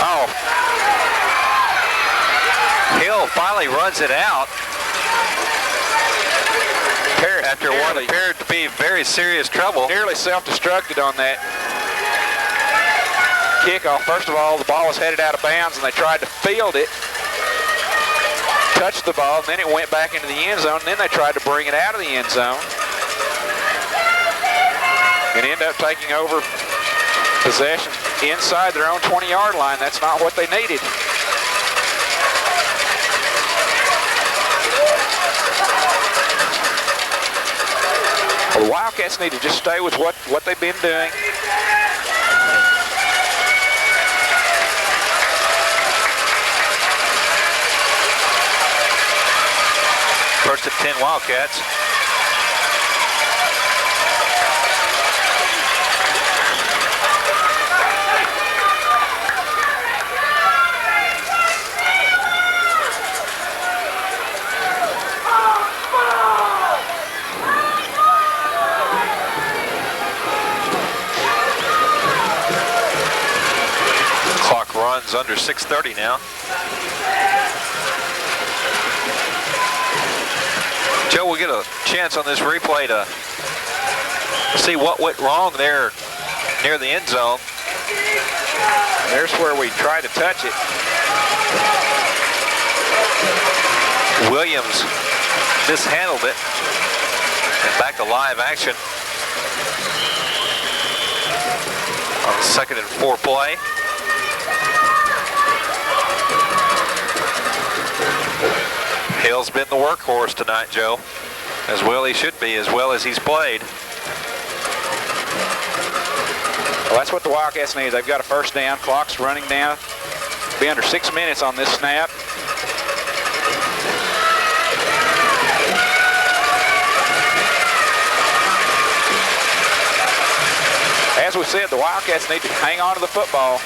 Oh. Hill finally runs it out. Paris, after what appeared to be very serious trouble. Nearly self-destructed on that kickoff. First of all, the ball was headed out of bounds and they tried to field it. Touched the ball, and then it went back into the end zone, and then they tried to bring it out of the end zone. And end up taking over possession inside their own 20-yard line. That's not what they needed. Well, the Wildcats need to just stay with what they've been doing. First and 10 Wildcats. Clock runs under 6:30 now. Joe, we'll get a chance on this replay to see what went wrong there near the end zone. There's where we tried to touch it. Williams mishandled it. And back to live action on the 2nd and 4 play. Hill's been the workhorse tonight, Joe. As well he should be, as well as he's played. Well, that's what the Wildcats need. They've got a first down. Clock's running down. Be under 6 minutes on this snap. As we said, the Wildcats need to hang on to the football.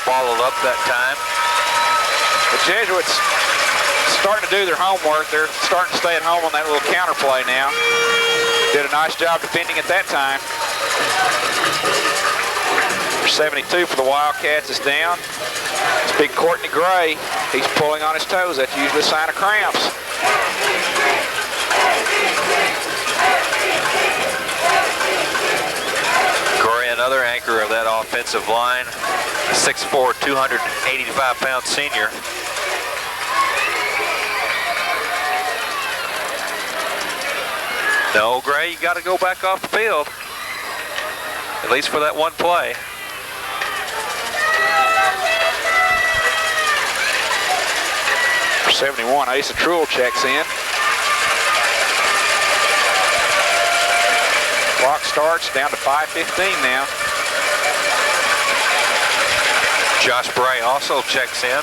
Balled up that time. The Jesuits starting to do their homework. They're starting to stay at home on that little counter play now. Did a nice job defending it that time. 72 for the Wildcats is down. It's big Courtney Gray. He's pulling on his toes. That's usually a sign of cramps. Gray, another anchor of that offensive line. 6'4", 285-pound senior. No, Gray, you got to go back off the field. At least for that one play. For 71, Asa Truel checks in. Clock starts down to 5:15 now. Josh Bray also checks in.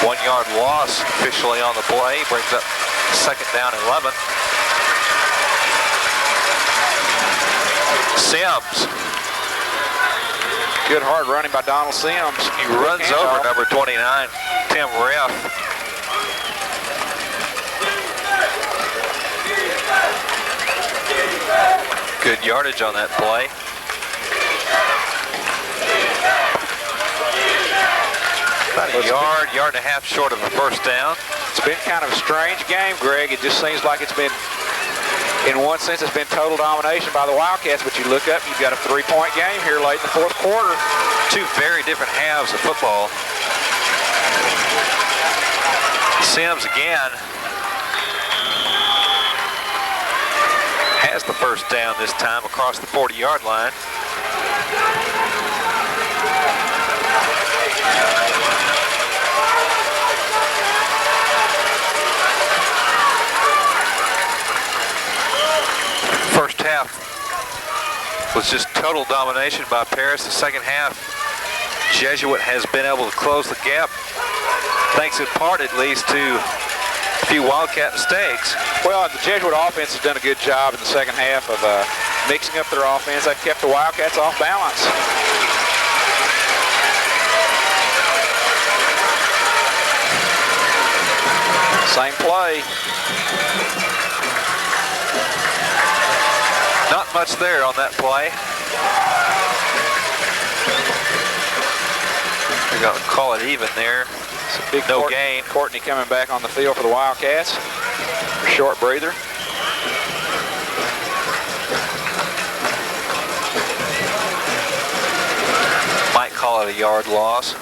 1 yard loss officially on the play. Brings up 2nd down and 11. Sims. Good hard running by Donald Sims. He runs over number 29, Tim Riff. Good yardage on that play. About a yard and a half short of a first down. It's been kind of a strange game, Greg. It just seems like it's been In one sense, it's been total domination by the Wildcats, but you look up, you've got a 3-point game here late in the fourth quarter. Two very different halves of football. Sims again has the first down this time across the 40-yard line. First half was just total domination by Paris. The second half, Jesuit has been able to close the gap, thanks in part at least to a few Wildcat mistakes. Well, the Jesuit offense has done a good job in the second half of mixing up their offense. They've kept the Wildcats off balance. Same play. Not much there on that play. They're going to call it even there. It's a big gain. Courtney coming back on the field for the Wildcats. Short breather. Might call it a yard loss.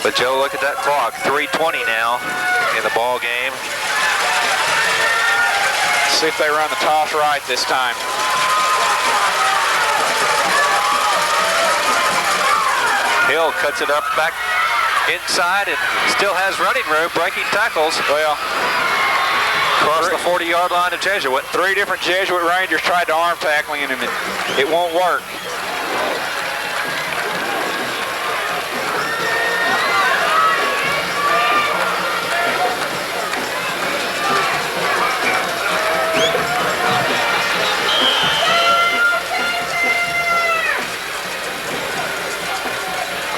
But Joe, look at that clock. 3:20 now in the ball game. See if they run the toss right this time. Hill cuts it up back inside and still has running room, breaking tackles. Well, across the 40-yard line of Jesuit. 3 different Jesuit Rangers tried to arm tackling him, and it won't work.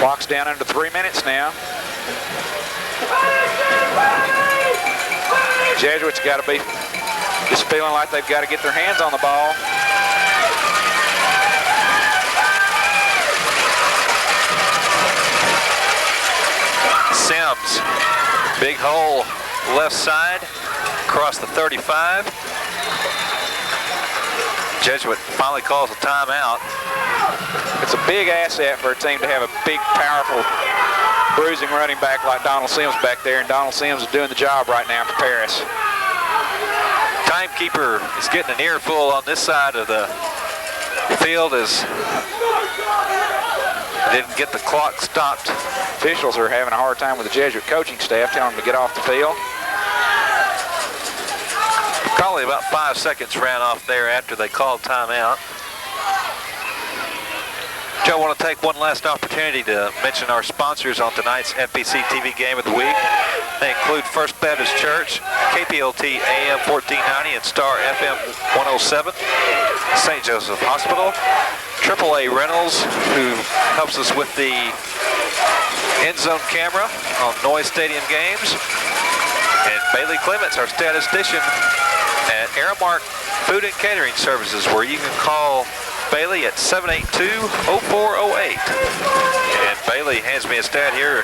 Clock's down under 3 minutes now. Jesuits got to be just feeling like they've got to get their hands on the ball. Sims, big hole left side, across the 35. Jesuit finally calls a timeout. It's a big asset for a team to have a big, powerful, bruising running back like Donald Sims back there, and Donald Sims is doing the job right now for Paris. Timekeeper is getting an earful on this side of the field as didn't get the clock stopped. Officials are having a hard time with the Jesuit coaching staff, telling them to get off the field. Probably about 5 seconds ran off there after they called timeout. Joe, I want to take one last opportunity to mention our sponsors on tonight's FPC TV Game of the Week. They include First Baptist Church, KPLT AM 1490 and Star FM 107, St. Joseph Hospital, AAA Rentals, who helps us with the end zone camera on Noise Stadium games, and Bailey Clements, our statistician at Aramark Food and Catering Services, where you can call Bailey at 782-0408. And Bailey hands me a stat here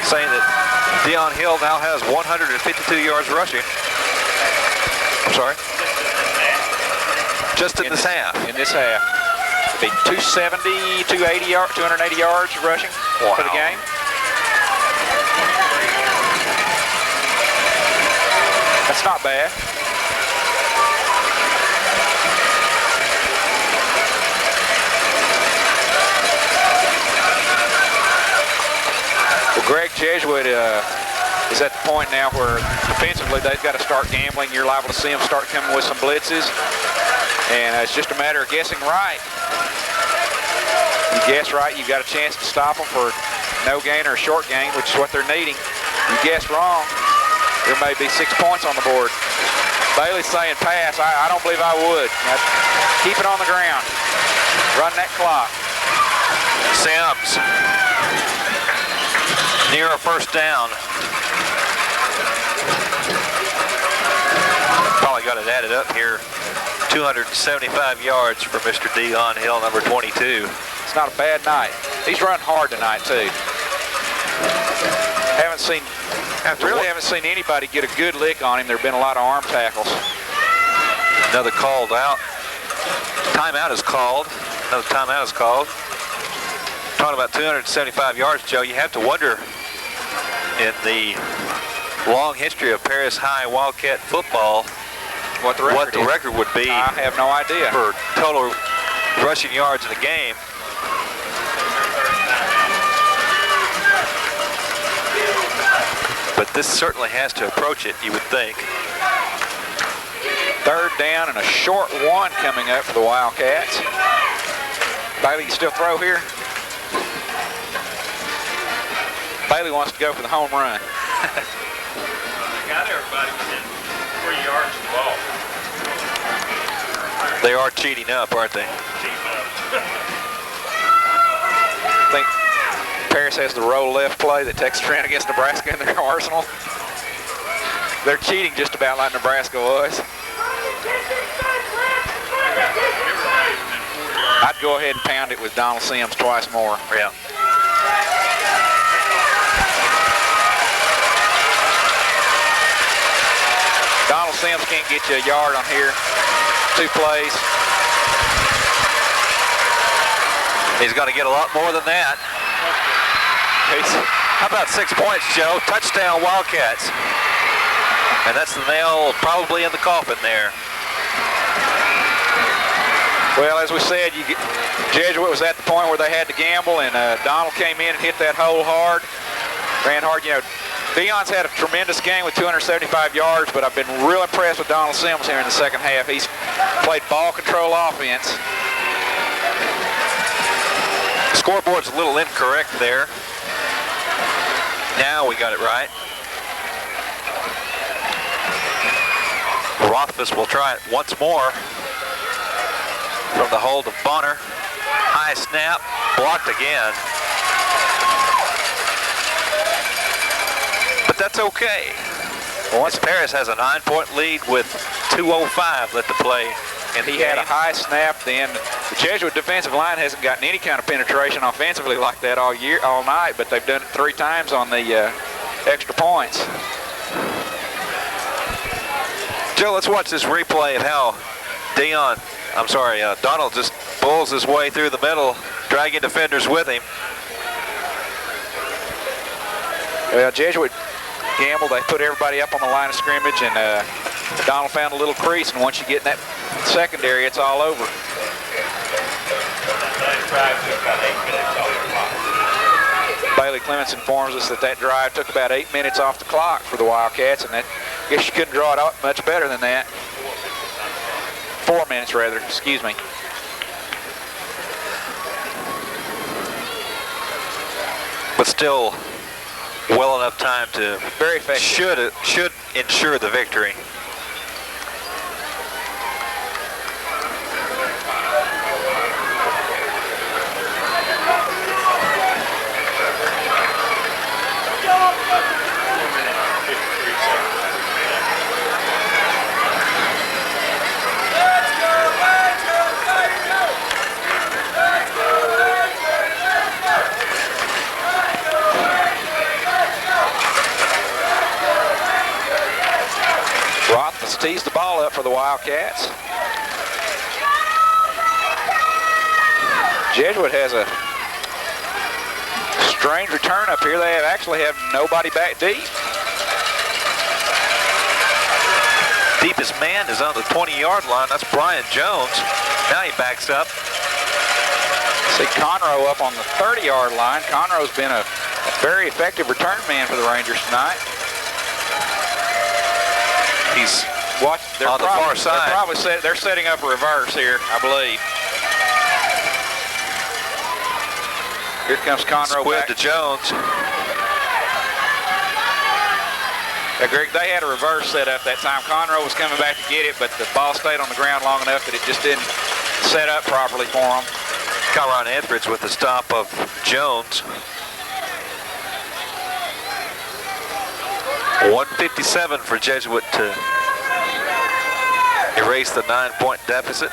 saying that Dion Hill now has 152 yards rushing. I'm sorry. Just in this half. In this half. It'd be 280 yards rushing for the game. That's not bad. Greg, Jesuit is at the point now where defensively they've got to start gambling. You're liable to see them start coming with some blitzes. And it's just a matter of guessing right. You guess right, you've got a chance to stop them for no gain or a short gain, which is what they're needing. You guess wrong, there may be 6 points on the board. Bailey's saying pass. I don't believe I would. Now, keep it on the ground. Run that clock. Sims. Near a first down. Probably got it added up here. 275 yards for Mr. Dion Hill, number 22. It's not a bad night. He's run hard tonight, too. Haven't seen anybody get a good lick on him. There have been a lot of arm tackles. Another called out. Timeout is called. Another timeout is called. Talking about 275 yards, Joe, you have to wonder in the long history of Paris High Wildcat football what the record would be. I have no idea. For total rushing yards in the game. But this certainly has to approach it, you would think. Third down and a short one coming up for the Wildcats. Bailey, you still throw here? Bailey wants to go for the home run. Got everybody within 3 yards of the ball. They are cheating up, aren't they? I think Paris has the roll left play that Texas ran against Nebraska in their arsenal. They're cheating just about like Nebraska was. I'd go ahead and pound it with Donald Sims twice more. Yeah. Donald Sims can't get you a yard on here. 2 plays. He's going to get a lot more than that. How about 6 points, Joe? Touchdown Wildcats. And that's the nail probably in the coffin there. Well, as we said, Jesuit was at the point where they had to gamble, and Donald came in and hit that hole hard. Ran hard. You know, Deion's had a tremendous game with 275 yards, but I've been real impressed with Donald Sims here in the second half. He's played ball control offense. The scoreboard's a little incorrect there. Now we got it right. Rothfuss will try it once more. From the hold of Bonner. High snap, blocked again. But that's okay. Once Paris has a 9-point lead with 2:05 left to play. And he had a high snap then. The Jesuit defensive line hasn't gotten any kind of penetration offensively like that all night, but they've done it 3 times on the extra points. Joe, let's watch this replay of how Donald just bulls his way through the middle, dragging defenders with him. Well, Jesuit gambled. They put everybody up on the line of scrimmage, and Donald found a little crease, and once you get in that secondary, it's all over. Bailey Clements informs us that drive took about 8 minutes off the clock for the Wildcats, and I guess you couldn't draw it out much better than that. 4 minutes, rather, excuse me. But still, well enough time to very effective. Should ensure the victory. Rothfuss tees the ball up for the Wildcats. Jesuit has a strange return up here. They actually have nobody back deep. Deepest man is on the 20-yard line. That's Brian Jones. Now he backs up. See Conroe up on the 30-yard line. Conroe's been a very effective return man for the Rangers tonight. He's on the far side. They're setting up a reverse here, I believe. Here comes Conroe Squib back to Jones. Yeah, Greg, they had a reverse set up that time. Conroe was coming back to get it, but the ball stayed on the ground long enough that it just didn't set up properly for him. Colorado Etheridge with the stop of Jones. 1:57 for Jesuit to erase the 9-point deficit.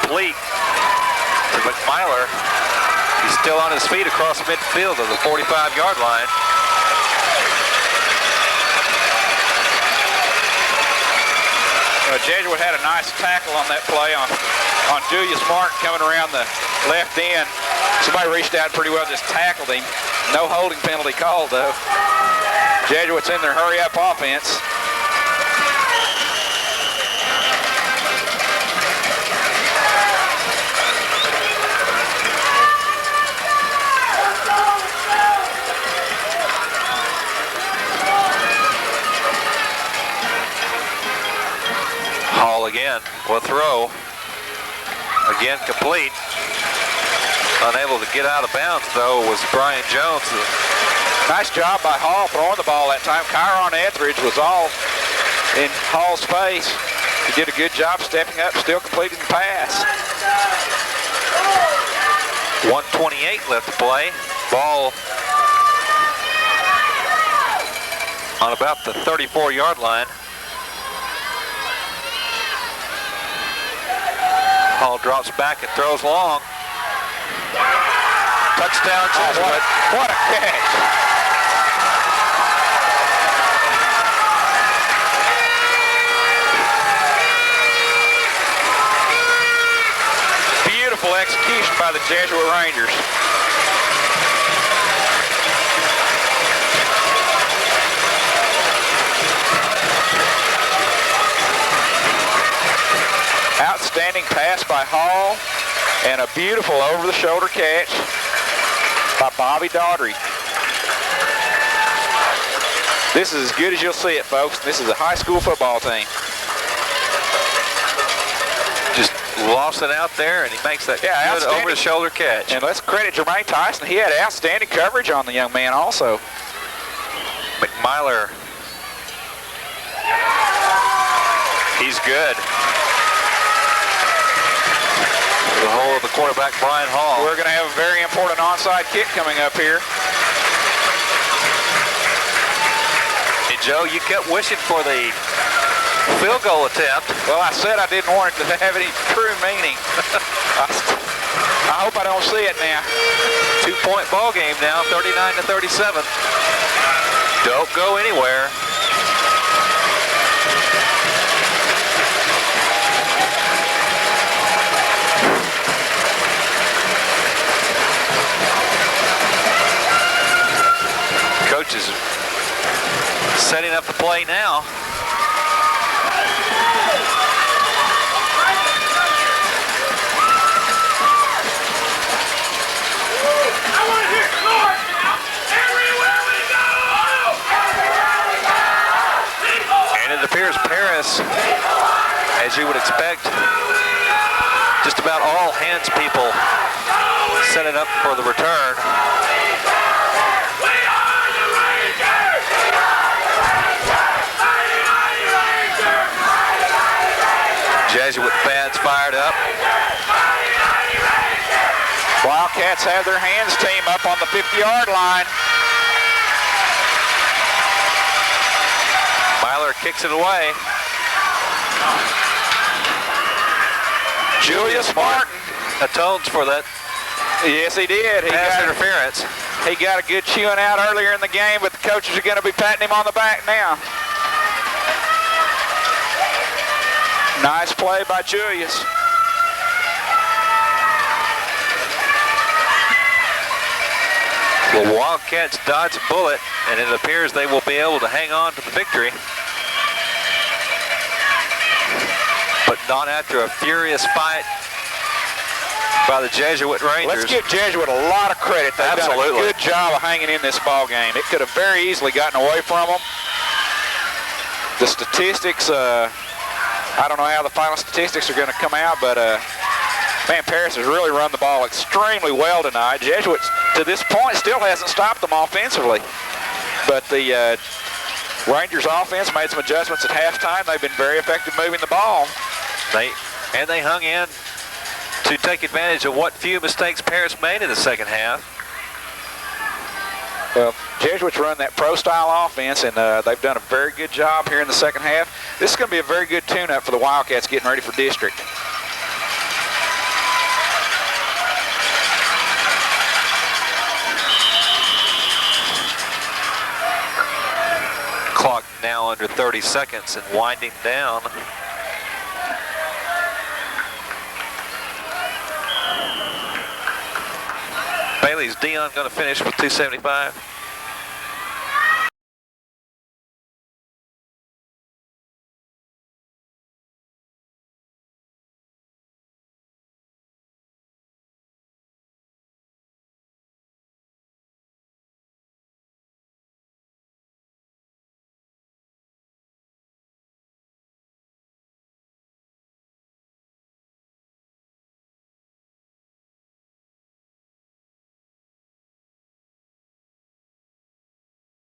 complete to McMiler. He's still on his feet across midfield of the 45-yard line. Jesuit had a nice tackle on that play on Julius Martin coming around the left end. Somebody reached out pretty well, just tackled him. No holding penalty called, though. Jesuit's in their hurry-up offense. Hall again will throw. Again complete. Unable to get out of bounds, though, was Brian Jones. Nice job by Hall throwing the ball that time. Kyron Etheridge was all in Hall's face. He did a good job stepping up, still completing the pass. 1:28 left to play. Ball on about the 34-yard line. Hall drops back and throws long. Touchdown, Jesuit. What a catch. Beautiful execution by the Jesuit Rangers. Outstanding pass by Hall and a beautiful over-the-shoulder catch by Bobby Daughtry. This is as good as you'll see it, folks. This is a high school football team. Just lost it out there, and he makes that good over-the-shoulder catch. And let's credit Jermaine Tyson. He had outstanding coverage on the young man also. McMiler. He's good. The hole of the quarterback, Brian Hall. We're going to have a very important onside kick coming up here. Hey, Joe, you kept wishing for the field goal attempt. Well, I said I didn't want it to have any true meaning. I hope I don't see it now. 2-point ball game now, 39-37. Don't go anywhere. Coach is setting up the play now. And it appears Paris, as you would expect, just about all hands people set it up for the return. Jesuit fans fired up. Wildcats have their hands team up on the 50-yard line. Myler kicks it away. Julius Martin atones for that. Yes, he did. He pass got interference. He got a good chewing out earlier in the game, but the coaches are going to be patting him on the back now. Nice play by Julius. The Wildcats dodge a bullet, and it appears they will be able to hang on to the victory. But not after a furious fight by the Jesuit Rangers. Let's give Jesuit a lot of credit. They've done a good job of hanging in this ball game. It could have very easily gotten away from them. The statistics, I don't know how the final statistics are going to come out, but man, Paris has really run the ball extremely well tonight. Jesuit, to this point, still hasn't stopped them offensively. But the Rangers offense made some adjustments at halftime. They've been very effective moving the ball. They hung in to take advantage of what few mistakes Paris made in the second half. Well, Jesuits run that pro-style offense, and they've done a very good job here in the second half. This is going to be a very good tune-up for the Wildcats getting ready for district. under 30 seconds and winding down. Bailey's Dion going to finish with 275.